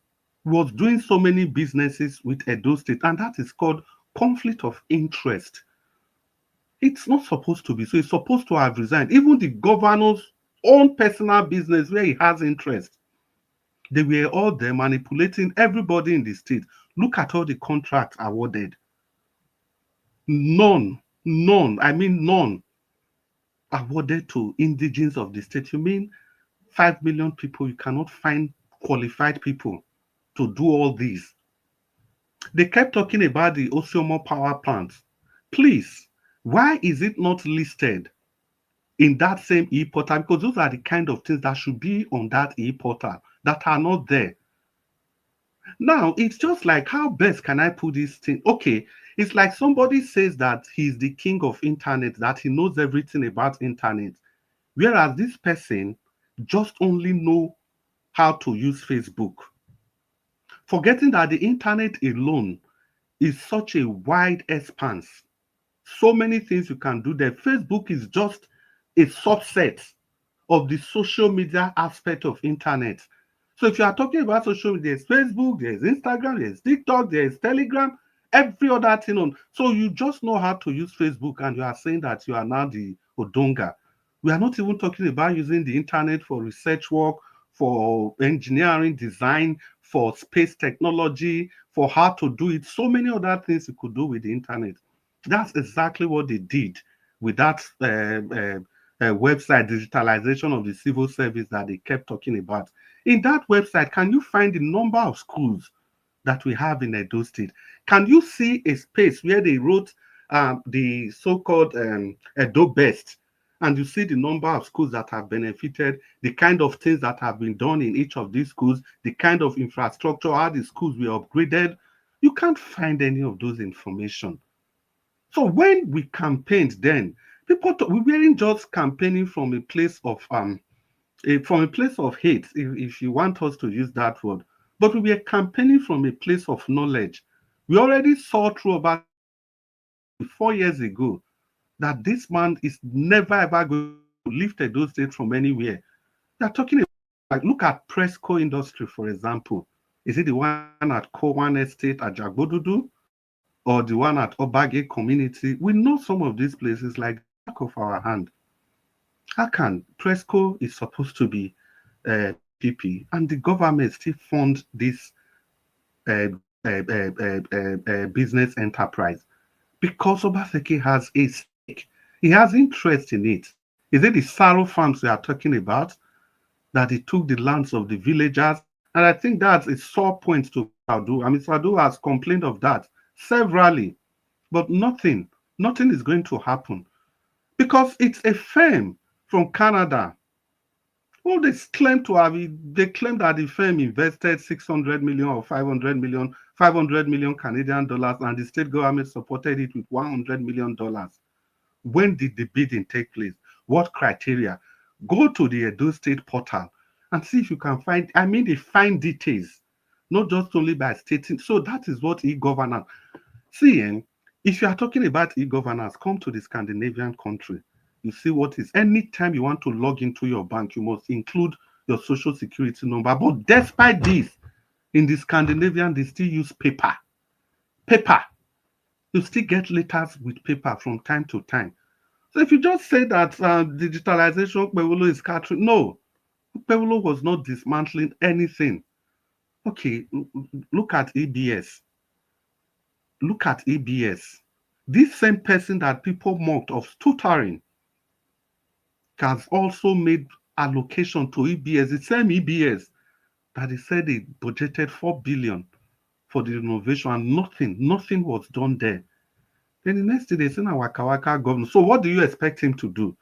was doing so many businesses with Edo State, and that is called conflict of interest. It's not supposed to be. So it's supposed to have resigned. Even the governor's own personal business where he has interest, they were all there manipulating everybody in the state. Look at all the contracts awarded. None awarded to indigenes of the state. You mean 5 million people, you cannot find qualified people to do all these? They kept talking about the Osiomo power plant. Please, why is it not listed in that same e-portal? Because those are the kind of things that should be on that e-portal that are not there. Now, it's just like, how best can I put this thing? Okay, it's like somebody says that he's the king of internet, that he knows everything about internet, whereas this person just only know how to use Facebook, forgetting that the internet alone is such a wide expanse. So many things you can do there. Facebook is just a subset of the social media aspect of internet. So if you are talking about social media, there's Facebook, there's Instagram, there's TikTok, there's Telegram, every other thing on. So you just know how to use Facebook and you are saying that you are now the Odonga. We are not even talking about using the internet for research work, for engineering, design, for space technology, for how to do it. So many other things you could do with the internet. That's exactly what they did with that website, digitalization of the civil service that they kept talking about. In that website, can you find the number of schools that we have in Edo State? Can you see a space where they wrote the so-called Edo Best, and you see the number of schools that have benefited, the kind of things that have been done in each of these schools, the kind of infrastructure, how the schools were upgraded? You can't find any of those information. So when we campaigned then, we weren't just campaigning from a place of hate, if you want us to use that word, but we were campaigning from a place of knowledge. We already saw through about 4 years ago that this man is never ever going to lift Edo State from anywhere. They're talking about, like, look at Presco Industry, for example. Is it the one at Kowan Estate at Jagbodudu, or the one at Obage Community? We know some of these places like the back of our hand. How can Presco is supposed to be PP and the government still fund this business enterprise? Because Obaseki has a stake. He has interest in it. Is it the Saro farms we are talking about, that he took the lands of the villagers? And I think that's a sore point to Sadu. I mean, Sadu has complained of that severally, but nothing is going to happen because it's a firm from Canada. Well, they claim that the firm invested 600 million or 500 million Canadian dollars, and the state government supported it with $100 million. When did the bidding take place? What criteria? Go to the Edo State portal and see if you can find, they find details, not just only by stating. So that is what e-governance. See, if you are talking about e-governance, come to the Scandinavian country. You see what is, anytime you want to log into your bank, you must include your social security number. But despite this, in the Scandinavian, they still use paper. You still get letters with paper from time to time. So if you just say that digitalization, Babalola is scattering, no, Babalola was not dismantling anything. Okay, look at EBS. Look at EBS. This same person that people mocked of tutoring has also made allocation to EBS, the same EBS that they said they budgeted 4 billion for the renovation, and nothing was done there. Then the next day they send a Waka Waka governor. So what do you expect him to do?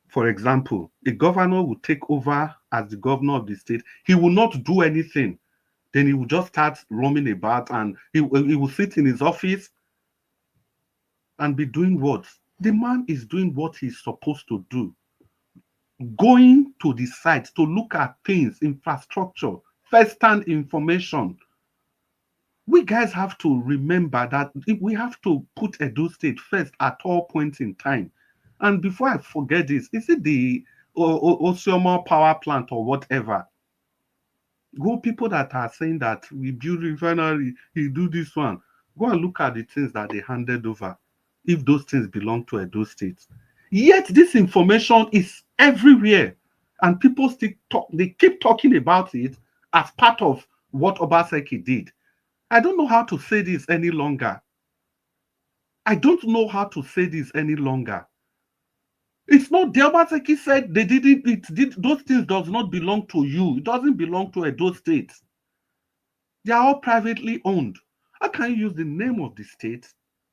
For example, a governor will take over as the governor of the state. He will not do anything. Then he will just start roaming about, and he will sit in his office and be doing what? The man is doing what he's supposed to do. Going to the site to look at things, infrastructure, first-hand information. We guys have to remember that we have to put Edo State first at all points in time. And before I forget this, is it the Osioma power plant or whatever? Go, people that are saying that we build refinery, he do this one. Go and look at the things that they handed over, if those things belong to Edo State. Yet this information is everywhere, and people still talk. They keep talking about it as part of what Obaseki did. I don't know how to say this any longer. It's not, the Obaseki said they didn't. Those things does not belong to you. It doesn't belong to Edo State. They are all privately owned. How can you use the name of the state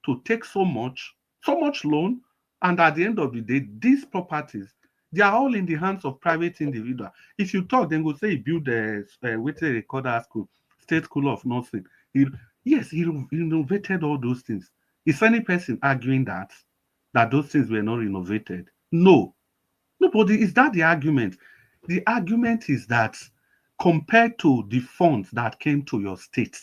to take so much loan, and at the end of the day, these properties, they are all in the hands of private individuals? If you talk, then go say you build a recorder school, State School of Nursing. Yes, he renovated all those things. Is any person arguing that those things were not renovated? No. Nobody. Is that the argument? The argument is that compared to the funds that came to your state,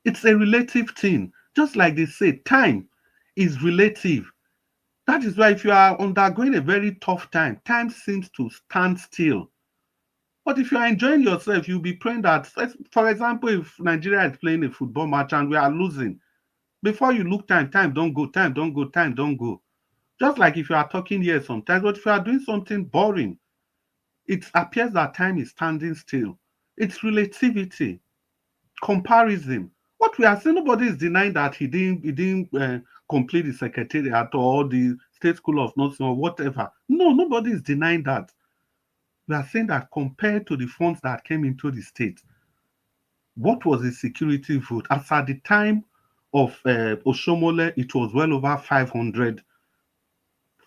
it's a relative thing. Just like they say, time is relative. That is why if you are undergoing a very tough time, time seems to stand still. But if you are enjoying yourself, you'll be praying that, for example, if Nigeria is playing a football match and we are losing, before you look time don't go, time don't go, time don't go. Just like if you are talking here sometimes, but if you are doing something boring, it appears that time is standing still. It's relativity, comparison. What we are saying, nobody is denying that he didn't complete the secretariat or the State School of Nursing or whatever. No, nobody is denying that. We are saying that compared to the funds that came into the state, what was the security vote? As at the time of Oshomole, it was well over 500,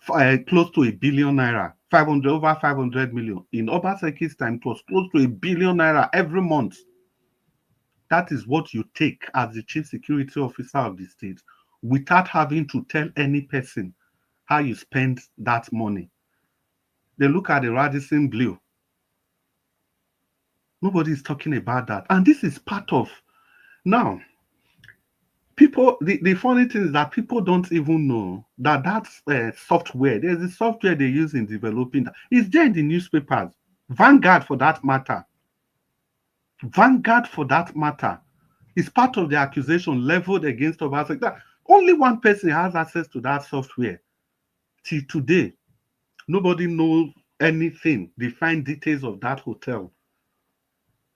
close to $1 billion naira, 500, over 500 million. In Obaseki's time, it was close to $1 billion naira every month. That is what you take as the chief security officer of the state without having to tell any person how you spend that money. They look at the Radisson Blue. Nobody is talking about that. And this is part of, now, people, the funny thing is that people don't even know that that's software. There's a software they use in developing that. It's there in the newspapers. Vanguard, for that matter. Vanguard, for that matter, is part of the accusation leveled against Obaseki. Only one person has access to that software. Till today, nobody knows anything, the fine details of that hotel.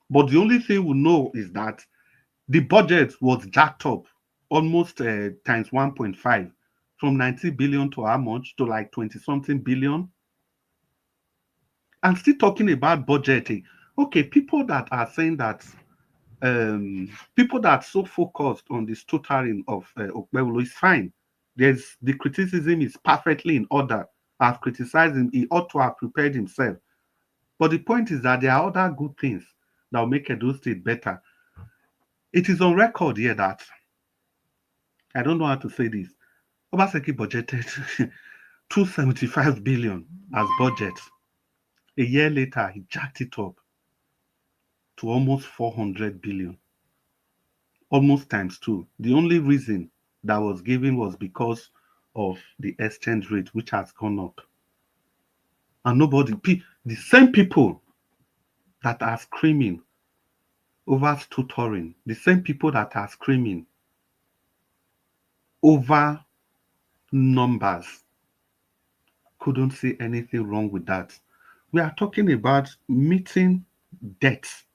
But the only thing we know is that the budget was jacked up almost times 1.5, from 90 billion to how much? To like 20-something billion. And still talking about budgeting. Okay, people that are saying that, people that are so focused on the stuttering of Okpebholo is fine. The criticism is perfectly in order. I've criticized him. He ought to have prepared himself. But the point is that there are other good things that will make Edo State better. It is on record here that, I don't know how to say this, Obaseki budgeted 275 billion as budget. A year later, he jacked it up to almost 400 billion, almost times two. The only reason that was given was because of the exchange rate, which has gone up. And nobody, the same people that are screaming over tutoring, the same people that are screaming over numbers, couldn't see anything wrong with that. We are talking about meeting debts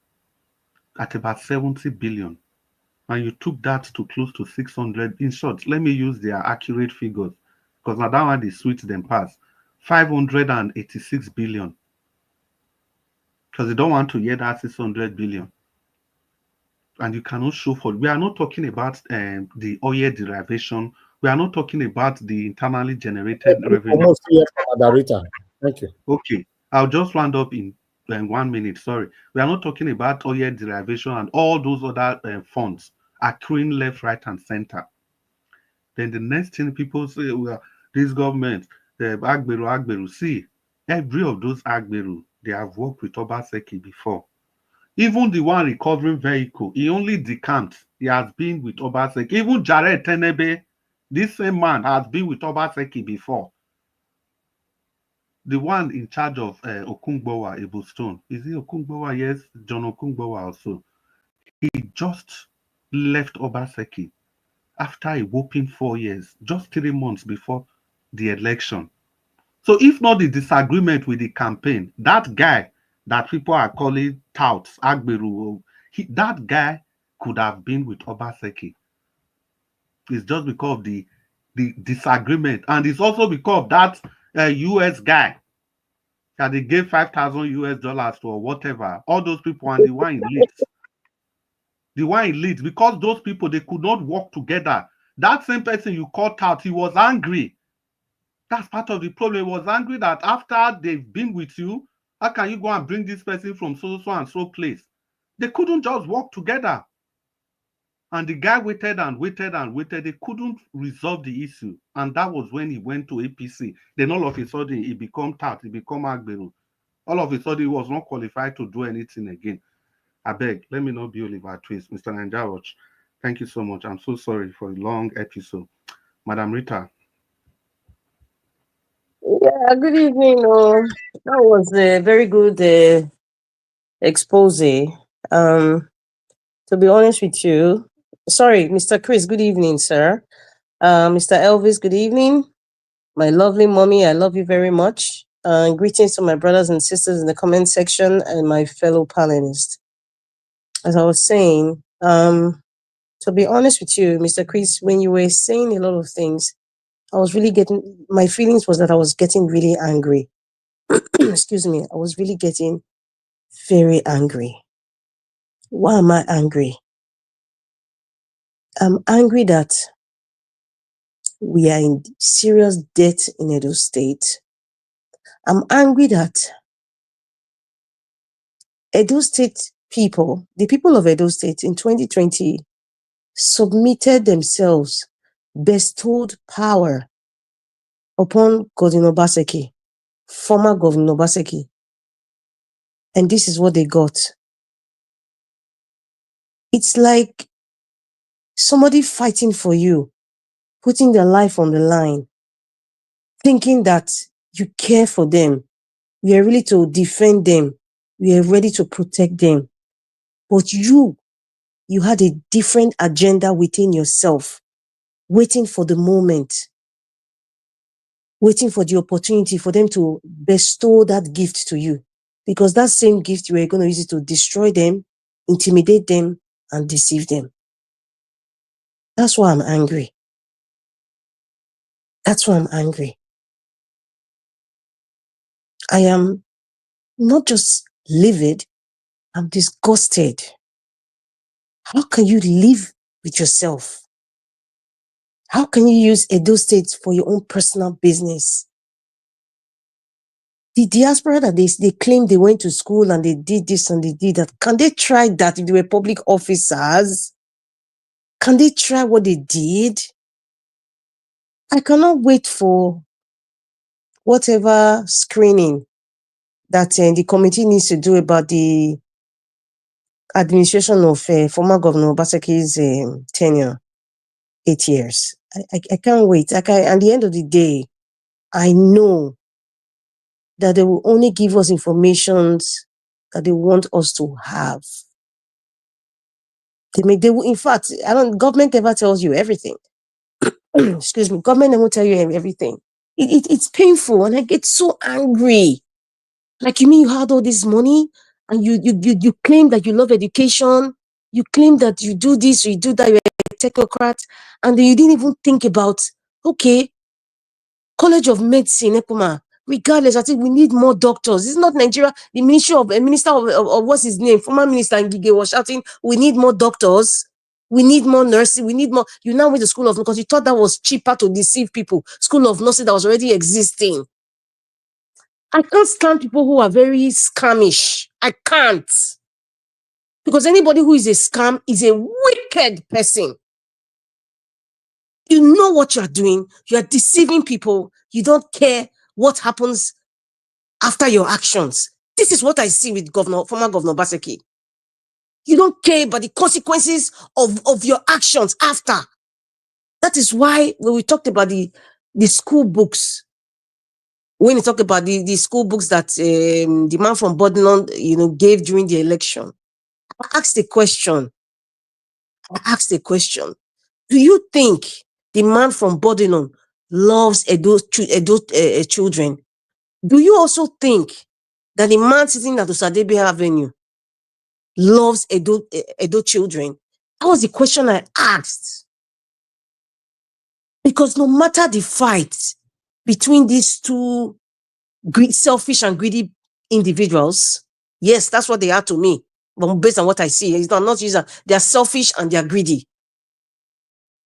at about 70 billion. And you took that to close to 600. In short, let me use their accurate figures, because now that one they switch them past 586 billion. Because they don't want to hear that 600 billion. And you cannot show for, we are not talking about the oil derivation. We are not talking about the internally generated revenue. Thank you. Okay, I'll just round up in 1 minute. Sorry. We are not talking about oil derivation and all those other funds accruing left, right, and center. Then the next thing people say, well, this government, Agberu. See, every of those Agberu, they have worked with Obaseki before. Even the one recovering vehicle, he only decamped. He has been with Obaseki. Even Jared Tenebe, this same man has been with Obaseki before. The one in charge of Okungbowa, Ebostone, is he Okungbowa? Yes, John Okungbowa also. He just left Obaseki after a whopping 4 years, just 3 months before the election. So if not the disagreement with the campaign, that guy that people are calling touts, Agberu, that guy could have been with Obaseki. It's just because of the disagreement. And it's also because of that US guy that they gave $5,000 to or whatever. All those people, and the one in Leeds. The one in Leeds, because those people, they could not work together. That same person you called out, he was angry. That's part of the problem. He was angry that after they've been with you, How can you go and bring this person from so and so place? They couldn't just work together. And the guy waited and waited and waited. They couldn't resolve the issue. And that was when he went to APC. Then all of a sudden, he became Tat, he became Agberu. All of a sudden, he was not qualified to do anything again. I beg, let me not be Oliver Twist. Mr. Nanjaroch, thank you so much. I'm so sorry for a long episode. Madam Rita. Yeah, good evening. That was a very good expose. To be honest with you, sorry, Mr. Chris, good evening, sir. Mr. Elvis, good evening. My lovely mommy, I love you very much. Greetings to my brothers and sisters in the comment section and my fellow panelists. As I was saying, to be honest with you, Mr. Chris, when you were saying a lot of things, I was really my feelings was that I was getting really angry. Excuse me, I was really getting very angry. Why am I angry? I'm angry that we are in serious debt in Edo State. I'm angry that Edo State people, the people of Edo State in 2020, submitted themselves, bestowed power upon Governor Obaseki, former Governor Obaseki. And this is what they got. It's like somebody fighting for you, putting their life on the line, thinking that you care for them, you are ready to defend them, you are ready to protect them. But you had a different agenda within yourself, waiting for the moment, waiting for the opportunity for them to bestow that gift to you. Because that same gift, you are going to use it to destroy them, intimidate them, and deceive them. That's why I'm angry. That's why I'm angry. I am not just livid, I'm disgusted. How can you live with yourself? How can you use Edo State for your own personal business? The diaspora that they claim they went to school and they did this and they did that, can they try that if they were public officers? Can they try what they did? I cannot wait for whatever screening that the committee needs to do about the administration of former Governor Obaseki's tenure, 8 years. I can't wait. At the end of the day, I know that they will only give us information that they want us to have. They will, in fact, government never tells you everything. Excuse me, government never tell you everything. It's painful and I get so angry. Like, you mean you had all this money and you claim that you love education, you claim that you do this or you do that, you're a technocrat, and then you didn't even think about, okay, College of Medicine, Ekuma, regardless, I think we need more doctors. It's not Nigeria. The minister of what's his name, former minister Ngige was shouting, we need more doctors, we need more nursing, we need more. You now went to school of, because you thought that was cheaper to deceive people. School of nursing that was already existing. I can't stand people who are very scamish. I can't. Because anybody who is a scam is a wicked person. You know what you are doing. You are deceiving people. You don't care what happens after your actions. This is what I see with former Governor Obaseki. You don't care about the consequences of your actions after. That is why when we talked about the school books, when we talk about the school books that the man from Bodinland, gave during the election, I asked a question. Do you think the man from Bodinland loves Edo children? Do you also think that the man sitting at Osadebe Avenue loves Edo children? That was the question I asked. Because no matter the fight between these two selfish and greedy individuals, yes, that's what they are to me. But based on what I see, it's not user. They are selfish and they are greedy.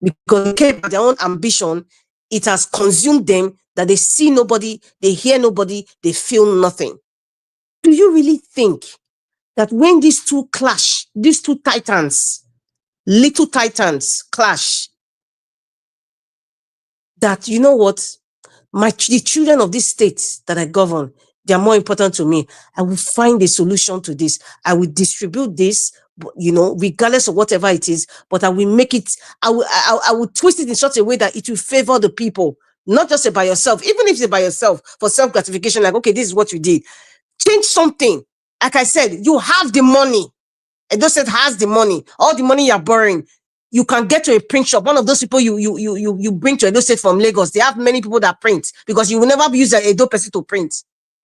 Because they care about their own ambition, it has consumed them that they see nobody, they hear nobody, they feel nothing. Do you really think that when these two clash, these two titans, little titans clash, that, you know what, the children of this state that I govern, they are more important to me. I will find a solution to this. I will distribute this, you know, regardless of whatever it is, but I will make it, I will twist it in such a way that it will favor the people, not just about yourself. Even if it's about yourself, for self-gratification, like, okay, this is what you did. Change something. Like I said, you have the money. Edo State has the money. All the money you're borrowing, you can get to a print shop. One of those people you bring to Edo State from Lagos, they have many people that print, because you will never use an Edo person to print.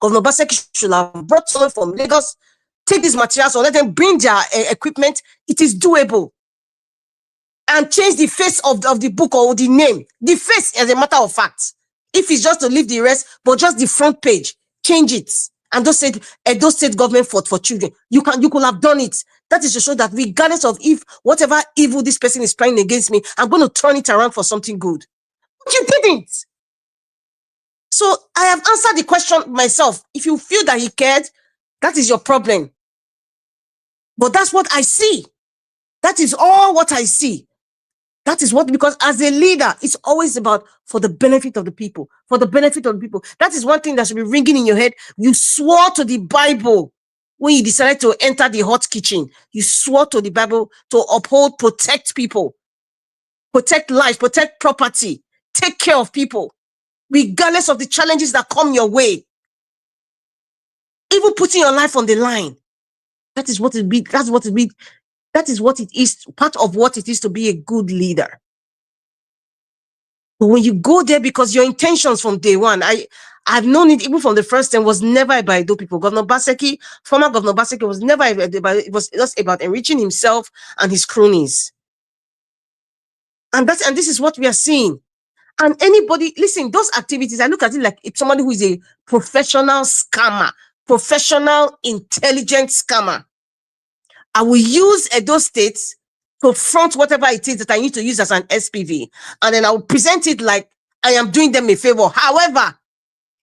Governor Baseki should have brought someone from Lagos, take these materials, or let them bring their equipment. It is doable. And change the face of the book, or the name. The face, as a matter of fact. If it's just to leave the rest, but just the front page, change it. And just said Edo State government for children. You could have done it. That is to show that regardless of if whatever evil this person is planning against me, I'm going to turn it around for something good. But you didn't. So I have answered the question myself. If you feel that he cared, that is your problem. But that's what I see. That is all what I see. That is what, because as a leader, it's always about for the benefit of the people, for the benefit of the people. That is one thing that should be ringing in your head. You swore to the Bible when you decided to enter the hot kitchen. You swore to the Bible to uphold, protect people, protect life, protect property, take care of people, regardless of the challenges that come your way. Even putting your life on the line. That is what it be. That's what it be. That is what it is, part of what it is to be a good leader. But when you go there, because your intentions from day one, I've known it even from the first time, was never about Edo people. Governor Baseki, former Governor Baseki, was never about, it was just about enriching himself and his cronies. And this is what we are seeing. And anybody, listen, those activities, I look at it like it's somebody who is a professional scammer, professional intelligent scammer. I will use Edo State to front whatever it is that I need to use as an SPV. And then I will present it like I am doing them a favor. However,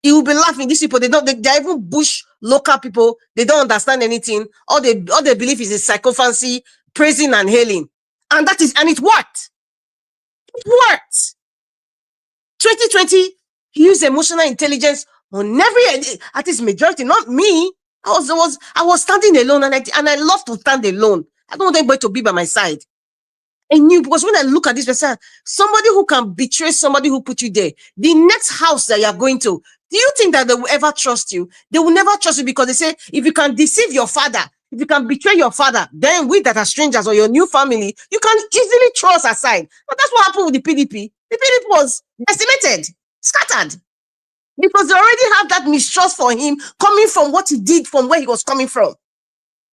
he will be laughing. These people, they're even bush local people. They don't understand anything. All they believe is a psychophancy, praising and hailing. And it worked. It worked. 2020, he used emotional intelligence on every, at least majority, not me. I was standing alone, and I love to stand alone. I don't want anybody to be by my side. I knew, because when I look at this person, somebody who can betray somebody who put you there, the next house that you are going to, do you think that they will ever trust you? They will never trust you, because they say, if you can deceive your father, if you can betray your father, then we that are strangers or your new family, you can easily throw us aside. But that's what happened with the PDP. The PDP was decimated, scattered. Because they already have that mistrust for him coming from what he did, from where he was coming from.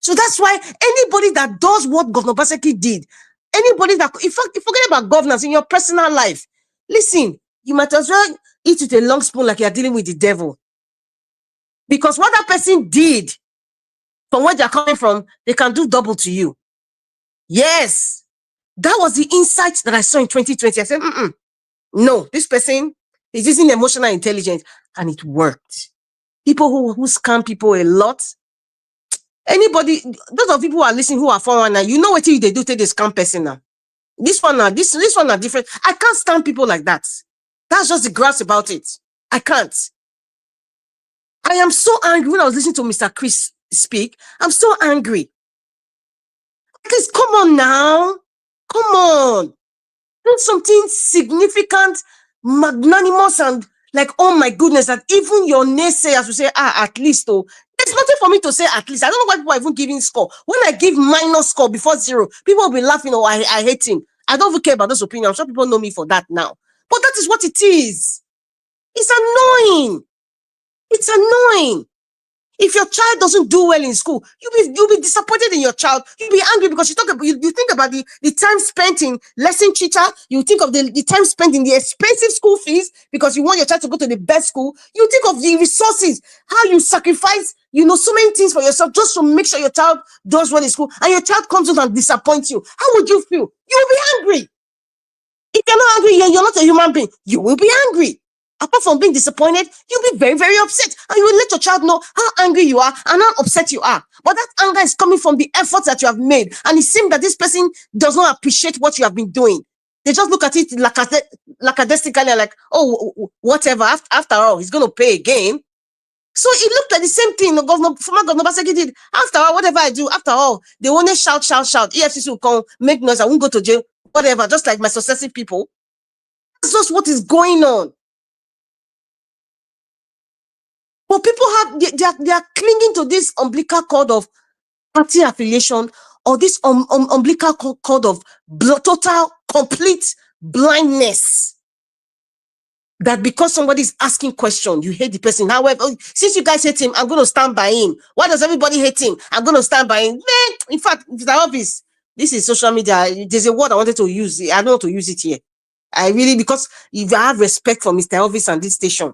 So that's why anybody that does what Governor Baseki did, anybody that, in fact, forget about governance in your personal life. Listen, you might as well eat with a long spoon like you're dealing with the devil. Because what that person did, from where they're coming from, they can do double to you. Yes. That was the insight that I saw in 2020. I said, no, this person is using emotional intelligence, and it worked. People who scam people a lot. Anybody, those of people who are listening, who are 419, you know what they do to the scam person now. This one are different. I can't stand people like that. That's just the grass about it. I can't. I am so angry when I was listening to Mr. Chris speak. I'm so angry. Please, come on now. Come on. Do something significant, magnanimous, and like, oh my goodness, that even your naysayers will say, at least, oh. There's nothing for me to say at least. I don't know why people are even giving score. When I give minus score before 0, people will be laughing, oh, I hate him. I don't even care about those opinions. I'm sure people know me for that now. But that is what it is. It's annoying. It's annoying. If your child doesn't do well in school, you'll be disappointed in your child. You'll be angry because you think about the time spent in lesson teacher. You think of the time spent in the expensive school fees because you want your child to go to the best school. You think of the resources, how you sacrifice, so many things for yourself just to make sure your child does well in school, and your child comes out and disappoints you. How would you feel? You will be angry. If you're not angry, you're not a human being. You will be angry. Apart from being disappointed, you'll be very, very upset. And you will let your child know how angry you are and how upset you are. But that anger is coming from the efforts that you have made. And it seems that this person does not appreciate what you have been doing. They just look at it lackadaisically and like, oh, whatever. After all, he's going to pay again. So it looked like the same thing the former governor Baseki did. After all, whatever I do, after all, they want to shout. EFCC will come, make noise, I won't go to jail, whatever, just like my successive people. That's just what is going on. But people they are clinging to this umbilical cord of party affiliation or this umbilical cord of total, complete blindness. That because somebody is asking questions, you hate the person. However, since you guys hate him, I'm going to stand by him. Why does everybody hate him? I'm going to stand by him. Man, in fact, it's obvious. This is social media. There's a word I wanted to use. I don't want to use it here. Because if I have respect for Mr. Elvis and this station,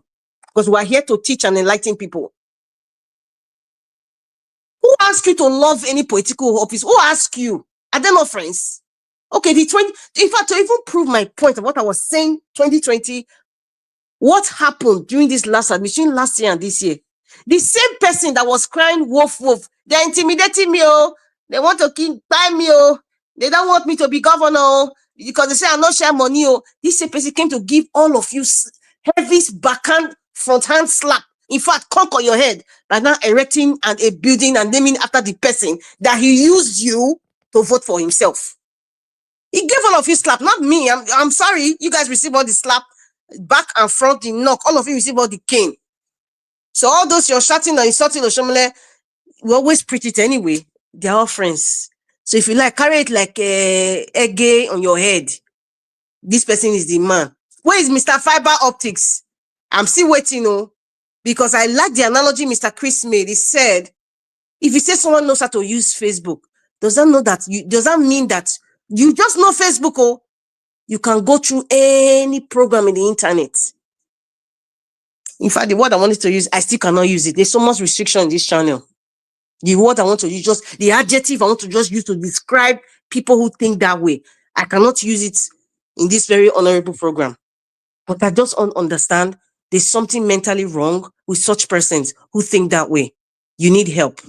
because we are here to teach and enlighten people. Who asked you to love any political office? Who asked you? Are they not friends? Okay, in fact, to even prove my point of what I was saying, 2020, what happened during this between last year and this year? The same person that was crying, wolf, wolf, they're intimidating me, oh. They want to buy me, oh. They don't want me to be governor, because they say I'm not share money, oh. This same person came to give all of you heavy backhand, front hand slap. In fact, conquer your head by now erecting and a building and naming after the person that he used you to vote for himself. He gave all of you slap, not me. I'm sorry. You guys receive all the slap, back and front, the knock. All of you receive all the cane. So all those you're shouting and insulting Oshomole, we always preach it anyway. They're all friends. So if you like, carry it like a egg on your head. This person is the man. Where is Mr. Fiber Optics? I'm still waiting, because I like the analogy Mr. Chris made. He said, if you say someone knows how to use Facebook, does that mean that you just know Facebook, you can go through any program in the internet. In fact, the word I wanted to use, I still cannot use it. There's so much restriction in this channel. The word I want to use, just the adjective I want to just use to describe people who think that way. I cannot use it in this very honorable program. But I just don't understand. There's something mentally wrong with such persons who think that way. You need help.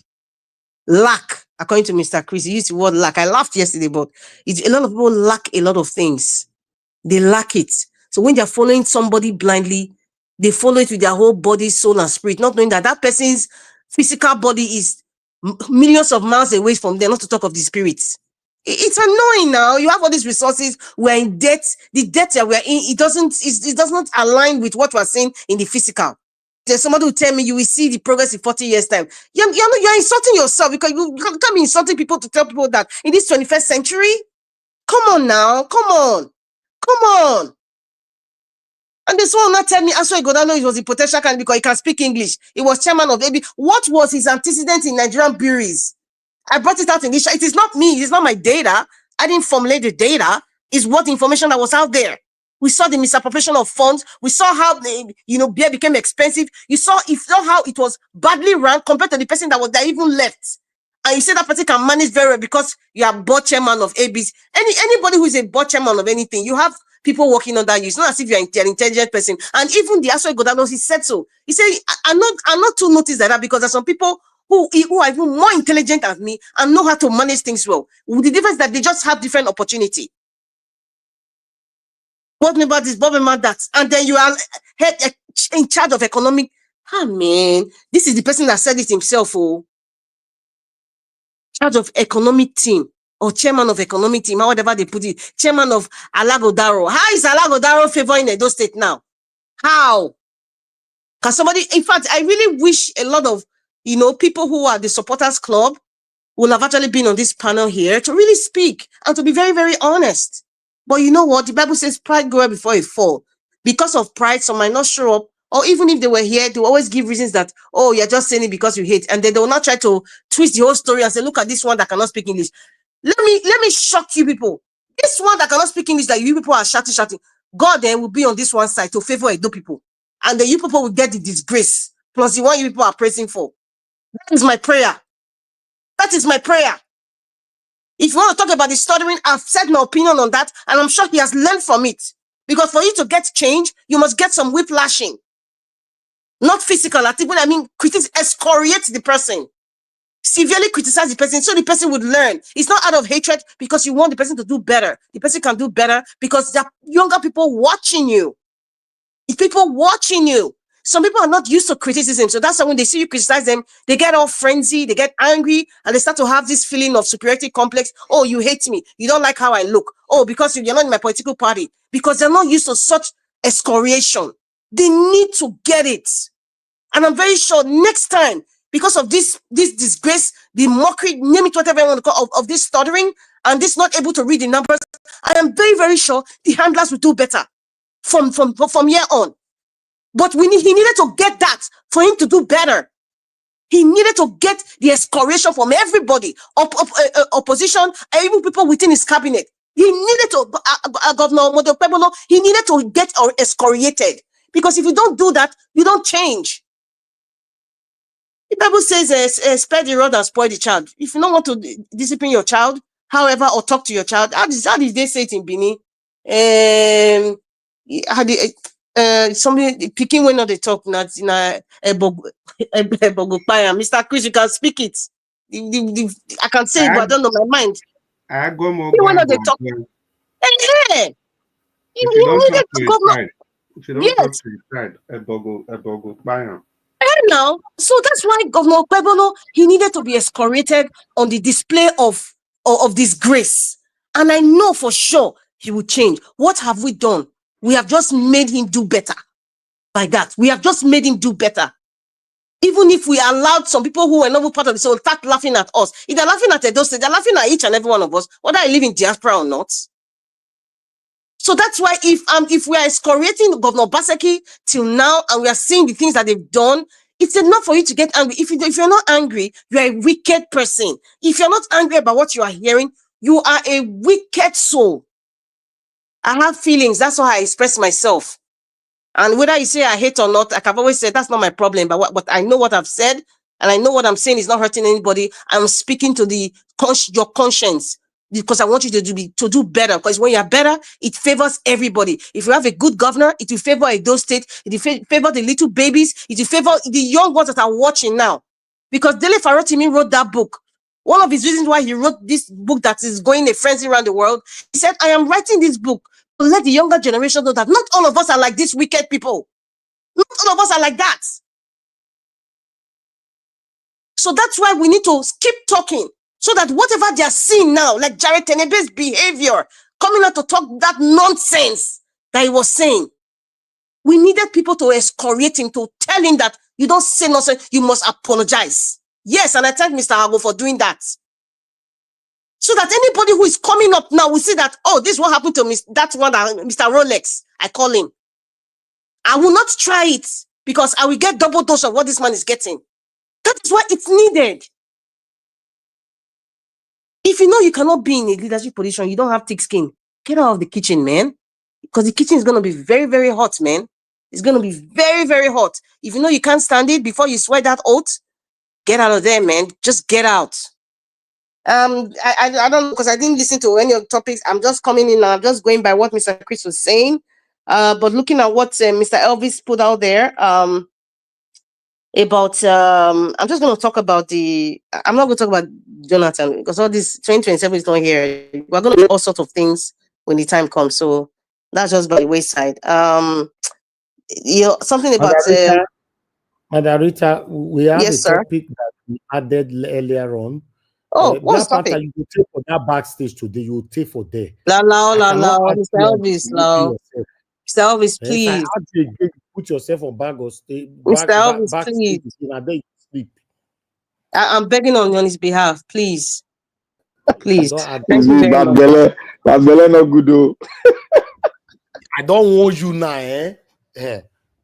Lack, according to Mr. Chris, he used the word lack. I laughed yesterday, but a lot of people lack a lot of things. They lack it. So when they're following somebody blindly, they follow it with their whole body, soul, and spirit, not knowing that that person's physical body is millions of miles away from them, not to talk of the spirits. It's annoying now. You have all these resources. We're in debt. The debt that we're in, it does not align with what we're seeing in the physical. There's somebody who tell me you will see the progress in 40 years' time. You're insulting yourself, because you can't be insulting people to tell people that in this 21st century. Come on now. Come on. And this one not tell me, Aswa Godano, he was a potential candidate because he can speak English. He was chairman of AB. What was his antecedent in Nigerian breweries? I brought it out in this. It is not me. It's not my data. I didn't formulate the data. It's what information that was out there. We saw the misappropriation of funds. We saw how beer became expensive. You saw how it was badly run compared to the person that even left. And you say that person can manage very well because you are board chairman of ABs. Anybody who is a board chairman of anything, you have people working under you. It's not as if you're an intelligent person. And even the Aswa Godano, he said so. He said, I'm not too noticed like that, because there's some people who are even more intelligent than me and know how to manage things well. With the difference that they just have different opportunity. Board member this, board member that. And then you are in charge of economic. Man, this is the person that said it himself. Charge of economic team or chairman of economic team, or whatever they put it. Chairman of Alagodaro. How is Alagodaro favoring Edo State now? How? Can somebody, in fact, I really wish a lot of people who are the supporters club will have actually been on this panel here to really speak and to be very, very honest. But you know what? The Bible says pride goeth before a fall. Because of pride, some might not show up, or even if they were here, they always give reasons that, oh, you're just saying it because you hate. And then they will not try to twist the whole story and say, look at this one that cannot speak English. Let me shock you people. This one that cannot speak English that you people are shouting. God then will be on this one side to favor Edo people. And then you people will get the disgrace, plus the one you people are praising for. That is my prayer. That is my prayer. If you want to talk about the stuttering, I've said my opinion on that, and I'm sure he has learned from it. Because for you to get change, you must get some whiplashing. Not physical. I think what I mean, excoriate the person. Severely criticize the person so the person would learn. It's not out of hatred because you want the person to do better. The person can do better because there are younger people watching you. It's people watching you. Some people are not used to criticism. So that's why when they see you criticize them, they get all frenzied, they get angry, and they start to have this feeling of superiority complex. Oh, you hate me. You don't like how I look. Oh, because you're not in my political party. Because they're not used to such excoriation. They need to get it. And I'm very sure next time, because of this disgrace, the mockery, name it whatever you want to call, of this stuttering, and this not able to read the numbers, I am very, very sure the handlers will do better from here on. But he needed to get that for him to do better. He needed to get the excoriation from everybody, opposition, and even people within his cabinet. He needed to, Governor Babalola, he needed to get excoriated. Because if you don't do that, you don't change. The Bible says, spare the rod and spoil the child. If you don't want to discipline your child, however, or talk to your child, how did they say it in Bini? Somebody picking when they talk, not in a Mr. Chris, you can speak it. I can say it, but I don't know my mind. I go more. When they talk, if you don't talk to his side, if you don't talk to his side, a bogo. Now, so that's why Governor Babalola, he needed to be excoriated on the display of disgrace. And I know for sure he will change. What have we done? We have just made him do better. By that, we have just made him do better. Even if we allowed some people who were not part of the soul start laughing at us. If they're laughing at those, they're laughing at each and every one of us, whether I live in diaspora or not. So that's why if we are excoriating Governor Baseki till now and we are seeing the things that they've done, it's enough for you to get angry. If you're not angry, you're a wicked person. If you're not angry about what you are hearing, you are a wicked soul. I have feelings. That's how I express myself. And whether you say I hate or not, like I've always said, that's not my problem. But I know what I've said, and I know what I'm saying is not hurting anybody. I'm speaking to your conscience because I want you to do better. Because when you're better, it favors everybody. If you have a good governor, it will favor Edo State. It will favor the little babies. It will favor the young ones that are watching now. Because Dele Farotimi wrote that book. One of his reasons why he wrote this book that is going a frenzy around the world, he said, I am writing this book to let the younger generation know that not all of us are like these wicked people. Not all of us are like that. So that's why we need to keep talking so that whatever they are seeing now, like Jared Tenebe's behavior, coming out to talk that nonsense that he was saying, we needed people to excoriate him, to tell him that you don't say nonsense, you must apologize. Yes, and I thank Mr. Hago for doing that. So that anybody who is coming up now will see that, oh, this is what happened to that one, Mr. Rolex, I call him. I will not try it because I will get double dose of what this man is getting. That is why it's needed. If you know you cannot be in a leadership position, you don't have thick skin, get out of the kitchen, man. Because the kitchen is going to be very, very hot, man. It's going to be very, very hot. If you know you can't stand it before you sweat that oath, get out of there, man. Just get out. I don't know, because I didn't listen to any of the topics. I'm just coming in and I'm just going by what Mr. Chris was saying. But looking at what Mr. Elvis put out there, about I'm just going to talk about I'm not going to talk about Jonathan because all this 2027 is not here. We're going to do all sorts of things when the time comes. So that's just by the wayside. Something about Madam Rita, we have yes, a topic that we added earlier on. Oh, what's Black topic? Panther, you will take for that backstage today. You will take for there. Mr. Elvis, please. If I ask you again, put yourself on bag or stay. Mr. Elvis, please. You sleep. I'm begging on his behalf, please. Please. Thank you very much. Babalola no good though. I don't want you now, Yeah.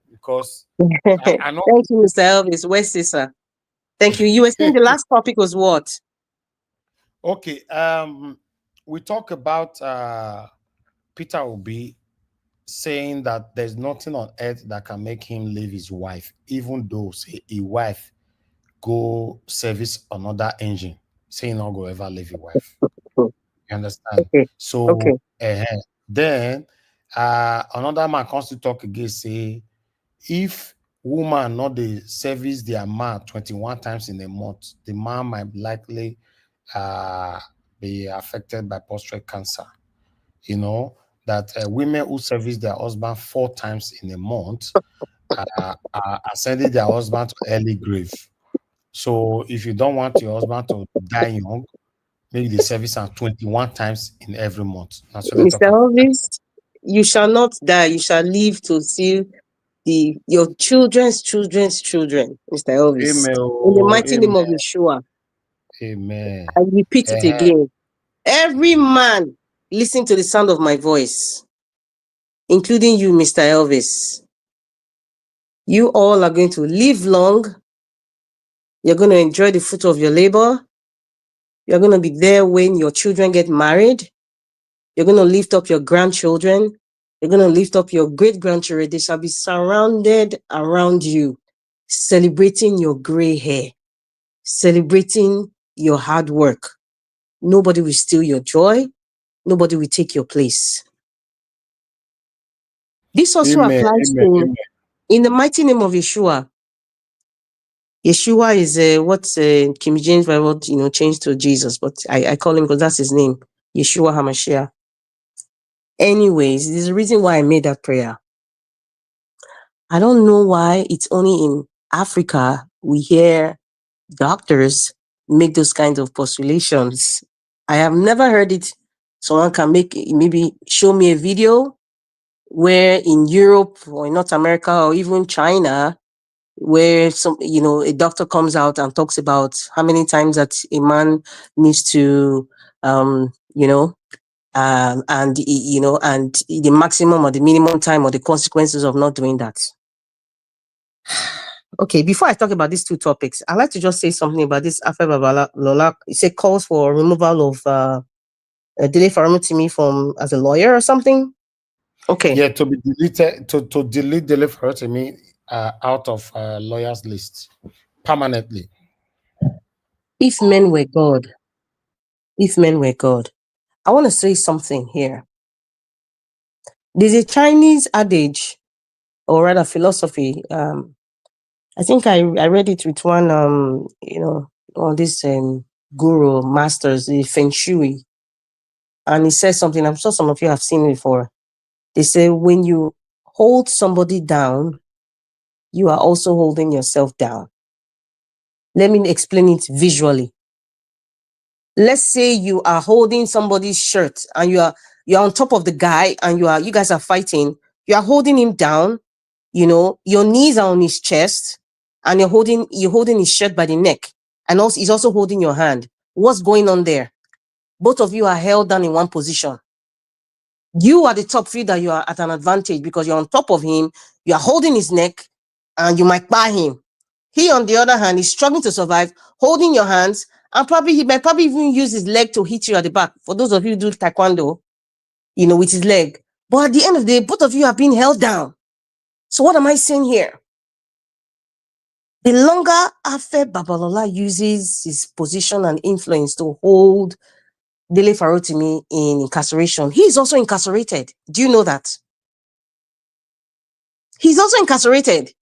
Because I know. Thank you, Mr. Elvis. Where's Cesar? Thank you. You were saying the last topic was what? Okay. We talk about Peter Obi saying that there's nothing on earth that can make him leave his wife, even though say a wife go service another engine, saying not go ever leave your wife. You understand? Okay. So then Another man comes to talk again, say, if woman not the service their man 21 times in a month, the man might likely be affected by prostate cancer. You know, that women who service their husband 4 times in a month are sending their husband to early grave. So if you don't want your husband to die young, maybe the service are 21 times in every month. That's what they talk Mr. about. Elvis, you shall not die. You shall live to see your children's children's children, Mr. Elvis. Amen. In the Oh, mighty name amen. of Yeshua, Amen. I repeat it again. Every man listen to the sound of my voice, including you, Mr. Elvis. You all are going to live long. You're going to enjoy the fruit of your labor. You're going to be there when your children get married. You're going to lift up your grandchildren. You're going to lift up your great-grandchildren. They shall be surrounded around you, celebrating your gray hair, celebrating your hard work. Nobody will steal your joy. Nobody will take your place. This also Amen. applies Amen. to, Amen. in the mighty name of Yeshua. Yeshua is what King James Bible, changed to Jesus, but I call him because that's his name, Yeshua HaMashiach. Anyways, there's a reason why I made that prayer. I don't know why it's only in Africa we hear doctors make those kinds of postulations. I have never heard it. Someone can maybe show me a video where in Europe or in North America or even China, where a doctor comes out and talks about how many times that a man needs to, and the maximum or the minimum time or the consequences of not doing that. Okay, before I talk about these two topics, I'd like to just say something about this Babalola. It said calls for removal of Dele Farotimi from as a lawyer or something. Okay. Yeah, to be deleted, to delete Dele Farotimi out of lawyers list permanently. If men were God, I want to say something here. There's a Chinese adage, or rather philosophy. I think I read it with one, on this guru masters, the Feng Shui. And he says something, I'm sure some of you have seen it before. They say, when you hold somebody down, you are also holding yourself down. Let me explain it visually. Let's say you are holding somebody's shirt and you're on top of the guy and you guys are fighting. You are holding him down, your knees are on his chest and you're holding his shirt by the neck. And also he's also holding your hand. What's going on there? Both of you are held down in one position. You are the top feeder, you are at an advantage because you're on top of him, you are holding his neck, and you might buy him. He, on the other hand, is struggling to survive, holding your hands, and he might even use his leg to hit you at the back. For those of you who do taekwondo, with his leg. But at the end of the day, both of you are being held down. So what am I saying here? The longer Afe Babalola uses his position and influence to hold Dele Farotimi in incarceration, he is also incarcerated. Do you know that? He's also incarcerated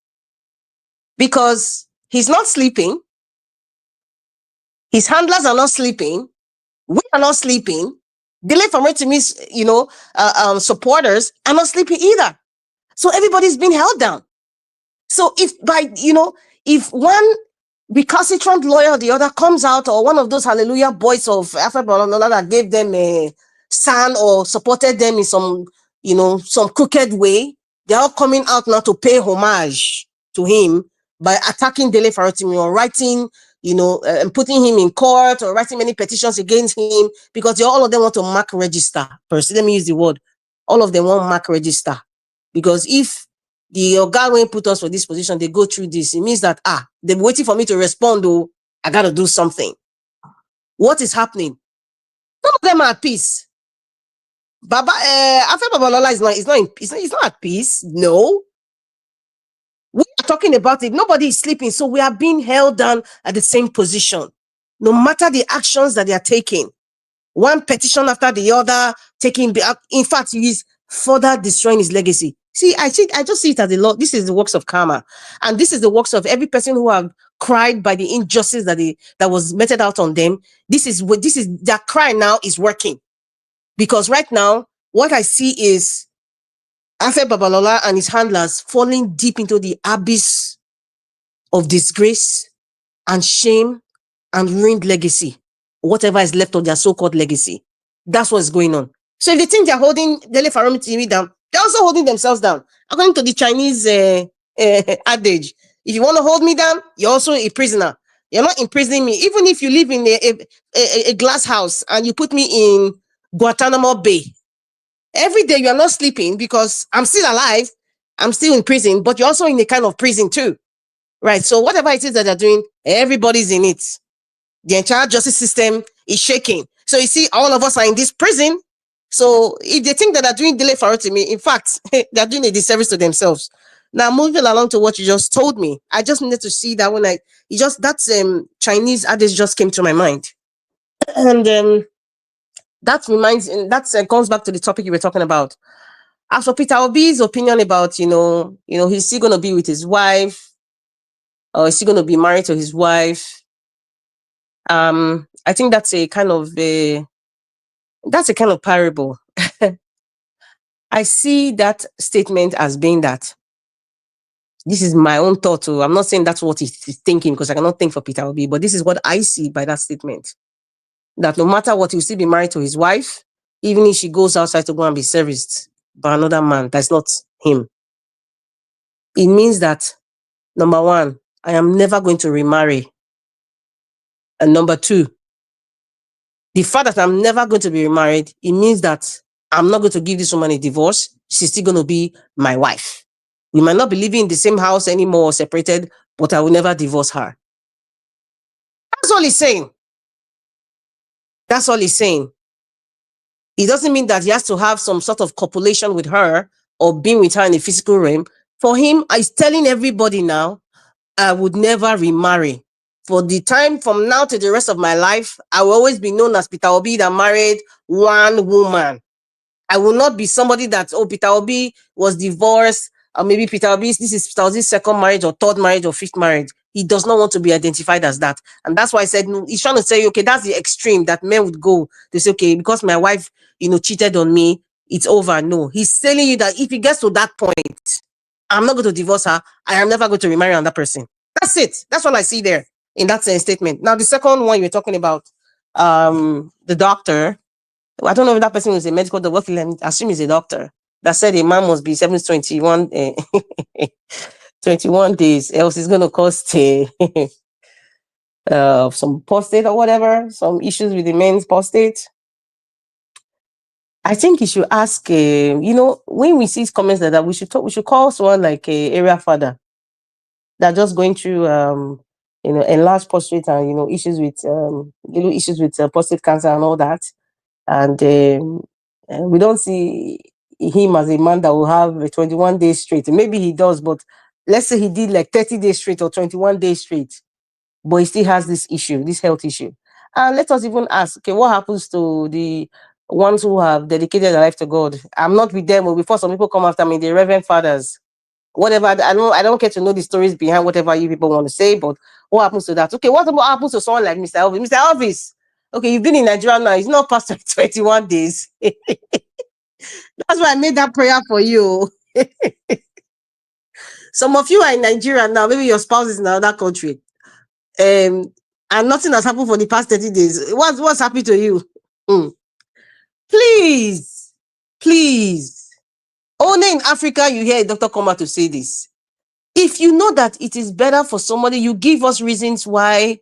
because he's not sleeping. His handlers are not sleeping. We are not sleeping. Dele Farotimi's, supporters are not sleeping either. So everybody's being held down. So if one recalcitrant lawyer or the other comes out, or one of those hallelujah boys of Afe Babalola that gave them a sand or supported them in some crooked way, they're all coming out now to pay homage to him by attacking Dele Farotimi or writing, and putting him in court or writing many petitions against him because all of them want to mark register. First, let me use the word. All of them want mark register because if the guy won't put us for this position, they go through this. It means that they're waiting for me to respond. Oh, I gotta do something. What is happening? None of them are at peace. Afe Babalola is not at peace. No. We are talking about it. Nobody is sleeping, so we are being held down at the same position. No matter the actions that they are taking, one petition after the other, in fact, he's further destroying his legacy. See, I just see it as a lot. This is the works of karma, and this is the works of every person who have cried by the injustice that was meted out on them. This is their cry now is working, because right now what I see is Afe Babalola and his handlers falling deep into the abyss of disgrace and shame and ruined legacy, whatever is left of their so-called legacy. That's what's going on. So if they think they're holding Dele Farotimi down, they're also holding themselves down. According to the Chinese adage, if you want to hold me down, you're also a prisoner. You're not imprisoning me. Even if you live in a glass house and you put me in Guantanamo Bay, every day you are not sleeping because I'm still alive. I'm still in prison, but you're also in a kind of prison too. Right? So whatever it is that they're doing, everybody's in it. The entire justice system is shaking. So you see, all of us are in this prison. So if they think that they're doing Dele Farotimi, in fact, they're doing a disservice to themselves. Now, moving along to what you just told me, I just needed to see that when that Chinese adage just came to my mind. And that comes back to the topic you were talking about. As for Peter Obi's opinion about, he's still going to be with his wife, or is he going to be married to his wife? I think that's a kind of parable. I see that statement as being that. This is my own thought too. I'm not saying that's what he's thinking, because I cannot think for Peter Obi, but this is what I see by that statement. That no matter what, he'll still be married to his wife, even if she goes outside to go and be serviced by another man that's not him. It means that, number one, I am never going to remarry. And number two, the fact that I'm never going to be remarried, it means that I'm not going to give this woman a divorce. She's still going to be my wife. We might not be living in the same house anymore or separated, but I will never divorce her. That's all he's saying. That's all he's saying. It doesn't mean that he has to have some sort of copulation with her or being with her in the physical realm. For him, he's telling everybody now, I would never remarry. For the time from now to the rest of my life, I will always be known as Peter Obi that married one woman. I will not be somebody that, Peter Obi was divorced, or maybe this is Peter Obi's second marriage or third marriage or fifth marriage. He does not want to be identified as that. And that's why I said, no, he's trying to say, okay, that's the extreme that men would go. They say, okay, because my wife, cheated on me, it's over. No, he's telling you that if he gets to that point, I'm not going to divorce her. I am never going to remarry another person. That's it. That's what I see there in that statement. Now, the second one you're talking about, the doctor, I don't know if that person was a medical doctor, I assume he's a doctor, that said a man must be 721 21 days, else it's going to cost some prostate or whatever, some issues with the men's prostate. I think you should ask, when we see comments like that, we should call someone like a area father that just going through, enlarged prostate and, issues with, little issues with prostate cancer and all that. And we don't see him as a man that will have a 21 days straight. Maybe he does, but let's say he did like 30 days straight or 21 days straight, but he still has this issue, this health issue. And let us even ask, okay, what happens to the ones who have dedicated their life to God? I'm not with them, but before some people come after me, the Reverend Fathers, whatever. I don't get to know the stories behind whatever you people want to say, but what happens to that? Okay, what happens to someone like Mr. Elvis? Mr. Elvis, okay, you've been in Nigeria now. It's not past 21 days. That's why I made that prayer for you. Some of you are in Nigeria now. Maybe your spouse is in another country. And nothing has happened for the past 30 days. What's happened to you? Please. Only in Africa you hear a doctor come out to say this. If you know that it is better for somebody, you give us reasons why,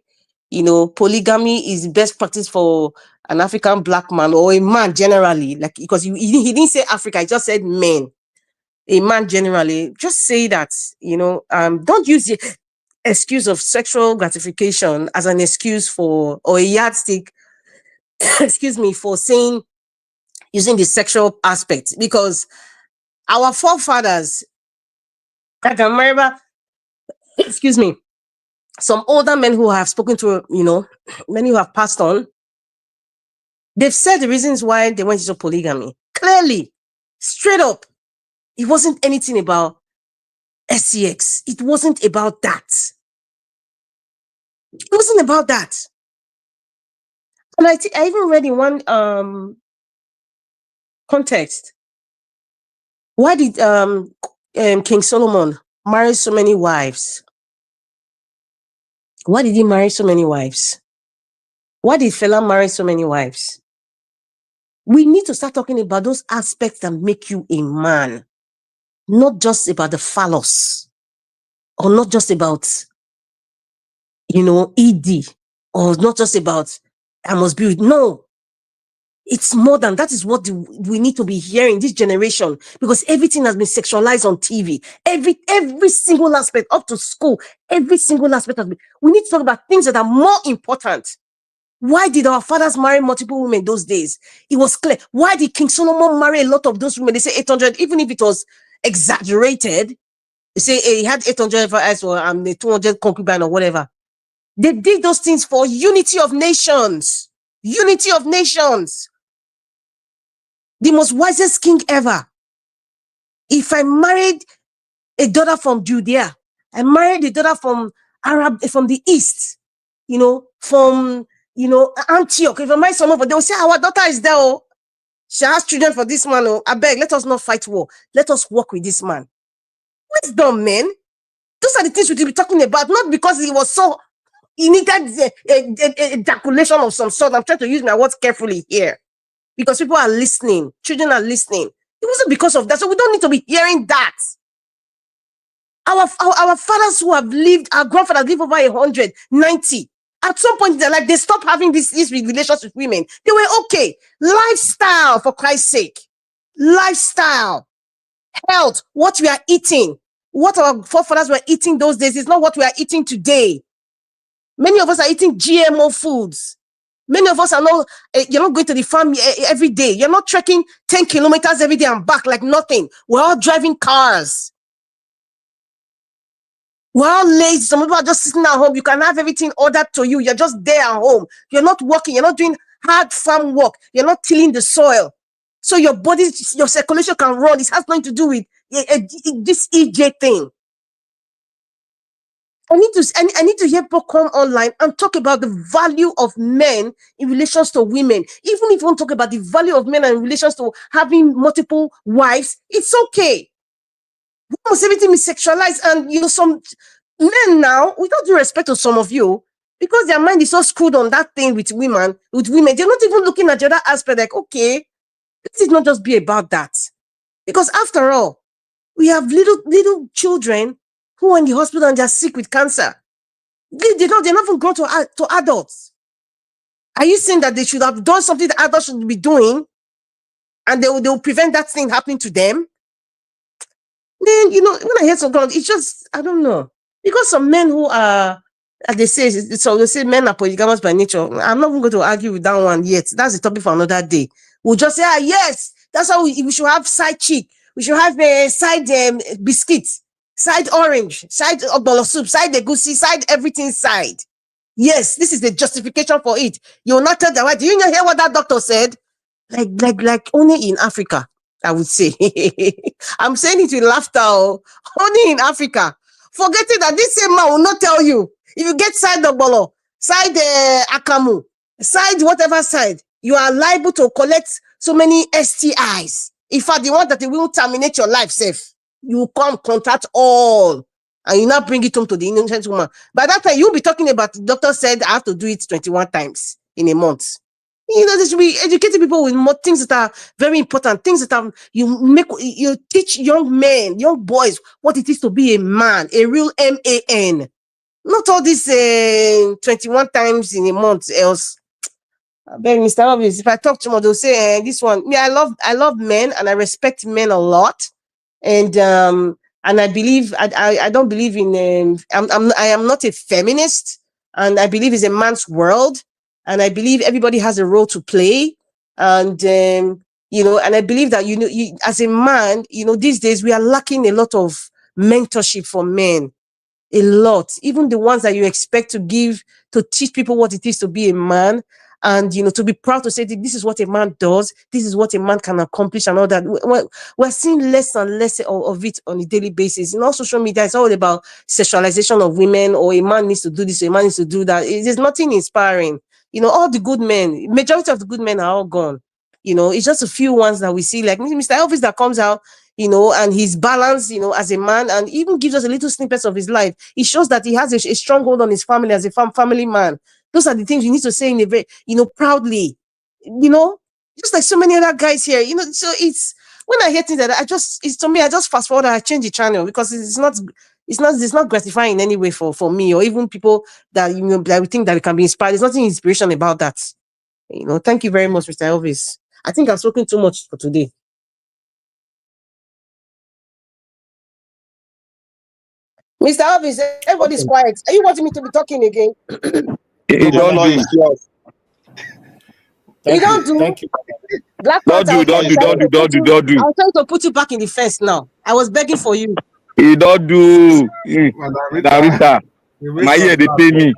polygamy is best practice for an African black man or a man generally. Like, because he didn't say Africa, he just said men. A man generally, just say that, don't use the excuse of sexual gratification as an excuse for, or a yardstick, excuse me, for saying, using the sexual aspect, because our forefathers, I can remember, excuse me, some older men who have spoken to, many who have passed on, they've said the reasons why they went into polygamy. Clearly, Straight up. It wasn't anything about SCX. It wasn't about that. It wasn't about that. And I even read in one context, why did King Solomon marry so many wives? Why did he marry so many wives? Why did Fela marry so many wives? We need to start talking about those aspects that make you a man, not just about the phallus, or not just about, ED, or not just about I must be with. No, it's more than that. Is what we need to be hearing this generation, because everything has been sexualized on TV. Every single aspect, up to school, every single aspect has been. We need to talk about things that are more important. Why did our fathers marry multiple women those days? It was clear. Why did King Solomon marry a lot of those women? They say 800, even if it was exaggerated. They say he had 800 wives or 200 concubines or whatever. They did those things for unity of nations. Unity of nations. The most wisest king ever. If I married a daughter from Judea, I married a daughter from the East, from Antioch. If I marry someone, they will say, our daughter is there. Oh, she has children for this man. Oh, I beg, let us not fight war. Let us work with this man. Wisdom, man. Those are the things we should be talking about, not because he needed a ejaculation of some sort. I'm trying to use my words carefully here, because people are listening. Children are listening. It wasn't because of that. So we don't need to be hearing that. Our fathers who have lived, our grandfathers live over 100, 90. At some point in their life, they stopped having these relations with women. They were okay. Lifestyle, for Christ's sake. Lifestyle. Health. What we are eating. What our forefathers were eating those days is not what we are eating today. Many of us are eating GMO foods. Many of us are not, you're not going to the farm every day. You're not trekking 10 kilometers every day and back like nothing. We're all driving cars. We're all lazy. Some people are just sitting at home. You can have everything ordered to you. You're just there at home. You're not working. You're not doing hard farm work. You're not tilling the soil. So your body, your circulation can run. It has nothing to do with this EJ thing. I need to hear people come online and talk about the value of men in relations to women. Even if you want to talk about the value of men in relations to having multiple wives, it's okay. Almost everything is sexualized, and some men now, without due respect to some of you, because their mind is so screwed on that thing with women, they're not even looking at the other aspect. Like, okay, this is not just be about that, because after all, we have little children who are in the hospital and they're sick with cancer. They're not even grown to adults. Are you saying that they should have done something that adults should be doing, and they will prevent that thing happening to them? Then, when I hear some ground, it's just, I don't know. Because some men who are, as they say men are polygamous by nature. I'm not even going to argue with that one yet. That's the topic for another day. We'll just say, yes, that's how we should have side chick. We should have side biscuits, side orange, side bolo soup, side egusi, side everything side. Yes, this is the justification for it. You will not tell them, do you hear what that doctor said? Like only in Africa, I would say. I'm saying it with laughter. Only in Africa. Forgetting that this same man will not tell you. If you get side Ogbolo, side Akamu, side whatever side, you are liable to collect so many STIs. In fact, the one that will terminate your life safe. You come contact all. And you now bring it home to the innocent woman. By that time, you'll be talking about, the doctor said, I have to do it 21 times in a month. They should be educating people with more things that are very important. Things that you teach young men, young boys, what it is to be a man, a real MAN. Not all this 21 times in a month else. But Mr. Obvious, if I talk to them, they'll say, this one. Yeah, I love men and I respect men a lot. And I believe, I don't believe in, I am not a feminist, and I believe it's a man's world. And I believe everybody has a role to play. And, and I believe that, as a man, these days we are lacking a lot of mentorship for men. A lot. Even the ones that you expect to give, to teach people what it is to be a man, and to be proud to say that this is what a man does, this is what a man can accomplish, and all that. We're seeing less and less of it on a daily basis. In all social media, it's all about sexualization of women, or a man needs to do this, or a man needs to do that. There's nothing inspiring. All the good men, majority of the good men are all gone. It's just a few ones that we see, like Mr. Elvis, that comes out, and he's balanced, as a man, and even gives us a little snippets of his life. It shows that he has a strong hold on his family as a family man. Those are the things you need to say in a very, proudly, just like so many other guys here, so it's, when I hear things like that, I just fast forward and I change the channel, because it's not gratifying in any way for me, or even people that, that we think that we can be inspired. There's nothing inspiration about that. Thank you very much, Mr. Elvis. I think I've spoken too much for today. Mr. Elvis, everybody's quiet. Are you wanting me to be talking again? You don't do it. You don't do. Thank you. Black Don't do. I'm trying to put you back in the fence now. I was begging for you. You don't do. Darita, my ear they pay me.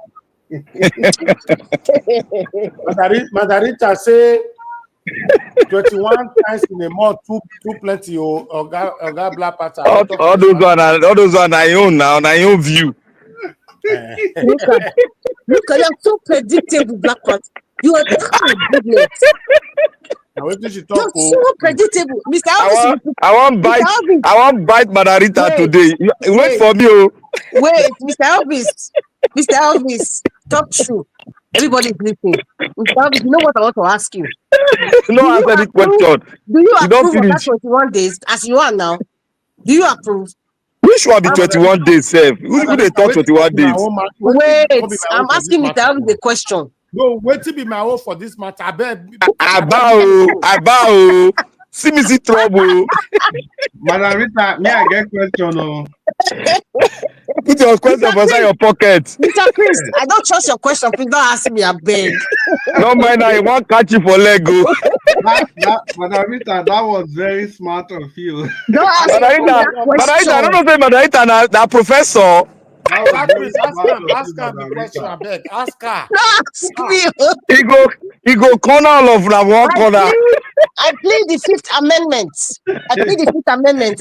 Margarita say 21 times in a month, too plenty. Oga Black Panther. All those one I own now. I own view. Look at you're so predictable, Black Panther. You are goodness. You're so predictable, Mr. Elvis. I want bite Margarita today. Wait for me. Wait, Mr. Elvis, talk true. Everybody's listening. Mr. Elvis, you know what I want to ask you? No answer the question. Do you approve of that 21 days as you are now? Do you approve? Which one be 21 days, sir? Who they talk 21 days? Wait, I'm asking Mr. Elvis the question. No, wait to be my own for this matter. I bow. See me see trouble. Margarita, me I get question. Put your question inside your pocket. Mr. Chris, I don't trust your question. Please don't ask me, I beg. No mind, I won't catch you for Lego. Margarita, that was very smart of you. Don't ask Margarita, I don't know if Margarita na professor. Ask her the question, I beg. Ask her. Ask me. He go corner all of that one corner. I plead the Fifth Amendment.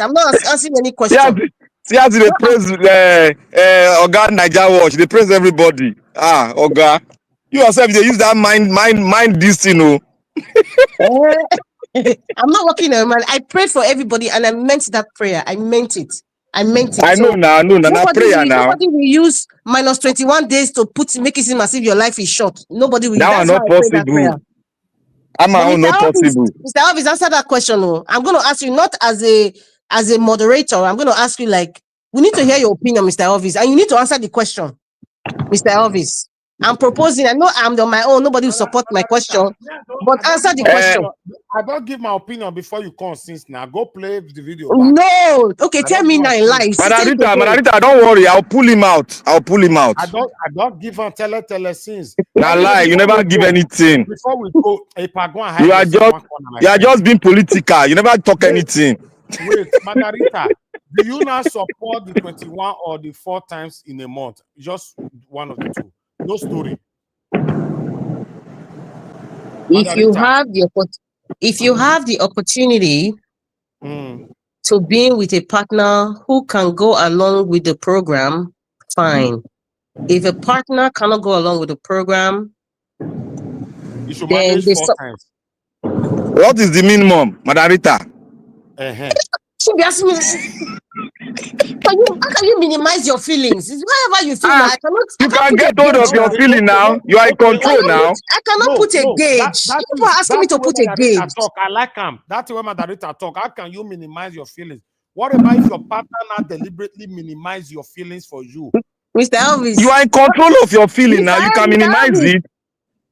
I'm not asking any question. See how they praise Oga Niger Watch. They praise everybody. Oga. You yourself, they use that mind this thing. I'm not working on man. I prayed for everybody and I meant that prayer. I meant it. I know now. Nobody will use minus 21 days to make it seem as if your life is short. Nobody will. That is not possible. Not possible. Mr. Elvis, answer that question. I'm going to ask you not as a moderator. I'm going to ask you we need to hear your opinion, Mr. Elvis, and you need to answer the question, Mr. Elvis. I'm proposing. I know I'm on my own. Nobody will support my question, but answer the question. I don't give my opinion before you come. Since now, go play the video. No, okay. Tell me now in life. Margarita, don't worry. I'll pull him out. I don't give him tell since. Now lie. You never give anything. Before we go, you are just being political. You never talk anything. Wait, Margarita. Do you not support the 21 or the 4 times in a month? Just one of the two. No story. If you have the opportunity to be with a partner who can go along with the program, fine. If a partner cannot go along with the program, you should manage 4 times. What is the minimum, Margarita? Should be asking me. How can you minimize your feelings? It's whatever you feel. You can get hold of your feeling now. You are in control now. I cannot put a gauge. People are asking me to put a gauge. I like him. That's the way Margarita talk. How can you minimize your feelings? What about if your partner not deliberately minimize your feelings for you? Mr. Elvis, you are in control of your feeling now. You can minimize it.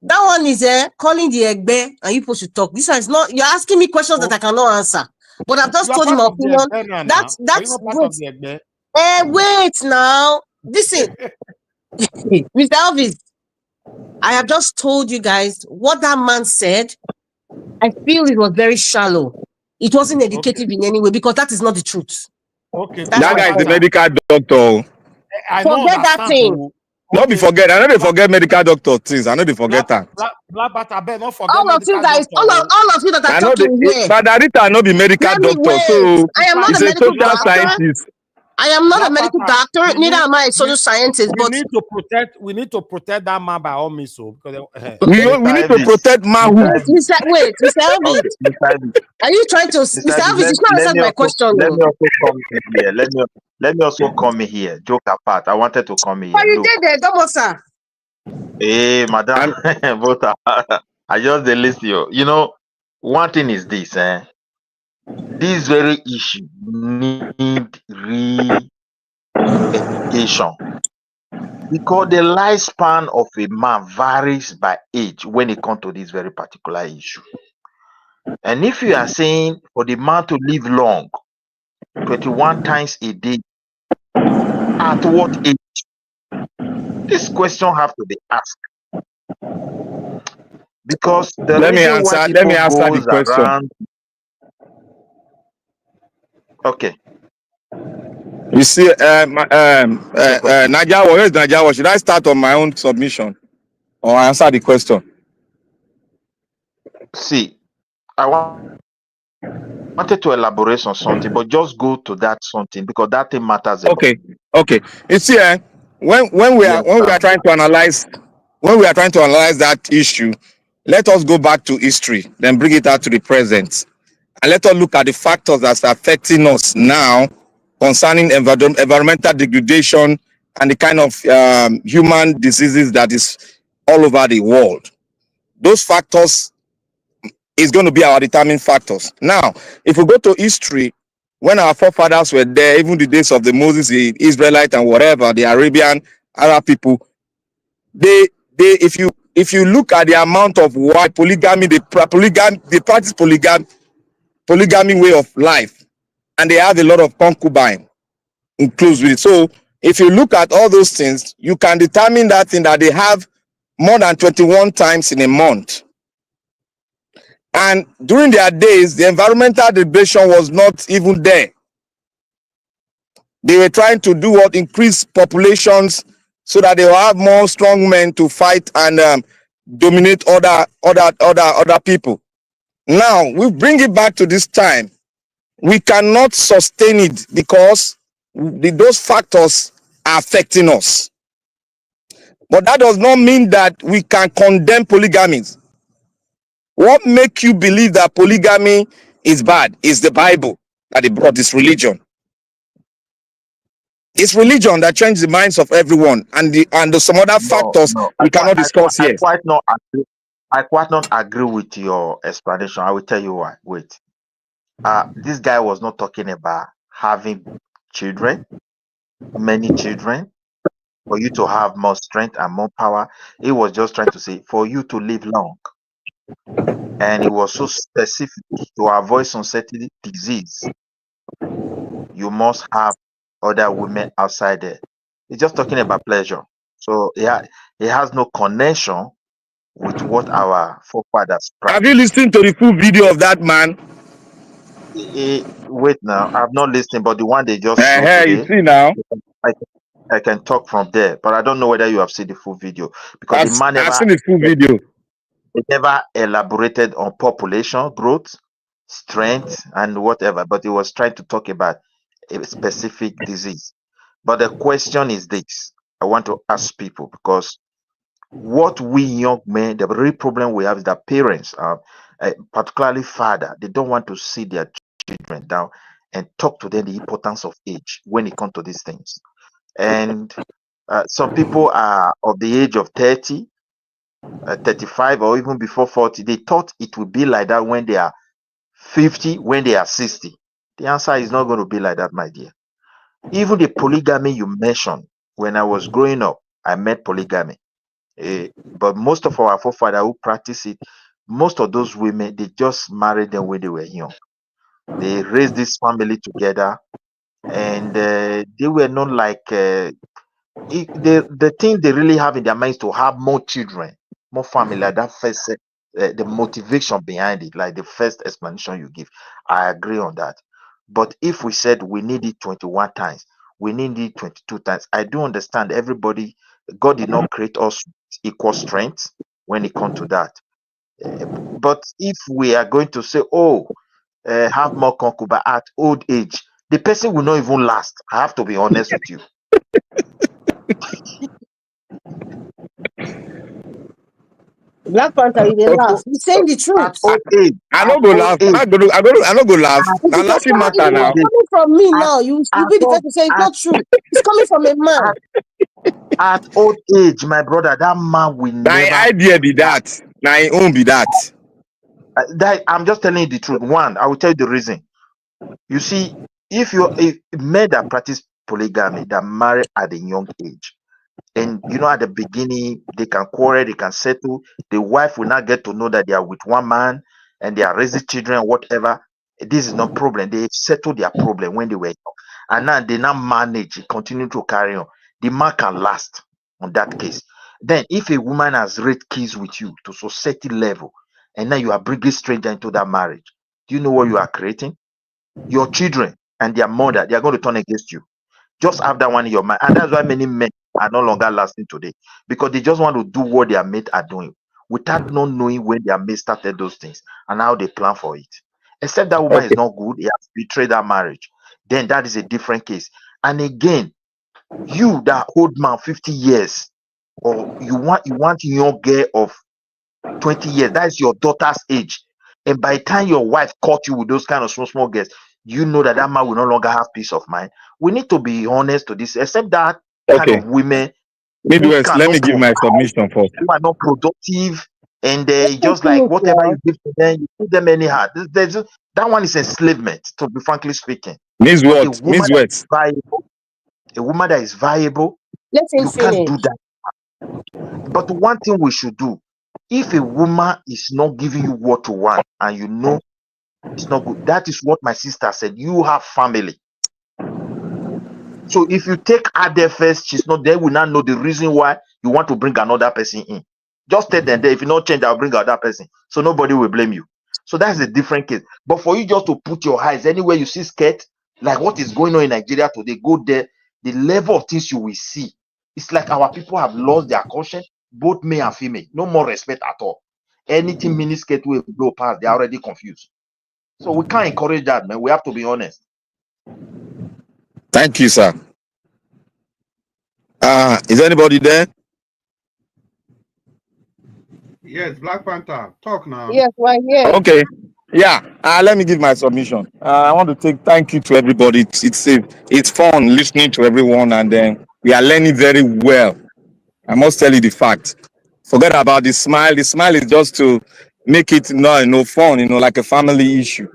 That one is calling the Egbe and you supposed to talk. This one is not. You're asking me questions that I cannot answer. But I've just told him my opinion. That's wait now. Listen, Mr. Elvis, I have just told you guys what that man said. I feel it was very shallow. It wasn't educative in any way because that is not the truth. Okay. That guy is a medical doctor. Forget that thing. Don't be forget. I know they forget medical doctor things. I know they forget that. Black but I bet not forget All of you medical guys, doctor. all of you that I are know talking here. but Arita no be medical Let me doctor, wait. so I am not he's a a medical social doctor. scientist. I am not a Black medical Panther, doctor, neither am I a social scientist. We But need to protect that man by all means, so because We need to protect manhood. wait, Mr. Elvis, Okay, Mr. Elvis. are you trying to, Mr. Mr. Elvis, Elvis? It's not answered my question. let No. me also come in here. Let me also come in here. Joke apart. I wanted to come in But here. you Look, did there, don't sir. hey, madam, but I just dey listen you. You know, one thing is this, this very issue need re-education because the lifespan of a man varies by age when it comes to this very particular issue. And if you are saying for the man to live long, 21 times a day, at what age? This question have to be asked because the Let me reason why answer people the goes question. around. Okay. You see, Nigeria, where is Nigeria? Should I start on my own submission or answer the question? See, I wanted to elaborate on something, but just go to that something because that thing matters a lot. Okay. You see, when we are trying to analyze that issue, let us go back to history, then bring it out to the present, and let us look at the factors that are affecting us now concerning environmental degradation and the kind of human diseases that is all over the world. Those factors is going to be our determining factors. Now, if we go to history, when our forefathers were there, even the days of the Moses, the Israelite and whatever, the Arabian, Arab people, if you look at the amount of why polygamy, they practice polygamy way of life, and they have a lot of concubine includes with it. So if you look at all those things, you can determine that thing that they have more than 21 times in a month. And during their days, the environmental degradation was not even there. They were trying to do what? Increase populations so that they will have more strong men to fight and dominate other people. Now we bring it back to this time. We cannot sustain it because those factors are affecting us. But that does not mean that we can condemn polygamy. What makes you believe that polygamy is bad is the Bible that they brought, this religion. It's religion that changed the minds of everyone, and some other factors we cannot discuss here. I quite not agree with your explanation. I will tell you why. Wait. This guy was not talking about having children, many children, for you to have more strength and more power. He was just trying to say for you to live long. And it was so specific to avoid some certain disease. You must have other women outside there. He's just talking about pleasure. So it has no connection with what our forefathers practiced. Have you listened to the full video of that man? Wait now, I've not listened, but the one they just showed today. You see now. I can talk from there, but I don't know whether you have seen the full video because the man I've seen the full video. It never elaborated on population growth, strength, and whatever, but he was trying to talk about a specific disease. But the question is this: I want to ask people because what we young men, the real problem we have is that parents, particularly father, they don't want to see their children down and talk to them the importance of age when it comes to these things. And some people are of the age of 30, 35, or even before 40. They thought it would be like that when they are 50, when they are 60. The answer is not going to be like that, my dear. Even the polygamy you mentioned, when I was growing up, I met polygamy. But most of our forefathers who practice it, most of those women, they just married them when they were young. They raised this family together, and they were not like the thing they really have in their minds to have more children, more family. Like that first, the motivation behind it, like the first explanation you give, I agree on that. But if we said we need it 21 times, we need it 22 times, I do understand everybody God did not create us with equal strength when it comes to that. But if we are going to say, oh, have more concubine at old age, the person will not even last. I have to be honest with you. Black Panther, you dey laugh. You saying the truth. At old age. I don't go laugh. I don't go laugh. Now laughing matter now. It's coming from me now. You be the first to say it's not true. It's coming from a man. At old age, my brother, that man will My never. idea be that. My own be that. That I'm just telling you the truth. One, I will tell you the reason. You see, if men that practice polygamy that marry at a young age, and at the beginning they can quarrel, they can settle. The wife will not get to know that they are with one man and they are raising children, whatever. This is no problem. They settle their problem when they were young, and now they now manage, continue to carry on. The man can last on that case. Then, if a woman has raised kids with you to society level, and now you are bringing stranger into that marriage, do you know what you are creating? Your children and their mother, they are going to turn against you. Just have that one in your mind. And that's why many men are no longer lasting today, because they just want to do what their mates are doing without not knowing when their mates started those things and how they plan for it. Except that woman is not good, he has betrayed that marriage. Then that is a different case. And again, you that old man 50 years, or you want a young girl of 20 years, that is your daughter's age. And by the time your wife caught you with those kind of small girls, you know that man will no longer have peace of mind. We need to be honest to this, except that kind of women Midwest, let me give my submission first. who are not productive, and they just like whatever you give to them, you give them anyhow. That one is enslavement, to be frankly speaking. Miss But what? Miss what? A woman that is viable, Let him you can't do that. But one thing we should do, if a woman is not giving you what you want and you know it's not good, that is what my sister said. You have family. So if you take her there first, she's not there, will not know the reason why you want to bring another person in. Just tell them there, if you not change, I'll bring another person. So nobody will blame you. So that's a different case. But for you just to put your eyes anywhere you see skirt, like what is going on in Nigeria today, go there, the level of things you will see. It's like our people have lost their conscience, both male and female. No more respect at all. Anything miniskirt will blow past, they're already confused. So we can't encourage that, man. We have to be honest. Thank you, sir. Is anybody there? Yes, Black Panther, talk now. Yes, right here. Okay. Yeah. Let me give my submission. I want to thank you to everybody. It's fun listening to everyone, and then we are learning very well. I must tell you the fact. Forget about the smile. The smile is just to make it fun, like a family issue.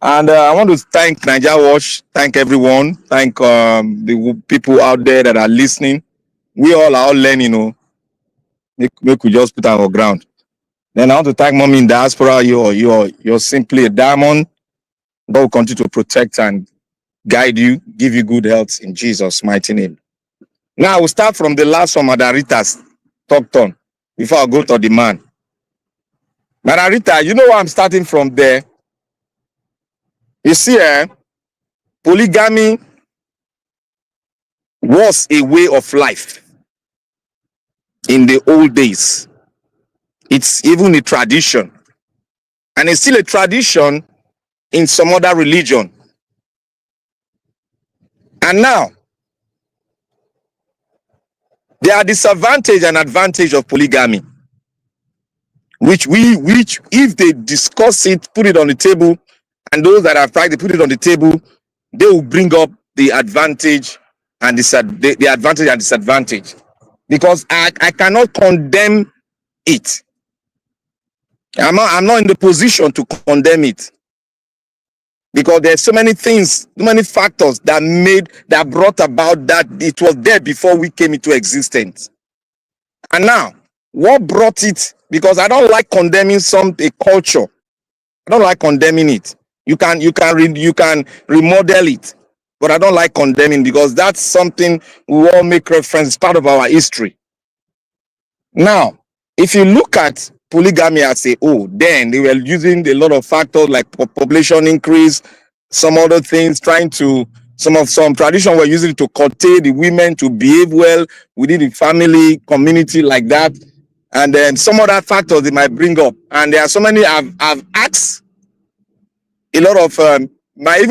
And I want to thank Watch, thank everyone, thank the people out there that are listening. We all are learning, make we just put our ground. Then I want to thank Mommy in diaspora. You're simply a diamond. God will continue to protect and guide you, give you good health in Jesus' mighty name. Now we'll start from the last one, Madaritas talked on, before I go to the man. Madarita, you know where I'm starting from there? You see, polygamy was a way of life in the old days. It's even a tradition. And it's still a tradition in some other religion. And now, there are disadvantages and advantages of polygamy, which if they discuss it, put it on the table, and those that have tried to put it on the table, they will bring up the advantage and the advantage and disadvantage. Because I cannot condemn it. I'm not in the position to condemn it. Because there's so many things, so many factors that brought about that it was there before we came into existence. And now, what brought it? Because I don't like condemning a culture. I don't like condemning it. You can remodel it, but I don't like condemning, because that's something we all make reference, it's part of our history. Now, if you look at polygamy as a whole, then they were using a lot of factors like population increase, some other things, trying to Some tradition were using it to curtail the women to behave well within the family community like that, and then some other factors they might bring up. And there are so many. I've asked a lot of I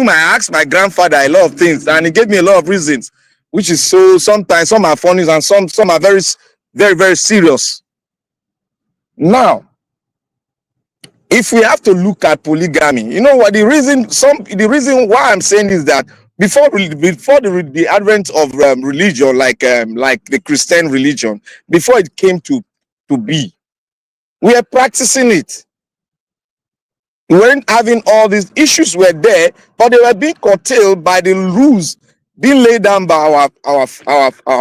asked my grandfather a lot of things, and he gave me a lot of reasons, which is so sometimes some are funny and some are very very very serious. Now, if we have to look at polygamy, you know what the reason why I'm saying is that before the advent of religion, like the Christian religion, before it came to be, we are practicing it. We weren't having all these issues were there, but they were being curtailed by the rules being laid down by our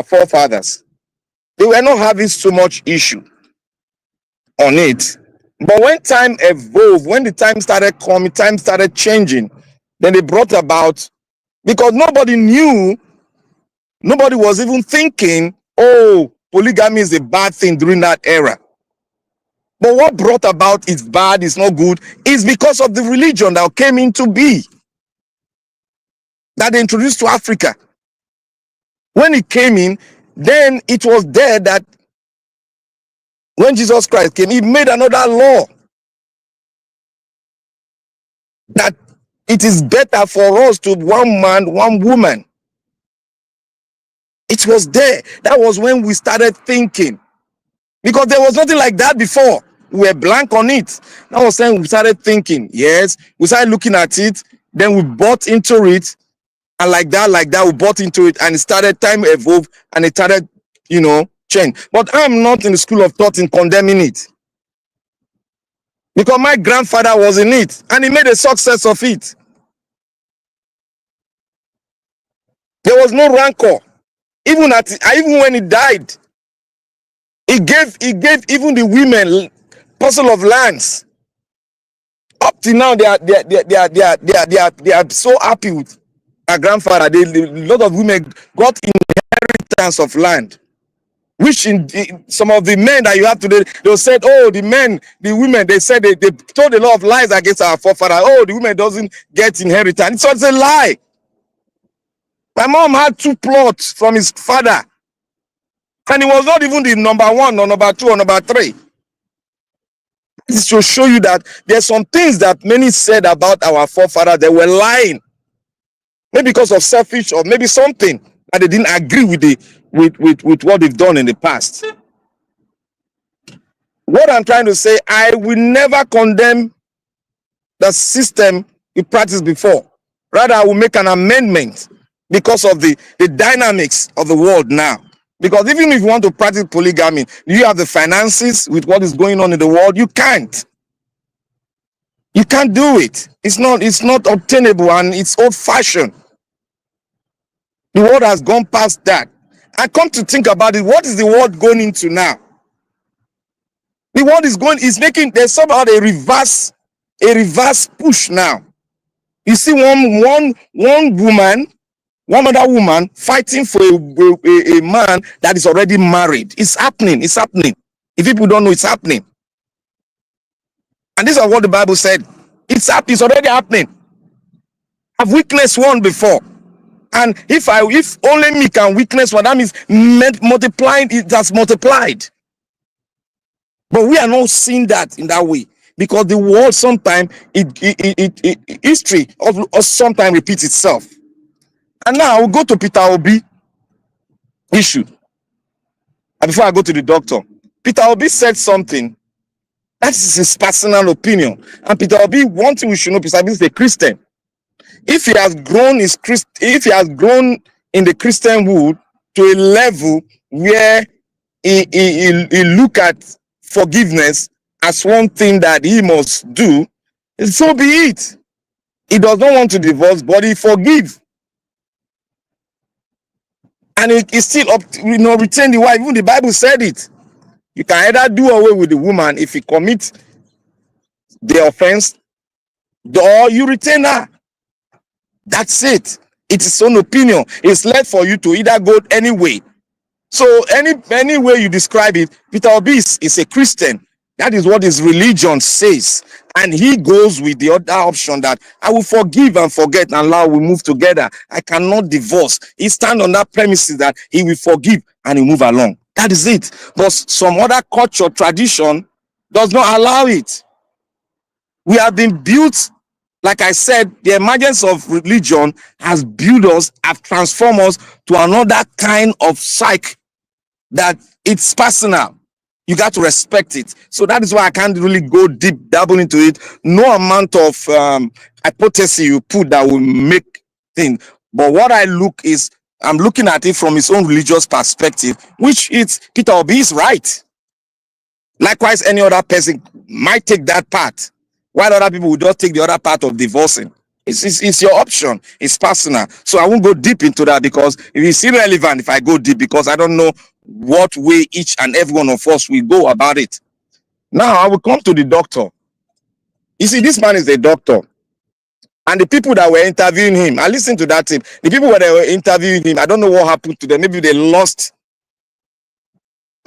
forefathers. They were not having so much issue on it. But when time evolved, when the time started coming, time started changing, then they brought about, because nobody knew, nobody was even thinking, oh, polygamy is a bad thing during that era. But what brought about it's bad, it's not good, is because of the religion that came into be, that they introduced to Africa. When it came in, then it was there that when Jesus Christ came, he made another law that it is better for us to one man, one woman. It was there. That was when we started thinking, because there was nothing like that before. We were blank on it. That was when we started thinking. Yes, we started looking at it. Then we bought into it, and like that, we bought into it, and it started. Time evolved, and it started, change. But I'm not in the school of thought in condemning it, because my grandfather was in it, and he made a success of it. There was no rancor, even when he died. He gave even the women parcel of lands. Up to now, they are so happy with my grandfather. A lot of women got inheritance of land, which in some of the men that you have today, they said, oh, the women, they said they told a lot of lies against our forefather. Oh, the women doesn't get inheritance. So it's a lie. My mom had 2 plots from his father, and he was not even the number 1 or number 2 or number 3. This will show you that there's some things that many said about our forefathers. They were lying, maybe because of selfish or maybe something that they didn't agree with what they've done in the past. What I'm trying to say, I will never condemn the system we practiced before. Rather, I will make an amendment because of the dynamics of the world now. Because even if you want to practice polygamy, you have the finances with what is going on in the world. You can't. You can't do it. It's not obtainable, and it's old-fashioned. The world has gone past that. And come to think about it, what is the world going into now? The world is making, there's somehow a reverse push now. You see one woman, one other woman fighting for a man that is already married. It's happening. It's happening. If people don't know, it's happening. And this is what the Bible said. It's already happening. I've witnessed one before. And if only me can witness one, that means multiplying, it has multiplied. But we are not seeing that in that way, because the world sometimes history sometimes repeats itself. And now we'll go to Peter Obi issue. And before I go to the doctor, Peter Obi said something. That is his personal opinion. And Peter Obi, one thing we should know, Peter Obi is a Christian. If he has grown in the Christian world to a level where he look at forgiveness as one thing that he must do, so be it. He does not want to divorce, but he forgives. And he still retain the wife. Even the Bible said it. You can either do away with the woman if he commits the offense, or you retain her. That's it. It's his own opinion. It's left for you to either go any way. So any way you describe it, Peter Obi is a Christian. That is what his religion says. And he goes with the other option that I will forgive and forget and allow we move together. I cannot divorce. He stand on that premises that he will forgive and he move along. That is it. But some other culture, tradition does not allow it. We have been built, like I said, the emergence of religion has built us, have transformed us to another kind of psyche that it's personal. You got to respect it. So that is why I can't really go deep, dabble into it. No amount of hypothesis you put that will make things. But what I look is, I'm looking at it from his own religious perspective, which is Peter Obi is right. Likewise, any other person might take that part, while other people will just take the other part of divorcing. It's your option. It's personal. So I won't go deep into that because it's irrelevant if I go deep because I don't know what way each and every one of us will go about it. Now I will come to the doctor. You see, this man is a doctor. And the people that were interviewing him, I listened to that tape. The people that were interviewing him, I don't know what happened to them. Maybe they lost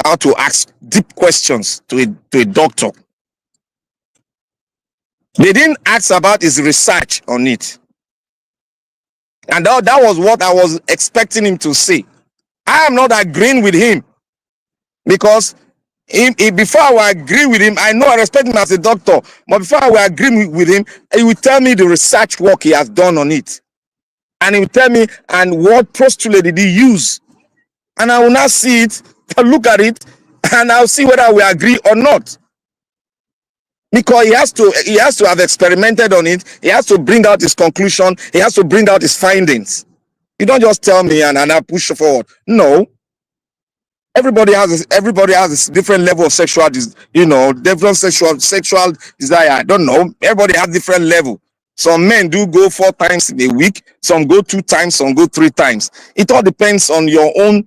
how to ask deep questions to a doctor. They didn't ask about his research on it. And that was what I was expecting him to say. I am not agreeing with him because before I will agree with him, I know I respect him as a doctor, but before I will agree with him, he will tell me the research work he has done on it. And he will tell me, and what postulate did he use? And I will not see it, look at it, and I'll see whether we agree or not. Because he has to have experimented on it. He has to bring out his conclusion. He has to bring out his findings. You don't just tell me and I push forward. No. Everybody has a different level of sexual, different sexual desire. I don't know. Everybody has different level. Some men do go 4 times in a week. Some go 2 times. Some go 3 times. It all depends on your own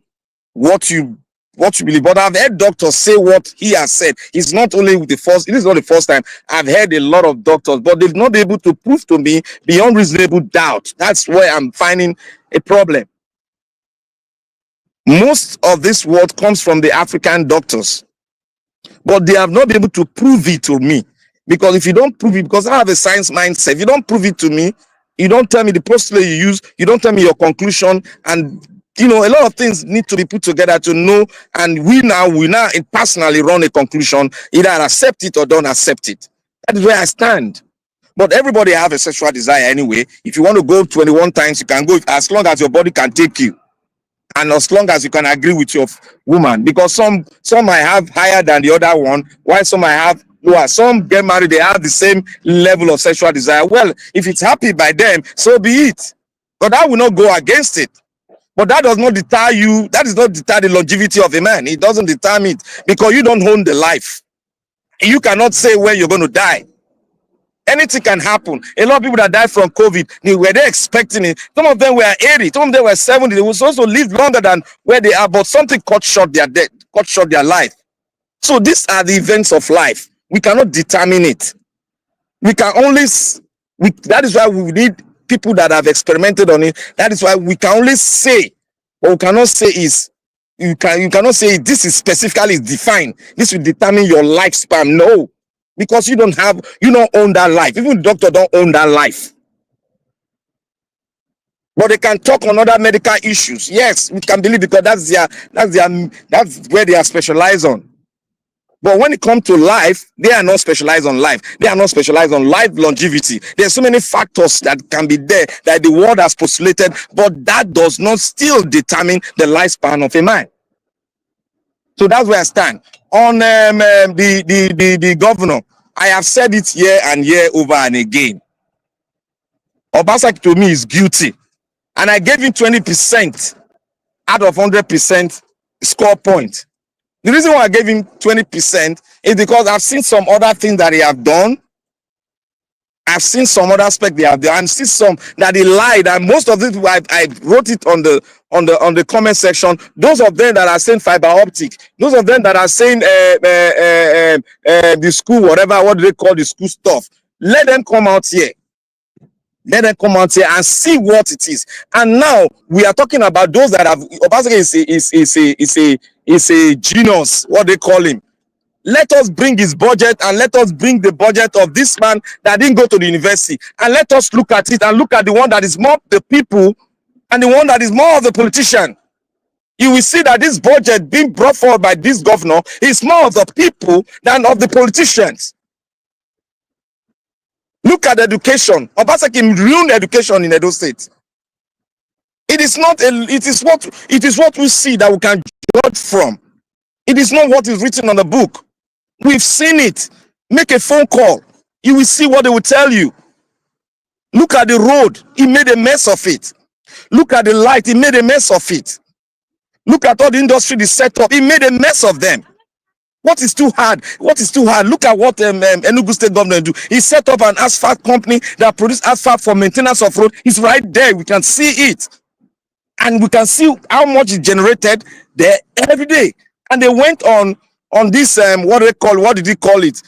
what you believe. But I've heard doctors say what he has said. It's not only the first. It is not the first time. I've heard a lot of doctors, but they've not been able to prove to me beyond reasonable doubt. That's where I'm finding a problem. Most of this word comes from the African doctors, but they have not been able to prove it to me. Because if you don't prove it, because I have a science mindset, if you don't prove it to me, you don't tell me the postulate you use, you don't tell me your conclusion, and a lot of things need to be put together to know. And we now personally run a conclusion, either accept it or don't accept it. That is where I stand. But everybody have a sexual desire anyway. If you want to go 21 times, you can go as long as your body can take you. And as long as you can agree with your woman, because some might have higher than the other one, while some might have lower. Some get married, they have the same level of sexual desire. Well, if it's happy by them, so be it. But that will not go against it. But that does not deter you. That does not deter the longevity of a man. It doesn't determine it because you don't own the life. You cannot say when you're going to die. Anything can happen. A lot of people that died from COVID, they were expecting it. Some of them were 80, some of them were 70. They will also live longer than where they are, but something cut short their death, cut short their life. So these are the events of life. We cannot determine it. We can only, that is why we need people that have experimented on it. That is why we can only say, what we cannot say is, you cannot say this is specifically defined. This will determine your lifespan. No. Because you don't own that life. Even the doctor don't own that life. But they can talk on other medical issues. Yes, we can believe because that's where they are specialized on. But when it comes to life, they are not specialized on life. They are not specialized on life longevity. There's so many factors that can be there that the world has postulated, but that does not still determine the lifespan of a man. So that's where I stand. On the governor, I have said it year and year over and again. Obasaki to me is guilty. And I gave him 20% out of 100% score point. The reason why I gave him 20% is because I've seen some other things that he have done. I've seen some other aspect they have done. I've seen some that he lied. And most of it, I wrote it on the comment section. Those of them that are saying fiber optic, those of them that are saying the school, what do they call the school stuff? Let them come out here. Let them come out here and see what it is. And now we are talking about those that have. Obaseki is a genius. What they call him. let us bring his budget and let us bring the budget of this man that didn't go to the university, and let us look at it and look at the one that is more the people and the one that is more of the politician. You will see that this budget being brought forward by this governor is more of the people than of the politicians. Look at education. Obaseki ruined education in Edo State. It is not it is what we see that we can judge from. It is not what is written on the book. We've seen it. Make a phone call. You will see what they will tell you. Look at the road. He made a mess of it. Look at the light. He made a mess of it. Look at all the industry they set up. He made a mess of them. What is too hard? What is too hard? Look at what Enugu State government do. He set up an asphalt company that produces asphalt for maintenance of road. It's right there. We can see it. And we can see how much is generated there every day. And they went on this what did he call it?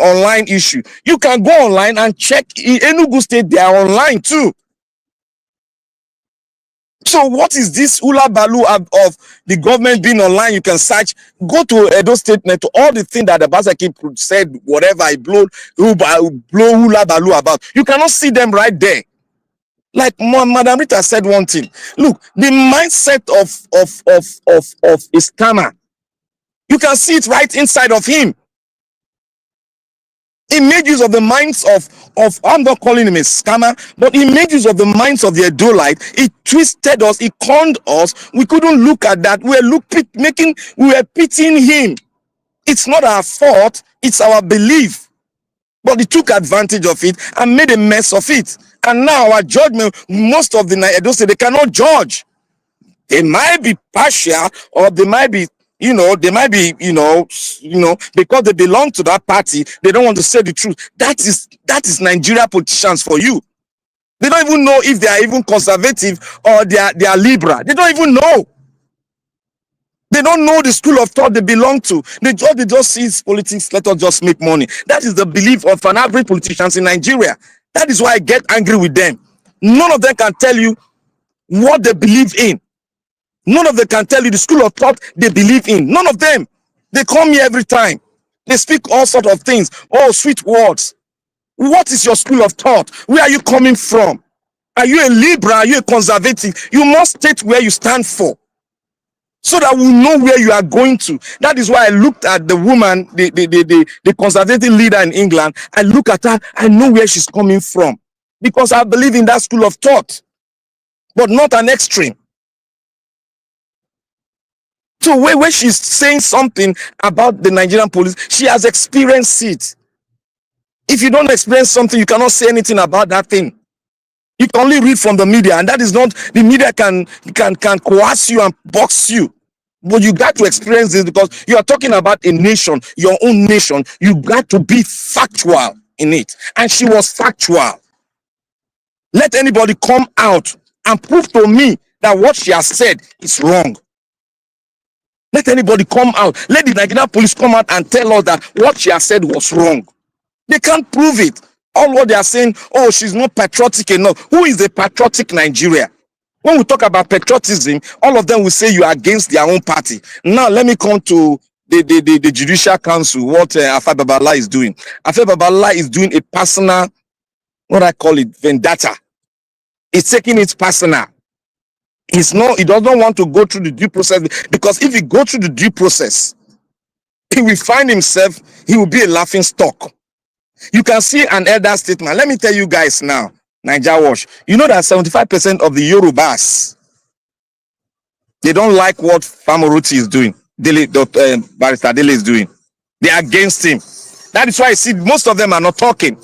Online issue. You can go online and check in Enugu State, they are online too. So what is this hula balu of the government being online? You can search, go to Edo State Net, all the things that the Basaki said, whatever I blow hula balu about. You cannot see them right there. Like Madam Rita said one thing. Look, the mindset of a scammer, you can see it right inside of him. He made use of the minds of I'm not calling him a scammer, but he made use of the minds of the Edolite. He twisted us, he conned us. We couldn't look at that. We were pitying him. It's not our fault, it's our belief. But he took advantage of it and made a mess of it. And now our judgment, most of the Edo State, they cannot judge. They might be partial, or they might be, because they belong to that party, they don't want to say the truth. That is Nigeria politicians for you. They don't even know if they are even conservative or they are liberal. They don't even know. They don't know the school of thought they belong to. They just see politics, let us just make money. That is the belief of an average politicians in Nigeria. That is why I get angry with them. None of them can tell you what they believe in. None of them can tell you the school of thought they believe in. None of them. They come here every time. They speak all sorts of things. Oh, sweet words. What is your school of thought? Where are you coming from? Are you a liberal? Are you a conservative? You must state where you stand for, so that we know where you are going to. That is why I looked at the woman, the conservative leader in England. I look at her, I know where she's coming from, because I believe in that school of thought, but not an extreme. So where she's saying something about the Nigerian police, she has experienced it. If you don't experience something, you cannot say anything about that thing. You can only read from the media, and that is not, the media can coerce you and box you. But you got to experience this, because you are talking about a nation, your own nation. You got to be factual in it. And she was factual. Let anybody come out and prove to me that what she has said is wrong. Let anybody come out. Let the Nigerian police come out and tell us that what she has said was wrong. They can't prove it. All what they are saying, oh, she's not patriotic enough. Who is the patriotic Nigeria? When we talk about patriotism, all of them will say you are against their own party. Now, let me come to the Judicial Council, what Afa Babalola is doing. Afa Babalola is doing a personal, what I call it, vendetta. He's taking it personal. He doesn't want to go through the due process, because if he go through the due process, he will find himself, he will be a laughing stock. You can see an elder statement. Let me tell you guys now, Wash. You know that 75% of the Yorubas, they don't like what Farotimi is doing. Barrister Dele is doing. They are against him. That is why I see most of them are not talking.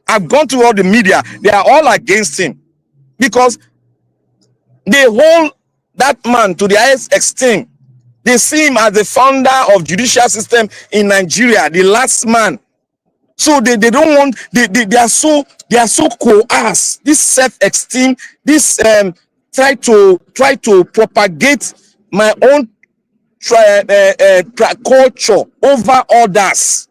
I've gone to all the media. They are all against him, because they hold that man to the highest extreme. They see him as the founder of judicial system in Nigeria, the last man. So they don't want, they are so coerced. This self-esteem, this try to propagate my own culture over others.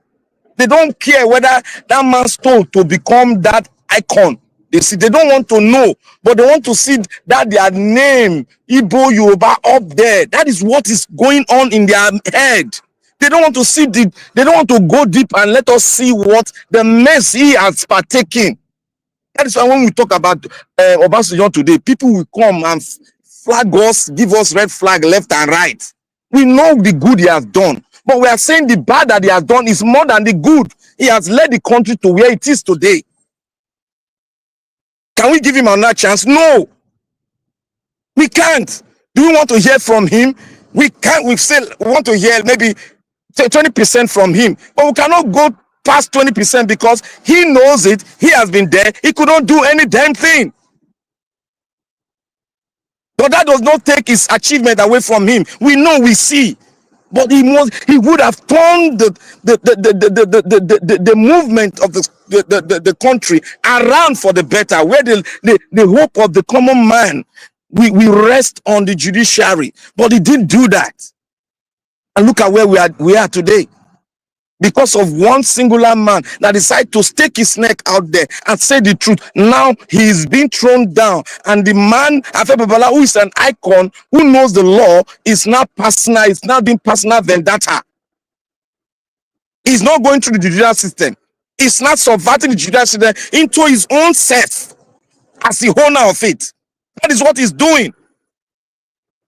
They don't care whether that man's told to become that icon. They don't want to know, but they want to see that their name, Igbo, Yoruba, up there. That is what is going on in their head. They don't want to see they don't want to go deep and let us see what the mess he has partaken. That is why when we talk about Obasanjo today, people will come and flag us, give us red flag left and right. We know the good he has done, but we are saying the bad that he has done is more than the good. He has led the country to where it is today. Can we give him another chance? No, we can't. Do we want to hear from him? We can't. We still want to hear maybe 20% from him, but we cannot go past 20% because he knows it. He has been there. He couldn't do any damn thing. But that does not take his achievement away from him. We know, we see. But he would have turned the movement of the country around for the better, where the hope of the common man, we rest on the judiciary. But he didn't do that. And look at where we are today. Because of one singular man that decided to stake his neck out there and say the truth. Now he is being thrown down. And the man, Babalola, who is an icon, who knows the law, is now personal, it's now being personal vendetta. He's not going through the judicial system. He's not subverting the judicial system into his own self as the owner of it. That is what he's doing.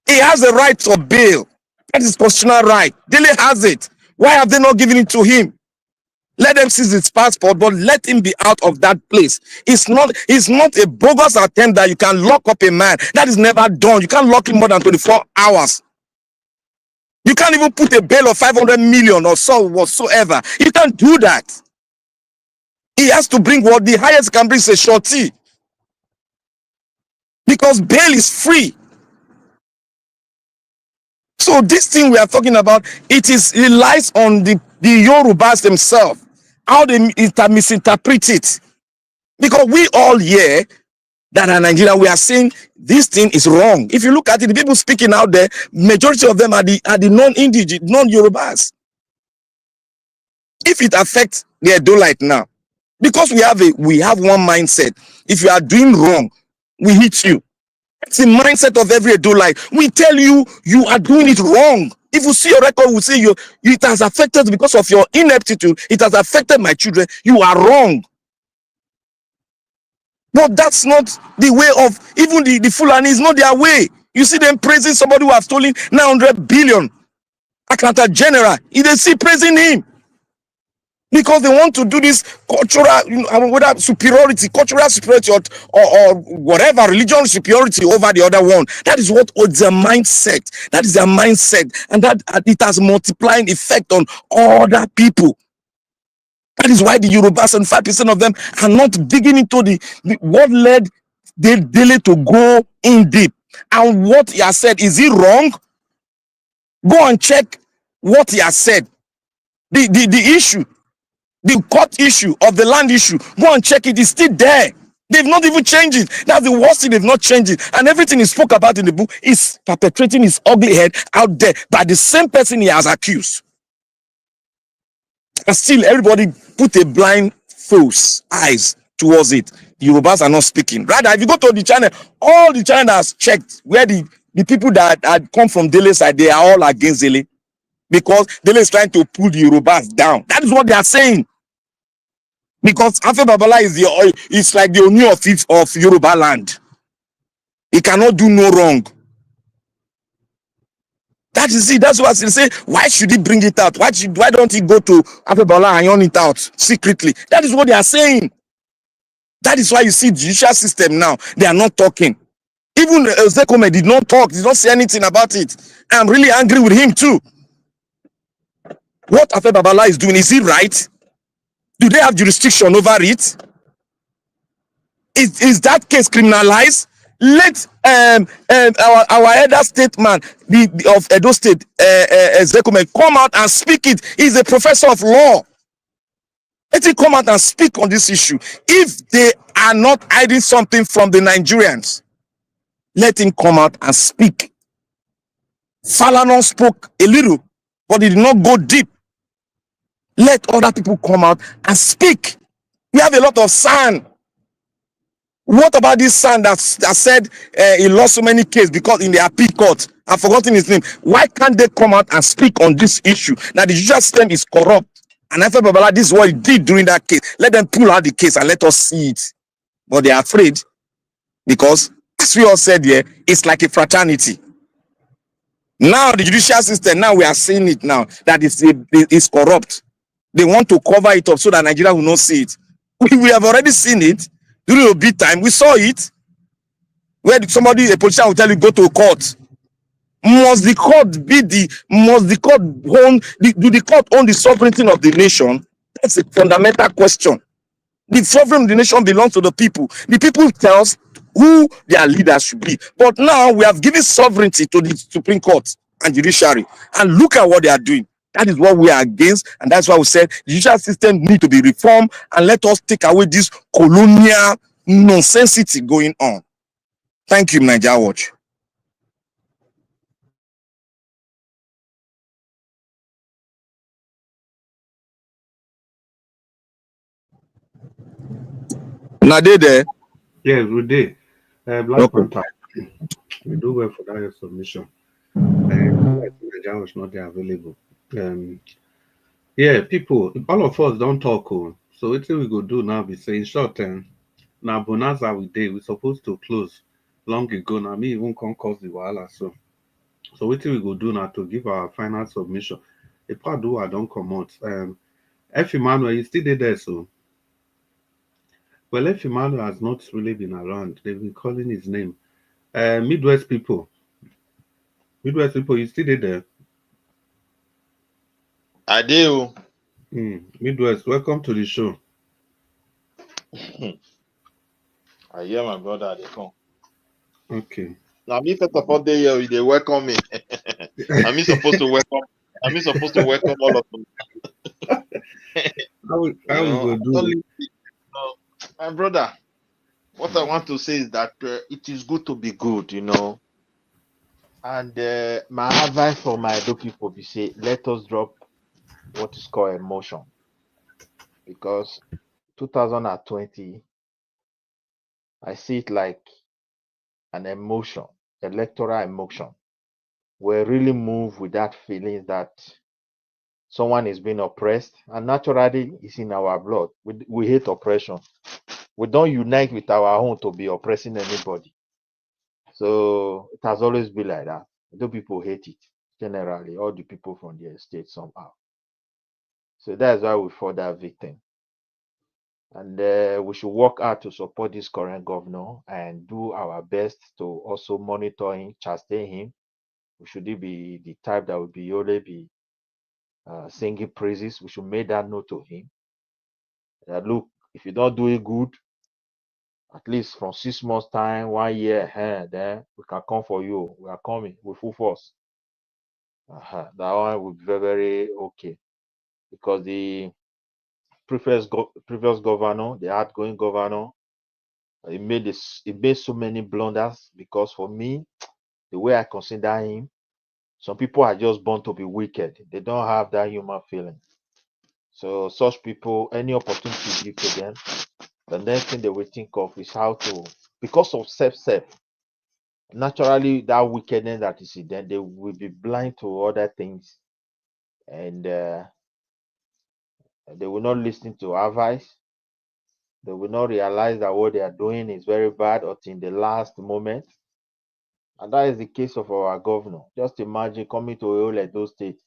He has the right of bail. That is constitutional right. Dele has it. Why have they not given it to him? Let them seize his passport, but let him be out of that place. It's not a bogus attempt that you can lock up a man. That is never done. You can't lock him more than 24 hours. You can't even put a bail of 500 million or so whatsoever. You can't do that. He has to bring what the highest can bring is a shorty. Because bail is free. So this thing we are talking about, it lies on the Yorubas themselves, how they misinterpret it. Because we all here that are Nigerian, we are saying this thing is wrong. If you look at it, the people speaking out there, majority of them are the non-indigenous, non-Yorubas. If it affects the Edolite now, because we have one mindset. If you are doing wrong, we hit you. It's the mindset of every Edolite. We tell you, you are doing it wrong. If you see your record, we say it has affected because of your ineptitude. It has affected my children. You are wrong. But that's not the way of even the Fulani. Is not their way. You see them praising somebody who has stolen 900 billion. Accountant General. They see praising him. Because they want to do this cultural, whether superiority, cultural superiority or whatever, religion superiority over the other one. That is what their mindset. That is their mindset. And that it has multiplying effect on other people. That is why the Yorubas and 5% of them are not digging into what led Dele to go in deep. And what he has said, is he wrong? Go and check what he has said. The issue. The court issue of the land issue, go and check it. It's still there. They've not even changed it. That's the worst thing. They've not changed it. And everything he spoke about in the book is perpetrating his ugly head out there by the same person he has accused. And still, everybody put a blind false eyes towards it. The Yorubas are not speaking. Rather, if you go to the channel, all the channels checked where the people that had come from Dele's side, they are all against Dele. Because Dele is trying to pull the Yorubas down. That is what they are saying. Because Babalola is like the owner of Yoruba land. He cannot do no wrong. That is it. That's what they say. Why should he bring it out? Why don't he go to Babalola and yarn it out secretly? That is what they are saying. That is why you see the judicial system now. They are not talking. Even Zekome did not talk. Did not say anything about it. I'm really angry with him too. What Babalola is doing, is he right? Do they have jurisdiction over it? Is that case criminalized? Let our elder statesman of Edo State, Zekome, come out and speak it. He's a professor of law. Let him come out and speak on this issue. If they are not hiding something from the Nigerians, let him come out and speak. Falana spoke a little, but he did not go deep. Let other people come out and speak. We have a lot of sand. What about this son that said he lost so many cases because in the appeal court? I've forgotten his name. Why can't they come out and speak on this issue? That the judicial system is corrupt. And I feel Babalola, this is what he did during that case. Let them pull out the case and let us see it. But they are afraid because, as we all said here, it's like a fraternity. Now the judicial system, now we are seeing it now, that it's corrupt. They want to cover it up so that Nigeria will not see it. We have already seen it. During a big time, we saw it. Where somebody, a politician will tell you, go to a court. Must the court do the court own the sovereignty of the nation? That's a fundamental question. The sovereignty of the nation belongs to the people. The people tell us who their leaders should be. But now we have given sovereignty to the Supreme Court and Judiciary. And look at what they are doing. That is what we are against. And that's why we said the judicial system needs to be reformed and let us take away this colonial nonsensity going on. Thank you, Nigeria Watch. Now they there? Yes, we did. Black Panther, we do well for that submission. Nigeria was not there available. Yeah, people, all of us don't talk. So what we go do now be saying short term. Now bonanza we did. We supposed to close long ago. Now me even can't cause the wahala. So what we go do now to give our final submission. If I do, I don't come out. F. Emmanuel, you still there, so. Well, F. Emmanuel has not really been around. They've been calling his name. Midwest people, you still there? I do. Midwest, welcome to the show. I hear my brother, they come. Okay. Now, me first of all, they welcome me. I'm supposed to welcome. I'm supposed to welcome all of them. How we go do? My brother, what I want to say is that it is good to be good, And my advice for my Edo people be say, let us drop what is called emotion, because 2020, I see it like an emotion, electoral emotion. We really move with that feeling that someone is being oppressed, and naturally it's in our blood. We hate oppression. We don't unite with our own to be oppressing anybody. So it has always been like that. Though people hate it, generally, all the people from the estate somehow. So that's why we fought that victim. And we should work hard to support this current governor and do our best to also monitor him, chastain him. We shouldn't be the type that would be only be singing praises. We should make that note to him. Look, if you don't do it good, at least from 6 months time, 1 year, then we can come for you. We are coming with full force. That one would be very, very okay, because the previous governor, the outgoing governor, he made so many blunders. Because for me, the way I consider him, some people are just born to be wicked. They don't have that human feeling. So such people, any opportunity you give to them, the next thing they will think of is how to, because of self, naturally that wickedness that is in them, they will be blind to other things, and they will not listen to advice. They will not realize that what they are doing is very bad until the last moment. And that is the case of our governor. Just imagine coming to a whole Edo state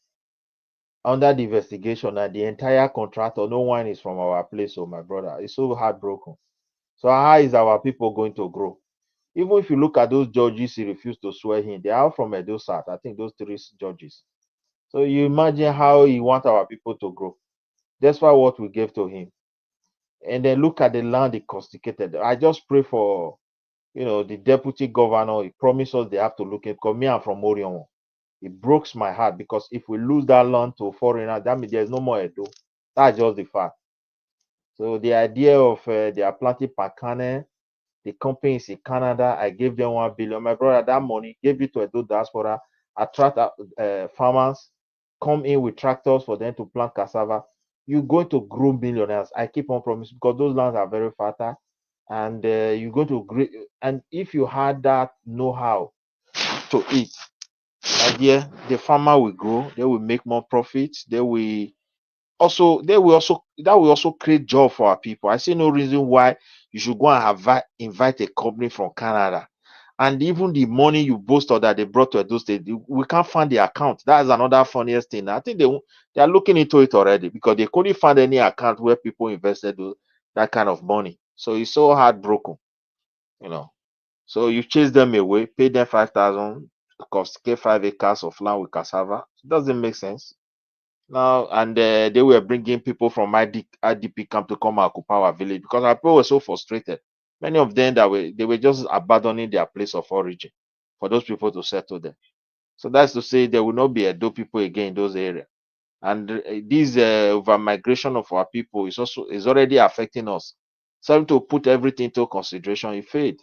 under the investigation, and the entire contractor, no one is from our place. Oh, my brother, it's so heartbroken. So how is our people going to grow? Even if you look at those judges, he refused to swear in. They are from Edo South. I think those 3 judges. So you imagine how he wants our people to grow. That's why what we gave to him. And then look at the land he confiscated. I just pray for, the deputy governor. He promised us they have to look at, because me, I'm from Orion. It breaks my heart, because if we lose that land to foreigners, that means there's no more Edo. That's just the fact. So the idea of they are planting Pakane, the company is in Canada, I gave them 1 billion. My brother, that money, gave it to Edo diaspora, attract farmers, come in with tractors for them to plant cassava. You're going to grow millionaires. I keep on promising, because those lands are very fertile. and you go to great, and if you had that know-how to eat, my dear, the farmer will grow, they will make more profits, that will also create job for our people. I see no reason why you should go and invite a company from Canada, and even the money you boast of that they brought to those states, we can't find the account. That's another funniest thing. I think they are looking into it already, because they couldn't find any account where people invested that kind of money. So it's so heartbroken, you know. So you chase them away, pay them 5,000, get 5 acres of land with cassava. It doesn't make sense now. And they were bringing people from IDP camp to come and occupy our village, because our people were so frustrated. Many of them they were just abandoning their place of origin for those people to settle there. So that's to say there will not be Edo people again in those areas. And this over migration of our people is already affecting us. So to put everything into consideration, it failed.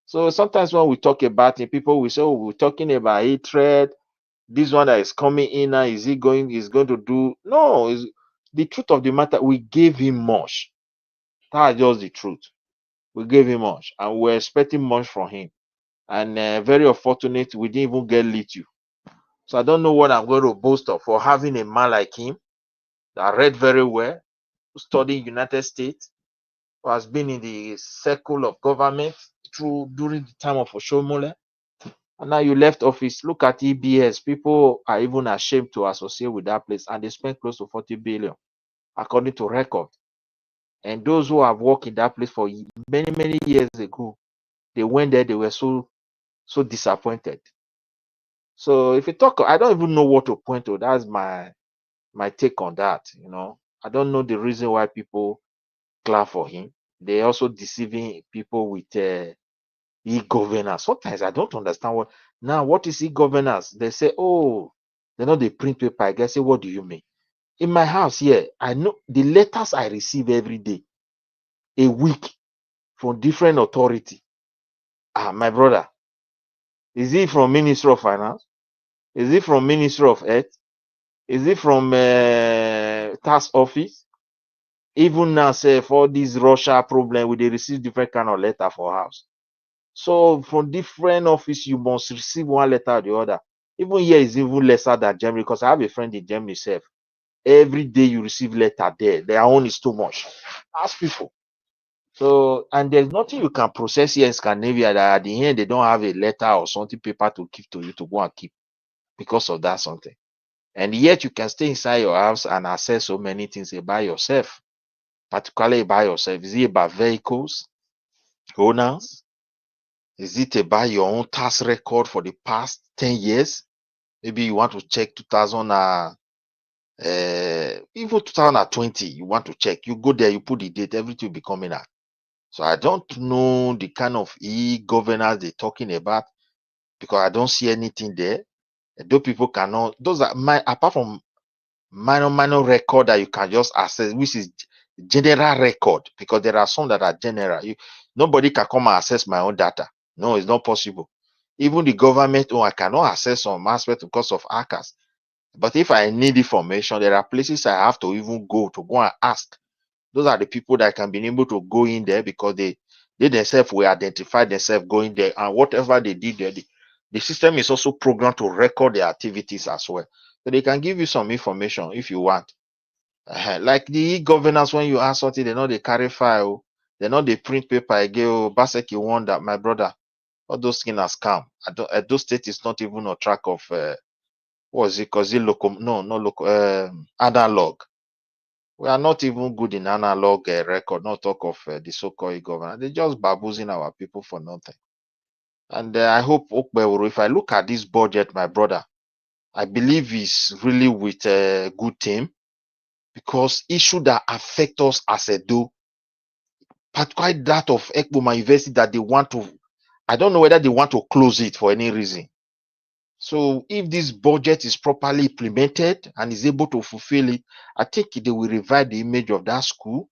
So sometimes when we talk about it, people will say, "Oh, we're talking about hatred. This one that is coming in now, is going to do?" No, is the truth of the matter. We gave him much. That's just the truth. We gave him much, and we're expecting much from him. And very unfortunate, we didn't even get little. So I don't know what I'm going to boast of for having a man like him that read very well, who studied United States, who has been in the circle of government during the time of Oshomole. And now you left office. Look at EBS. People are even ashamed to associate with that place, and they spent close to 40 billion, according to record. And those who have worked in that place for many, many years ago, they went there, they were so disappointed. So if you talk, I don't even know what to point to. That's my take on that. You know, I don't know the reason why people clap for him. They also deceiving people with e-governance. Sometimes I don't understand what is e-governance. They say, oh, they know they print paper. I guess, say, what do you mean? In my house here, I know the letters I receive every day, a week, from different authority. My brother, is it from Ministry of Finance? Is it from Ministry of Health? Is it from tax office? Even now, say, for this Russia problem, we they receive different kind of letter for house. So from different office, you must receive one letter or the other. Even here is even lesser than Germany, because I have a friend in Germany itself. Every day you receive letter there. Their own is too much. Ask people. So, and there's nothing you can process here in Scandinavia that at the end they don't have a letter or something paper to give to you to go and keep because of that something. And yet you can stay inside your house and access so many things by yourself, particularly by yourself. Is it about vehicles, owners? Is it about your own tax record for the past 10 years? Maybe you want to check 2000, even 2020, you want to check. You go there, you put the date, everything will be coming out. So I don't know the kind of e-governance they're talking about, because I don't see anything there. Those people cannot, those are apart from minor record that you can just access, which is general record, because there are some that are general. Nobody can come and access my own data. No, it's not possible. Even the government, I cannot access some aspect because of hackers. But if I need information, there are places I have to even go and ask. Those are the people that can be able to go in there, because they themselves will identify themselves going there, and whatever they did there, the system is also programmed to record their activities as well. So they can give you some information if you want. Like the e-governance, when you ask something, they know they carry file, they know they print paper again. Oh, Basek, you want that, my brother? All those things are scam. Those state is not even on track of what is it? Because it local, no, not local, analog. We are not even good in analog record, not talk of the so-called e-governance. They just baboozling our people for nothing. And I hope Okbewuru, if I look at this budget, my brother, I believe it's really with a good team, because issue that affect us as a do, particularly that of Ekboma University, that they want to, I don't know whether they want to close it for any reason. So if this budget is properly implemented and is able to fulfill it, I think they will revive the image of that school,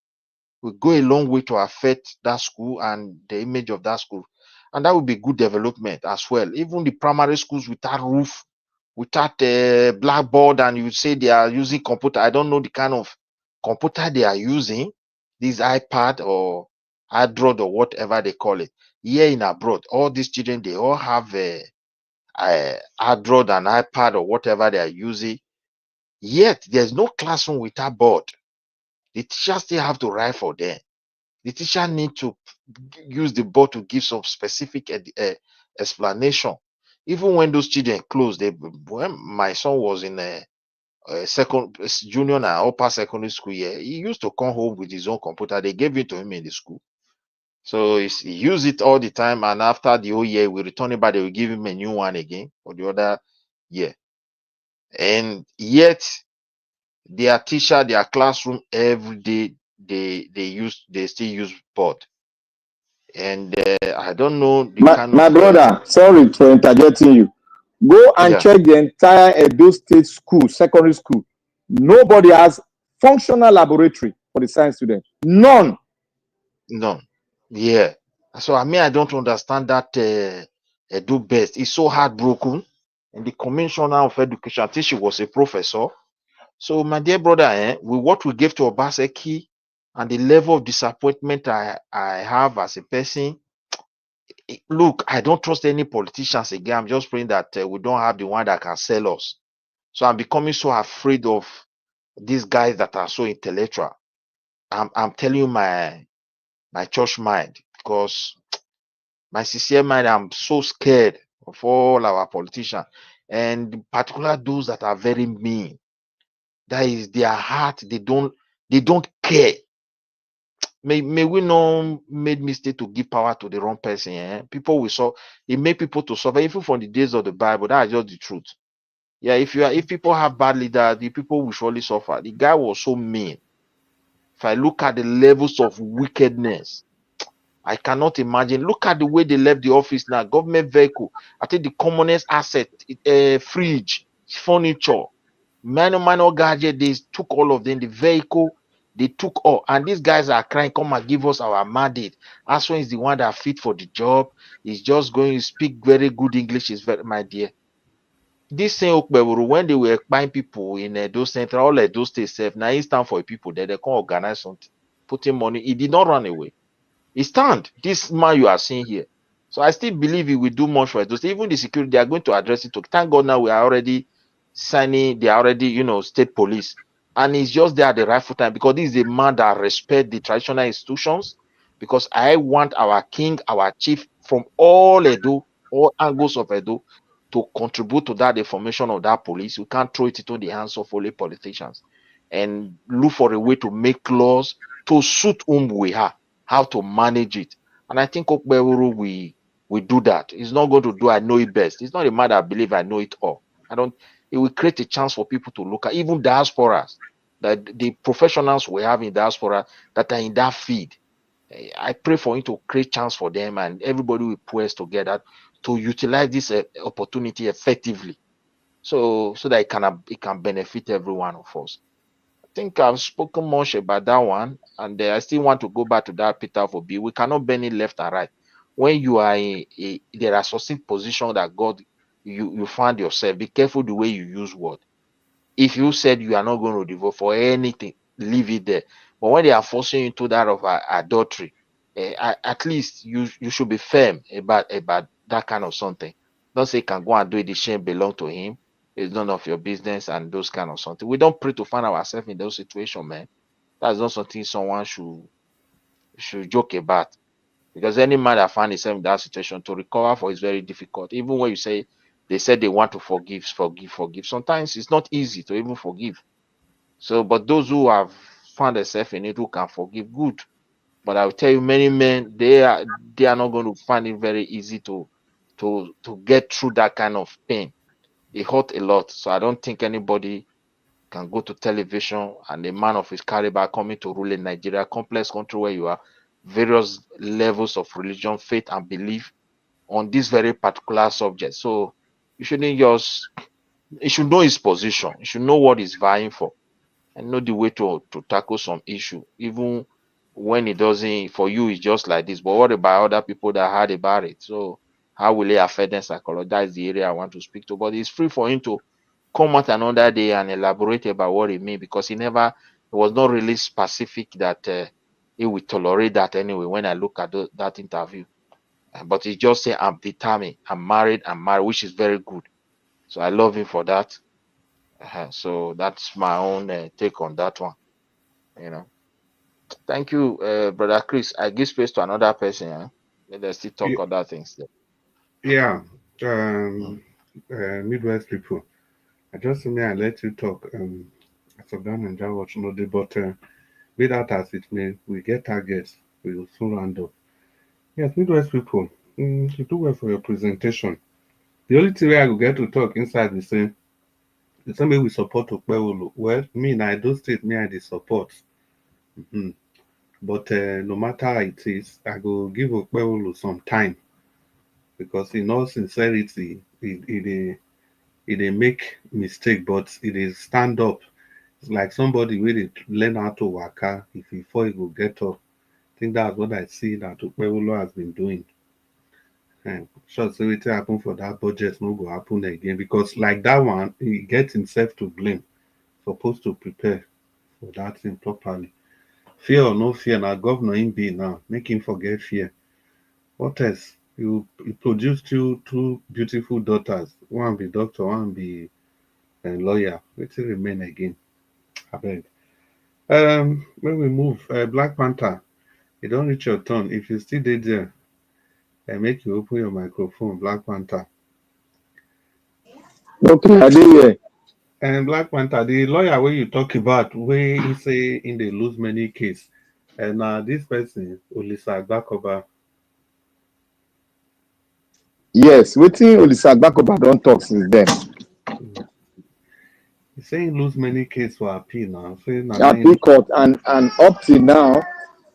will go a long way to affect that school and the image of that school. And that would be good development as well. Even the primary schools without roof, without a blackboard, and you say they are using computer. I don't know the kind of computer they are using, this iPad or Android or whatever they call it. Here in abroad, all these children, they all have a Android and iPad or whatever they are using. Yet there's no classroom without board. The teacher still have to write for them. The teacher need to use the board to give some specific explanation. Even when those children close, when my son was in a junior and upper secondary school year, he used to come home with his own computer. They gave it to him in the school. So he used it all the time, and after the whole year, we return it back, they will give him a new one again for the other year. And yet their teacher, their classroom, every day they still use board. And I don't know the kind My of brother, sorry for interjecting you. Go and yeah. check the entire Edo State school, secondary school. Nobody has functional laboratory for the science students. None. No, yeah. So I mean, I don't understand that do best. It's so heartbroken. And the commissioner of education, I think she was a professor. So my dear brother, with what we gave to Obaseki and the level of disappointment I have as a person, look, I don't trust any politicians again. I'm just praying that we don't have the one that can sell us. So I'm becoming so afraid of these guys that are so intellectual. I'm telling you my church mind, because my sincere mind, I'm so scared of all our politicians, and particularly those that are very mean. That is their heart. They don't care. May we not made mistake to give power to the wrong person. People will so it make people to suffer, even from the days of the Bible. That is just the truth. Yeah, if people have bad leaders, the people will surely suffer. The guy was so mean. If I look at the levels of wickedness, I cannot imagine. Look at the way they left the office now. Government vehicle. I think the commonest asset, fridge, furniture, minor gadget. They took all of them. The vehicle, they took all. And these guys are crying, come and give us our mandate. Aswan is the one that fit for the job. He's just going to speak very good English. Is very, my dear. This same Okpeburu, when they were buying people in those central, all those states, now it's time for people that they can organize something, putting money. He did not run away. He stand. This man you are seeing here. So I still believe he will do much for it. Even the security, they are going to address it. Thank God now we are already signing, they are already, state police. And he's just there at the rightful time, because this is a man that respects the traditional institutions. Because I want our king, our chief from all Edo, all angles of Edo, to contribute to that formation of that police. We can't throw it into the hands of only politicians, and look for a way to make laws to suit whom we are, how to manage it. And I think Okpeburu we do that. He's not going to do I know it best. It's not a matter I believe I know it all. It will create a chance for people to look at, even diasporas, that the professionals we have in diaspora that are in that field. I pray for him to create chance for them, and everybody will press together to utilize this opportunity effectively, so that it can benefit every one of us. I think I've spoken much about that one, and I still want to go back to that Peter for B. We cannot bend it left and right. When you are there are certain position that God you find yourself. Be careful the way you use word. If you said you are not going to devote for anything, leave it there. But when they are forcing you into that of adultery, at least you should be firm about that kind of something. Don't say can go and do it. The shame belong to him. It's none of your business, and those kind of something. We don't pray to find ourselves in those situations, man. That's not something someone should joke about. Because any man that finds himself in that situation, to recover for is very difficult. Even when you say they said they want to forgive. Sometimes it's not easy to even forgive. So, but those who have found themselves in it, who can forgive, good. But I will tell you, many men, they are not going to find it very easy to get through that kind of pain. It hurt a lot. So I don't think anybody can go to television and a man of his caliber coming to rule in Nigeria, complex country where you are various levels of religion, faith, and belief on this very particular subject. So you shouldn't you should know his position. You should know what he's vying for, and know the way to tackle some issue, even when it doesn't, for you, it's just like this. But what about other people that heard about it? So how will it affect them psychologically? That is the area I want to speak to. But it's free for him to come out another day and elaborate about what it means, because he was not really specific that he will tolerate that anyway when I look at that interview. But he just say, I'm determined, I'm married, which is very good. So I love him for that. So that's my own take on that one. You know. Thank you, Brother Chris. I give space to another person. Let us still talk other things. Yeah. Midwest people. I just may I let you talk. As of that and watch no day, but be that as it may, we get targets. We will soon round up. Yes, Midwest people. You do well for your presentation. The only thing where I will get to talk inside the same way we support Okpewolo. Well, me in Edo State, me I dey support. But no matter how it is, I go give Okpewolo some time because in all sincerity, it dey make mistake, but it is stand up. It's like somebody wey learn how to waka. If he fall, he go get up. I think that's what I see that Okpewolo has been doing. Sure, so wetin happen for that budget no go happen again because like that one, he get himself to blame. Supposed to prepare for that thing properly. Fear or no fear, now governor him be now. Make him forget fear. What else? You produced two beautiful daughters. One be doctor, one be a lawyer. Wetin remain again? Abeg. When we move, Black Panther, you don't reach your turn. If you still dey there, make you open your microphone, Black Panther. Okay, I dey here. And Black Panther, the lawyer wey you talk about, wey he say in dey lose many case, and this person, Olisa Agbakoba. Yes, wetin Olisa Agbakoba don talk since then. He say he lose many cases for appeal now. Appeal court and up till now,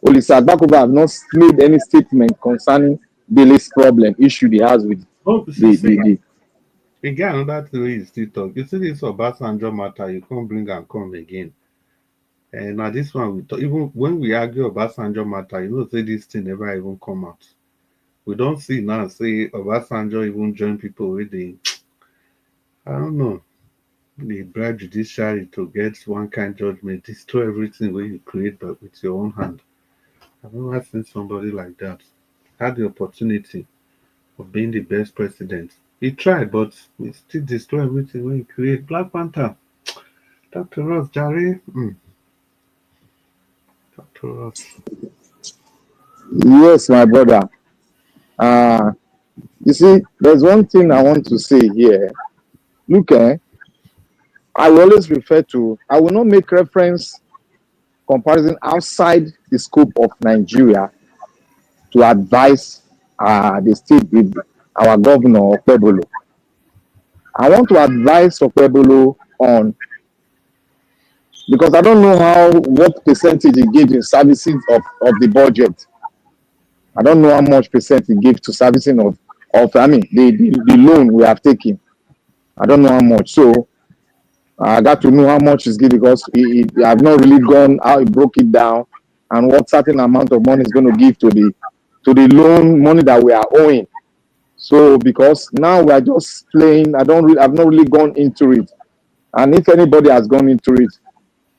Olisa Agbakoba have not made any statement concerning Dele's problem issue he has with the. We get another thing wey you still talk. You see this Obasanjo matter, you can't bring and come again. And now this one we talk, even when we argue Obasanjo matter, you know say this thing never even come out. We don't see now say Obasanjo even join people with the I don't know. They bribe Judiciary to get one kind judgment, destroy everything where you create but with your own hand. I've never seen somebody like that. Had the opportunity of being the best president. He tried, but he still destroy everything when he create. Black Panther. Dr. Ross, Jerry. Dr. Ross. Yes, my brother. You see, there's one thing I want to say here. Look, I will always refer to, I will not make reference comparison outside the scope of Nigeria to advise the state with our governor, Okpebolo. I want to advise Okpebolo on, because I don't know what percentage he gives in servicing of the budget. I don't know how much percent he gives to servicing of the loan we have taken. I don't know how much. So I got to know how much is given because I have not really gone how he broke it down and what certain amount of money is going to give to the loan money that we are owing. So because now we are just playing, I've not really gone into it. And if anybody has gone into it,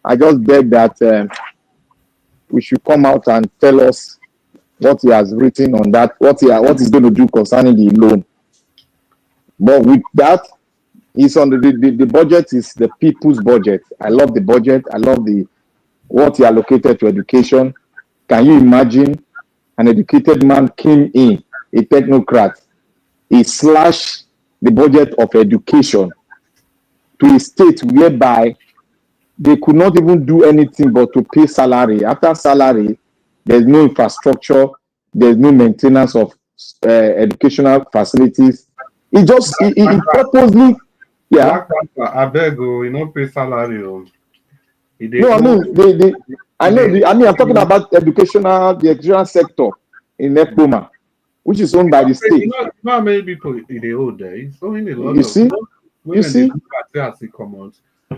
I just beg that we should come out and tell us what he has written on that, what he's going to do concerning the loan. But with that, it's on the budget is the people's budget. I love the budget. I love what he allocated to education. Can you imagine an educated man came in, a technocrat, he slashed the budget of education to a state whereby they could not even do anything but to pay salary. After salary, there's no infrastructure, there's no maintenance of educational facilities. It purposely, yeah. I beg you, no pay salary. No, I'm talking about the educational sector in Nepoma, which is owned by the state. You know how many people in the old there? It's owing a lot you see?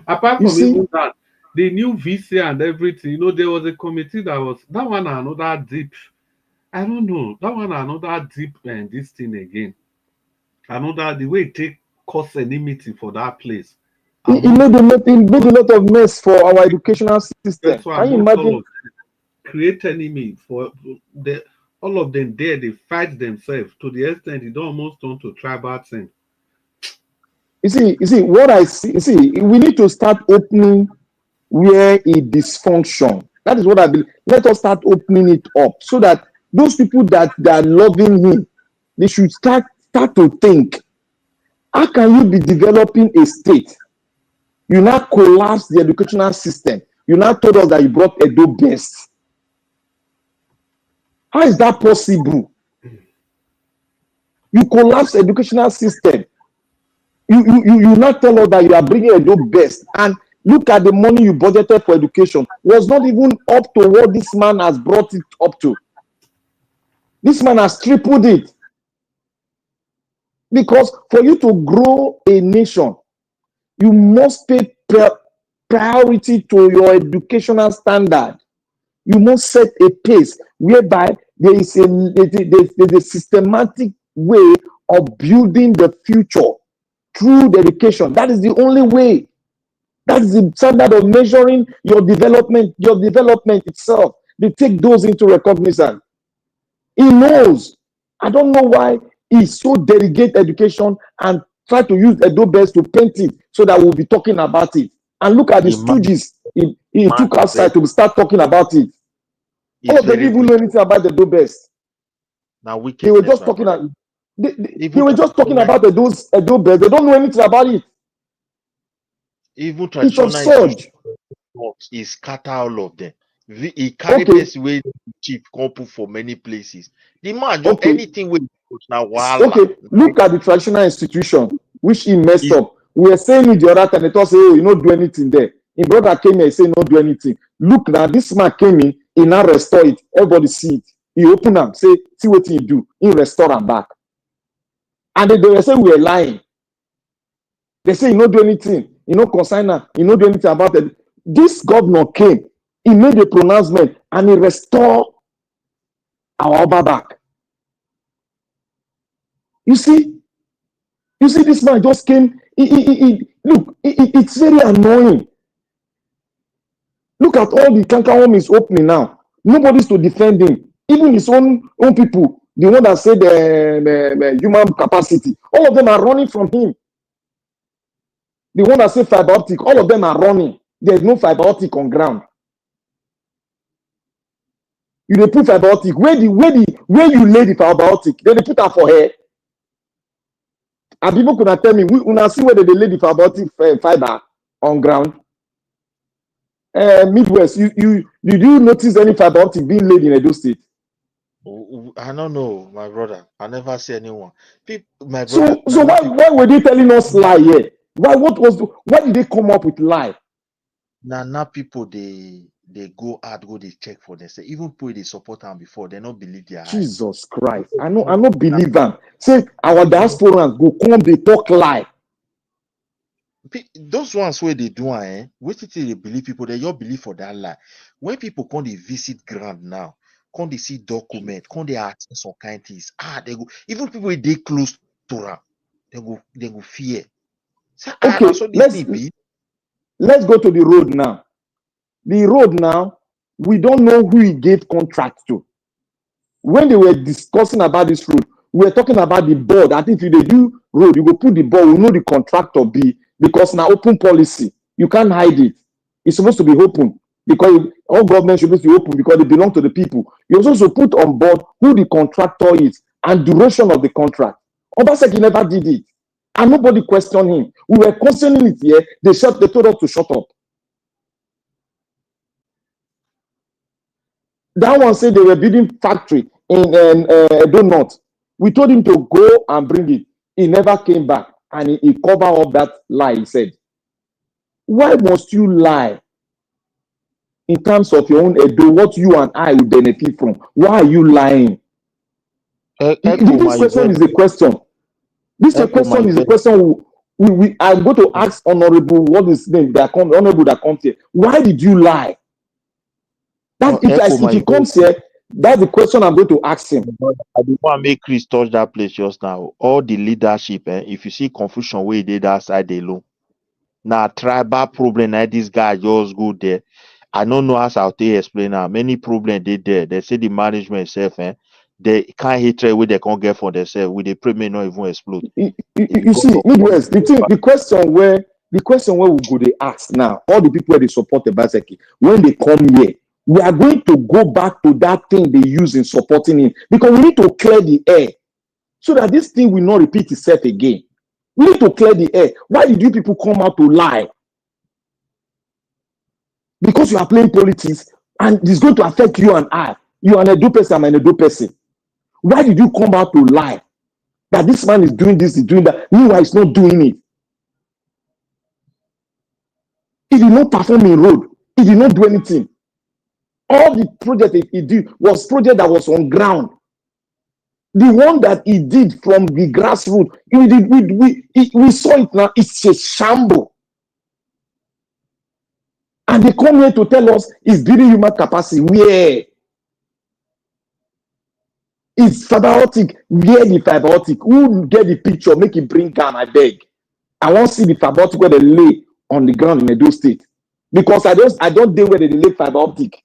Apart from even that, the new VC and everything, there was a committee that one another deep. I don't know. That one another deep and this thing again. Another the way it take cause enmity for that place. It made a lot of mess for our educational system. Can you imagine? create enemy for the all of them there. They fight themselves to the extent it almost turn to tribal thing. You see, what I see, we need to start opening where it dysfunction. That is what I believe. Let us start opening it up so that those people that are loving him, they should start to think, how can you be developing a state? You now collapse the educational system. You now told us that you brought Edo best. How is that possible? You collapse educational system. You now tell us that you are bringing Edo best, and look at the money you budgeted for education was not even up to what this man has brought it up to. This man has tripled it. Because for you to grow a nation, you must pay priority to your educational standard. You must set a pace whereby there is a systematic way of building the future through the education. That is the only way. That is the standard of measuring your development itself. They take those into recognition. He knows. I don't know why he so delegate education and try to use Edo best to paint it so that we'll be talking about it. And look at the stooges he took outside to start talking about it. All of them didn't even know anything about the Edo best. Now they were just talking about they were just talking about those Edo best. They don't know anything about it. Even It's absurd. He scatter all of them. He carry this way cheap couple for many places. The man do anything with now. Okay, look at the traditional institution which he messed up. We were saying it the other time. They thought, say, oh, you don't do anything there. His brother came here and said, don't do anything. Look now, this man came in, he now restore it. Everybody see it. He open up, say, see what he do. He restore them back. And they were saying we were lying. They say, you don't do anything. You know, consigner, you don't do anything about it. This governor came, he made a pronouncement, and he restored our Oba back. You see, this man just came. Look, it's very annoying. Look at all the canker home is opening now. Nobody's to defend him. Even his own people, the one that said the human capacity, all of them are running from him. The one that said fiber optic, all of them are running. There's no fiber optic on ground. You dey put fiber optic. Where you lay the fiber optic, they put that for her. And people could not tell me, we una see where they lay the fiber optic fiber on ground. Midwest, did you notice any fiber optic being laid in Edo State? I don't know, my brother. I never see anyone. My brother. So why were they telling us lie here? Why did they come up with lie? Now people they go out, go they check for themselves. Even people they support them before, they don't believe their Jesus Christ. I don't believe them. Say our diasporans go come, they talk lie. Those ones where they do wait till they believe people, they all believe for that lie. When people come they visit ground now, come they see document, come they ask some kind of things. They go, even people they close to them, they go fear. Say, okay, let's go to the road now. The road now, we don't know who he gave contract to. When they were discussing about this road, we were talking about the board. I think if they do road, you go put the board, we know the contractor be, because now open policy. You can't hide it. It's supposed to be open because all government should be open because they belong to the people. You're supposed to put on board who the contractor is and duration of the contract. Obaseki never did it. And nobody questioned him. We were questioning it here. They told us to shut up. That one said they were building factory in Edo North. We told him to go and bring it. He never came back. And he covered up that lie, he said. Why must you lie in terms of your own Edo, what you and I will benefit from? Why are you lying? This question is a question. This question is a question we are going to ask Honorable, what is his name? Honorable that comes here. Why did you lie? If he comes here, that's the question I'm going to ask him. I didn't want to make Chris touch that place just now. All the leadership, if you see confusion where he did that side alone. Now tribal problem, this guy just go there. I don't know how Saute explain now. Many problems they there. They say the management itself, they can't hit where they can't get for themselves. With the premier not even explode. You see, Midwest, the question where we go they ask now, all the people where they support the bicycle, when they come here, we are going to go back to that thing they use in supporting him because we need to clear the air so that this thing will not repeat itself again. We need to clear the air. Why did you people come out to lie? Because you are playing politics and it's going to affect you and I. You are an Edo person, I'm an Edo person. Why did you come out to lie? That this man is doing this, he's doing that. Meanwhile, he's not doing it. He did not perform in road. He did not do anything. All the project he did was project that was on ground. The one that he did from the grassroots, we saw it now. It's a shamble. And they come here to tell us it's building human capacity. Where? It's fiber optic. Where the fiber optic? Who get the picture? Make it bring down, I beg. I want to see the fiber optic where they lay on the ground in Edo State. Because I don't know where they lay fiber optic.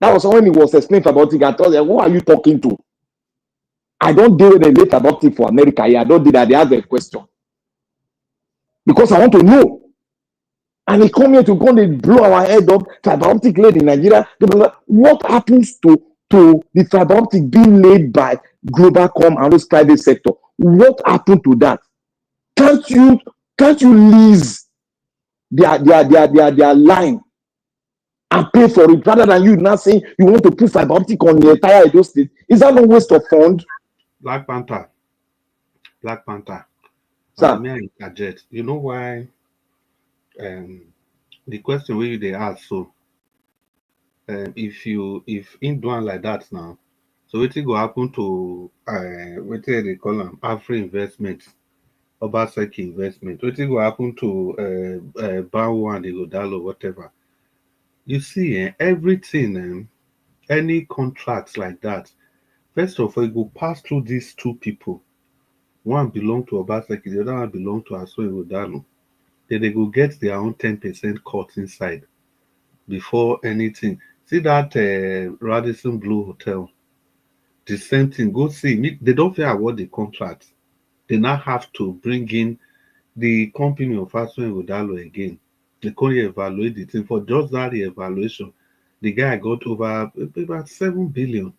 That was when he was explaining fiber optic. I told them, who are you talking to? I don't know where they lay fiber optic for America. Yeah, I don't do that. They ask a question. Because I want to know. And they come here to go and blow our head up. Fiber optic laid in Nigeria. What happens to the fiber optic being laid by Globalcom and those private sector? What happened to that? Can't you lease their line and pay for it rather than you now saying you want to put fiber optic on the entire Edo State? Is that no waste of fund? Black Panther. Sir. May I interject? You know why? The question where they ask, so if in doing like that now, so what will happen to what they call them Afri investment, Obaseki investment? What will happen to Bawo and the Godalo, whatever? You see, everything, any contracts like that, first of all, it will pass through these two people. One belong to Obaseki, the other one belong to Aso Godalo. Then they go get their own 10% cut inside before anything. See that Radisson Blue Hotel, the same thing. Go see. They don't fair award the contract. They now have to bring in the company of Aso Godalo again. They can't evaluate the thing. For just that evaluation, the guy got over about 7 billion.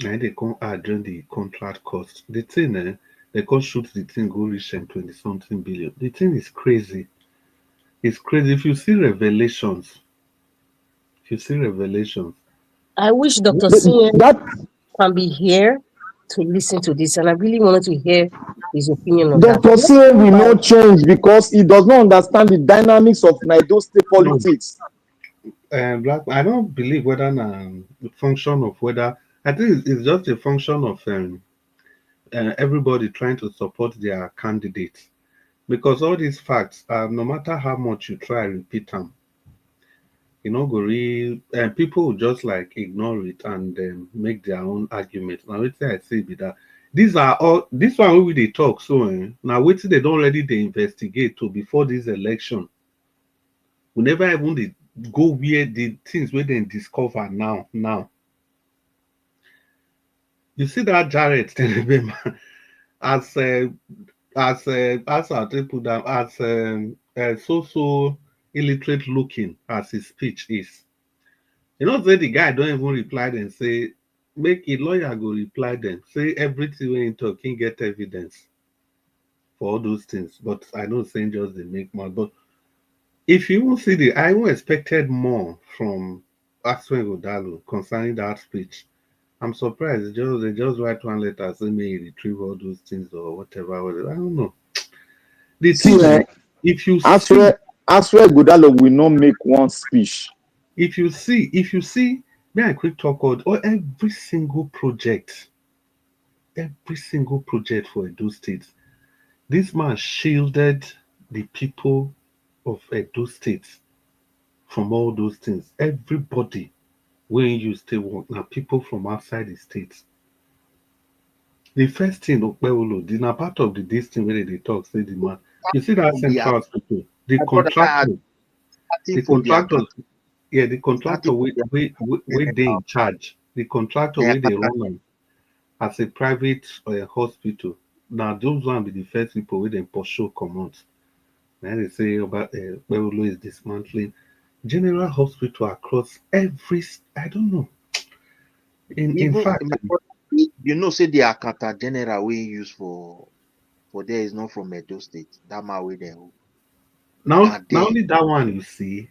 And they can't add during the contract cost. The thing, they can't shoot the thing, go reach 20-something billion. The thing is crazy. It's crazy. If you see revelations, I wish Dr. Sien can be here to listen to this, and I really wanted to hear his opinion on that. Dr. Sien will not change because he does not understand the dynamics of Edo State politics. Black, I don't believe whether the function of whether I think it's just a function of everybody trying to support their candidates, because all these facts, no matter how much you try repeat them, you know, go real, and people will just like ignore it and make their own argument. Now, let's say I say be that these are all this one we they talk so now wait till they don't already they investigate to before this election. We never even they go where the things where they discover now. You see that Jared as I put down as so illiterate looking as his speech is. You know, say the guy don't even reply them, say make a lawyer go reply them, say everything when talking get evidence for all those things. But I know saying just they make more. But if you will see I even expected more from Aswen Godalo concerning that speech. I'm surprised. They just write one letter saying may retrieve all those things or whatever. I don't know. The thing is, if you Aswe Godalo will not make one speech. If you see, may I quick talk about every single project for Edo State, this man shielded the people of Edo State from all those things. Everybody when you stay work now, people from outside the states. The first thing Okpeolo did not part of this thing where they talk, say the man. You see that central hospital, The My brother, contractor, the for their contractor, yeah, the contractor we they in charge. The contractor where they run am as a private hospital. Now those one be the first people where they pursue command. Now they say about Babalola is dismantling general hospital across every. I don't know. In fact, you know, say the Akata general we use for there is not from Edo State. That man we there. now only that one you see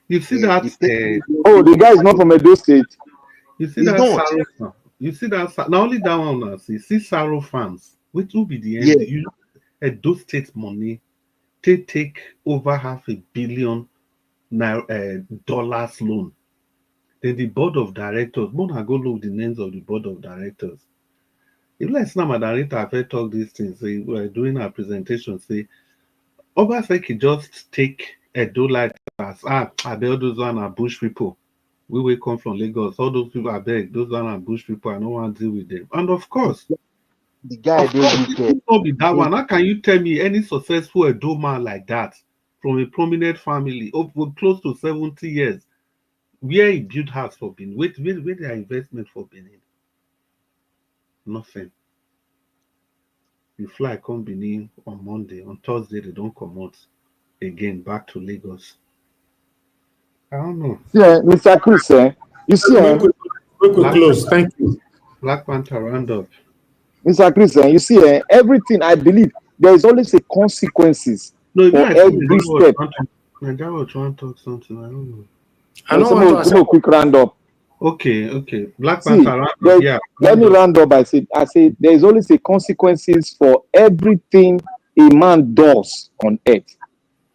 that. Oh, the guy is not from Edo State. You see that Saro farm. You see that not only that one now. See Saro farms, which will be the end. Yeah. You Edo State money, they take over $500 million dollars loan. Then the board of directors, more than go look the names of the board of directors. If let's now, my director have talk these things, say we're doing our presentation, say Obaseki just take Edo like as I bet those one are bush people. We will come from Lagos. All those people are beg, those one are bush people. I don't want to deal with them. And of course, the guy it will not be that one. How can you tell me any successful Edo man like that from a prominent family over close to 70 years, where he built house for Benin? Where their investment for Benin? Nothing. You fly come Benin on Monday, on Thursday they don't come out again back to Lagos. I don't know. Yeah, Mr. Chris, you see, we could close. Thank you. Black Panther roundup. Mr. Chris, you see, everything I believe there is always a consequences for every step. Nigeria was trying to talk something. I don't know. I don't want to quick round up. Okay. Black Panther roundup. Yeah. Let me round up. I said there is always a consequences for everything a man does on earth.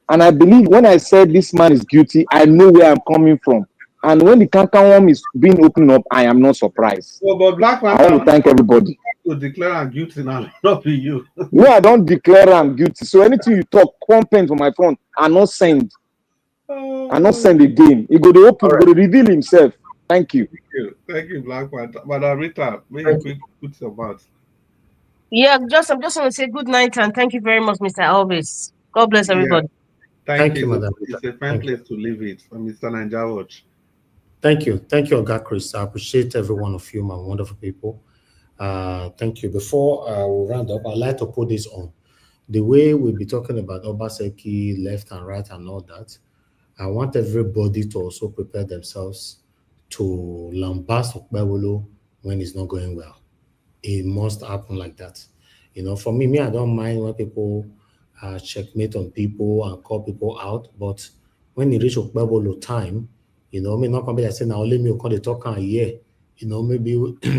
And I believe when I said this man is guilty, I know where I'm coming from. And when the Kankan is being opened up, I am not surprised. Well, but Black Panther, I want to thank everybody. To declare I'm guilty now, not be you. No, I don't declare I'm guilty. So anything you talk, comment on my phone, I not send. I not send again. He go to open, go to reveal himself. Thank you. Thank you, Black Panther. Madam Rita, may you quick put your mouth. Yeah, I'm just want to say good night and thank you very much, Mr. Alvis. God bless everybody. Thank you, Madam. It's a fine place to leave it. Mr. Niger Watch. Thank you, Oga Chris. I appreciate every one of you, my wonderful people. Thank you. Before we round up, I'd like to put this on. The way we'll be talking about Obaseki, left and right and all that, I want everybody to also prepare themselves to lambast Babalola when it's not going well. It must happen like that. You know, for me, I don't mind when people checkmate on people and call people out, but when it reach Babalola time, you know, me not come be like saying now only me call the talk a year. You know, maybe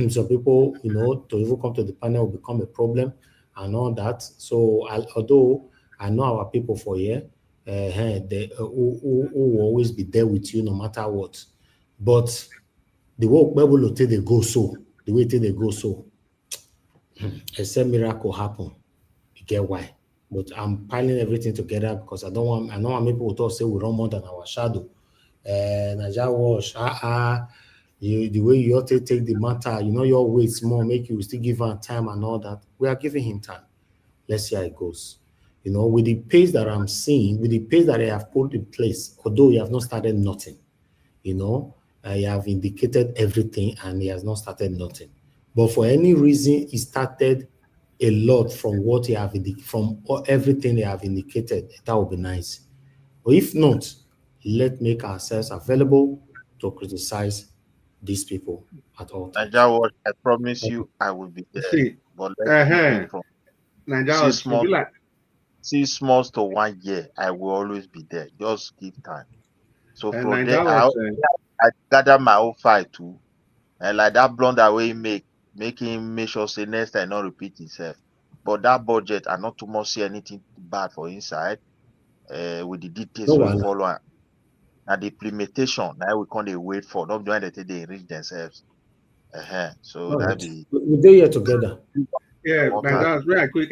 some people, you know, to even come to the panel will become a problem and all that. So although I know our people for here, they who will always be there with you no matter what. But the way Babalola they go so, the way they go so, except miracle happen, you get why. But I'm piling everything together because I know how many people talk say we run more than our shadow. Naija Wash, the way you ought to take the matter, you know, your weight small, make you still give him time and all that. We are giving him time. Let's see how it goes. You know, with the pace that I'm seeing, with the pace that I have put in place, although you have not started nothing, you know, I have indicated everything and he has not started nothing. But for any reason, he started a lot from what you have from everything they have indicated. That would be nice. But if not, let's make ourselves available to criticize these people at all times. Nigeria, I promise you, I will be there. See, but let's from Nigeria, 6 months to 1 year, I will always be there. Just give time. So from there, I gather my own fight too, and like that blunder way make him make sure say next time not repeat himself. But that budget, I not too much see anything bad for inside. With the details we follow. Now the implementation, now we can't wait for. Not doing that they reach themselves. So that be we're here together. Yeah, that's very quick.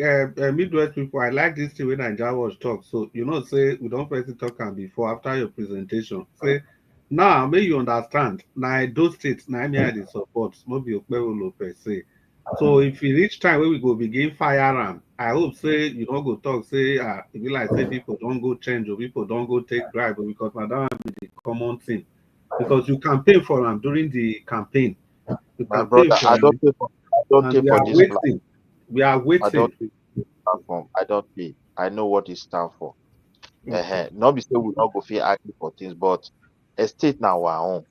Midwest people, I like this thing when Nigeria was talk. So you know, say we don't first talk and before after your presentation. Say now, may you understand. Now those states, now me the support, not be Babalola per se. So if you reach time where we go begin firearm, I hope say you don't go talk say if you like say people don't go change or people don't go take bribe because that be the common thing. Because you campaign for them during the campaign. You My campaign brother, for I don't them, pay for and we this are platform. waiting. We are I waiting. don't pay for platform. I don't pay. I know what it stands for. Okay. Not be say we not go feel argue for things, but estate now our own.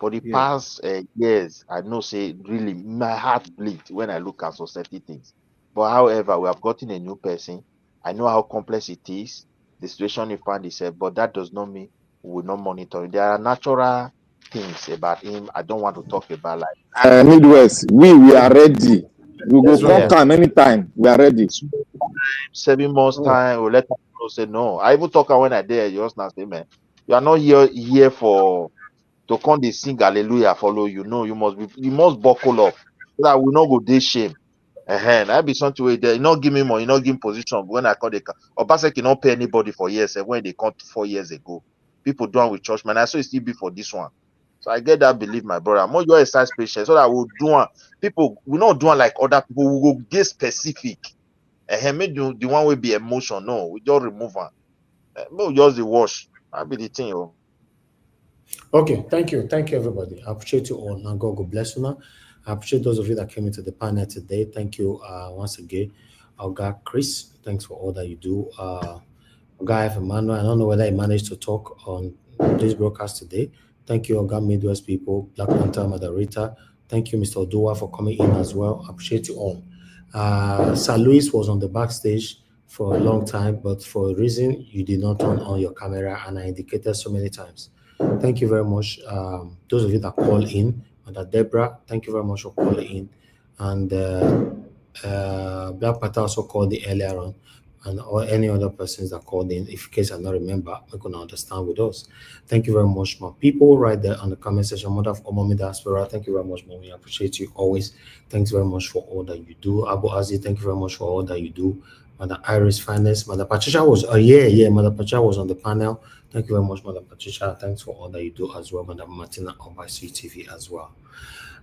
For the Yeah. past years, I know say really my heart bleeds when I look at society things. But however, we have gotten a new person. I know how complex it is, the situation he found himself, but that does not mean we will not monitor it. There are natural things about him I don't want to talk about, like Midwest, we are ready. We go yeah, come time anytime. We are ready. 7 months Oh. time, we let them know say no. I even talk when I dare just now say, man, you are not here for to come they sing hallelujah follow you. No, you must buckle up so that we not go day shame. That be something where they not give me money, not give me position. When I call the Obaseki not pay anybody for years, and when they come 4 years ago, people do with church man. I saw it still be for this one. So I get that belief, my brother. More your exercise patient so that we'll do one. People we not doing like other people. We will get specific. Make the one will be emotion. No, we just remove one. We just the wash. That be the thing. Oh. Okay, thank you everybody. I appreciate you all. Now God bless you now. I appreciate those of you that came into the panel today. Thank you once again. Oga Chris, thanks for all that you do. Oga Emmanuel, I don't know whether I managed to talk on this broadcast today. Thank you, Oga Midwest people, Black Panther moderator. Thank you, Mr. Odua, for coming in as well. I appreciate you all. Sir Luis was on the backstage for a long time, but for a reason you did not turn on your camera, and I indicated so many times. Thank you very much. Those of you that call in, and Deborah, thank you very much for calling in. And Black Panther also called in earlier on, and or any other persons that called in. If in case I not remember, we can understand with us. Thank you very much, my people, right there on the comment section. Mother of Omomi Diaspora, thank you very much, Mommy. I appreciate you always. Thanks very much for all that you do. Abu Azi, thank you very much for all that you do. Mother Iris Finest, Mother Patricia was Mother Patricia was on the panel. Thank you very much, Mother Patricia. Thanks for all that you do as well, Mother Martina on by CTV as well.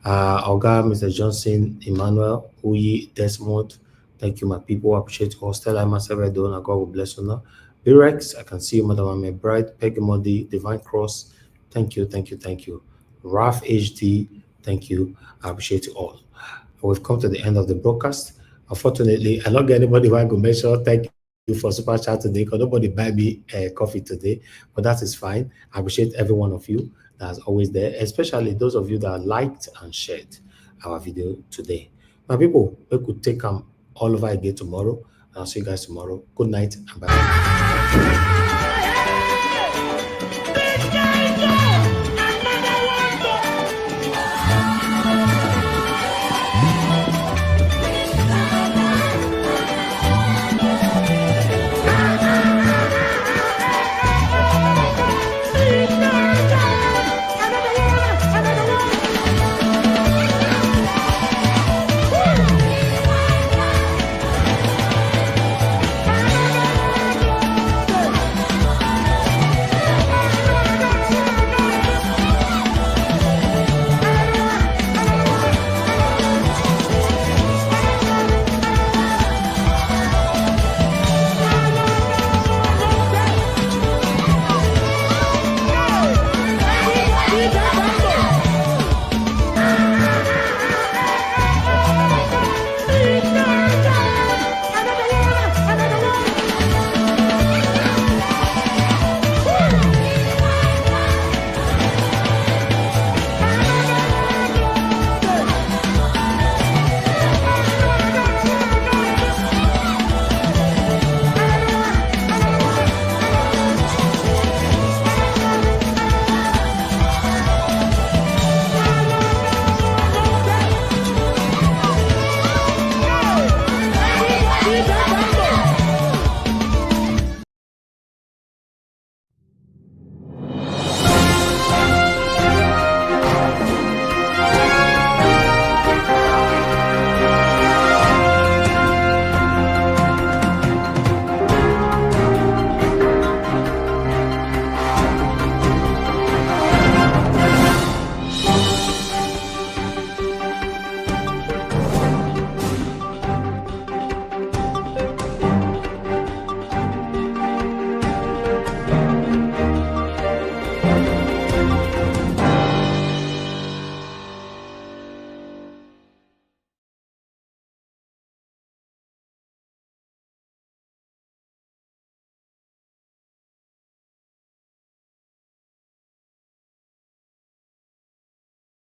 Oga, Mr. Johnson, Emmanuel, Uyi, Desmond, thank you, my people. I appreciate you all. Stella, myself, I don't. God will bless you now. Birex, I can see you, Madam Ame Bright, Peggy Modi, Divine Cross, thank you. Raf HD, thank you. I appreciate you all. We've come to the end of the broadcast. Unfortunately, I don't get anybody who I could mention. Thank you for super chat today, because nobody buy me coffee today, but that is fine. I appreciate every one of you that's always there, especially those of you that liked and shared our video today. My people, we could take all over again tomorrow. I'll see you guys tomorrow. Good night and bye.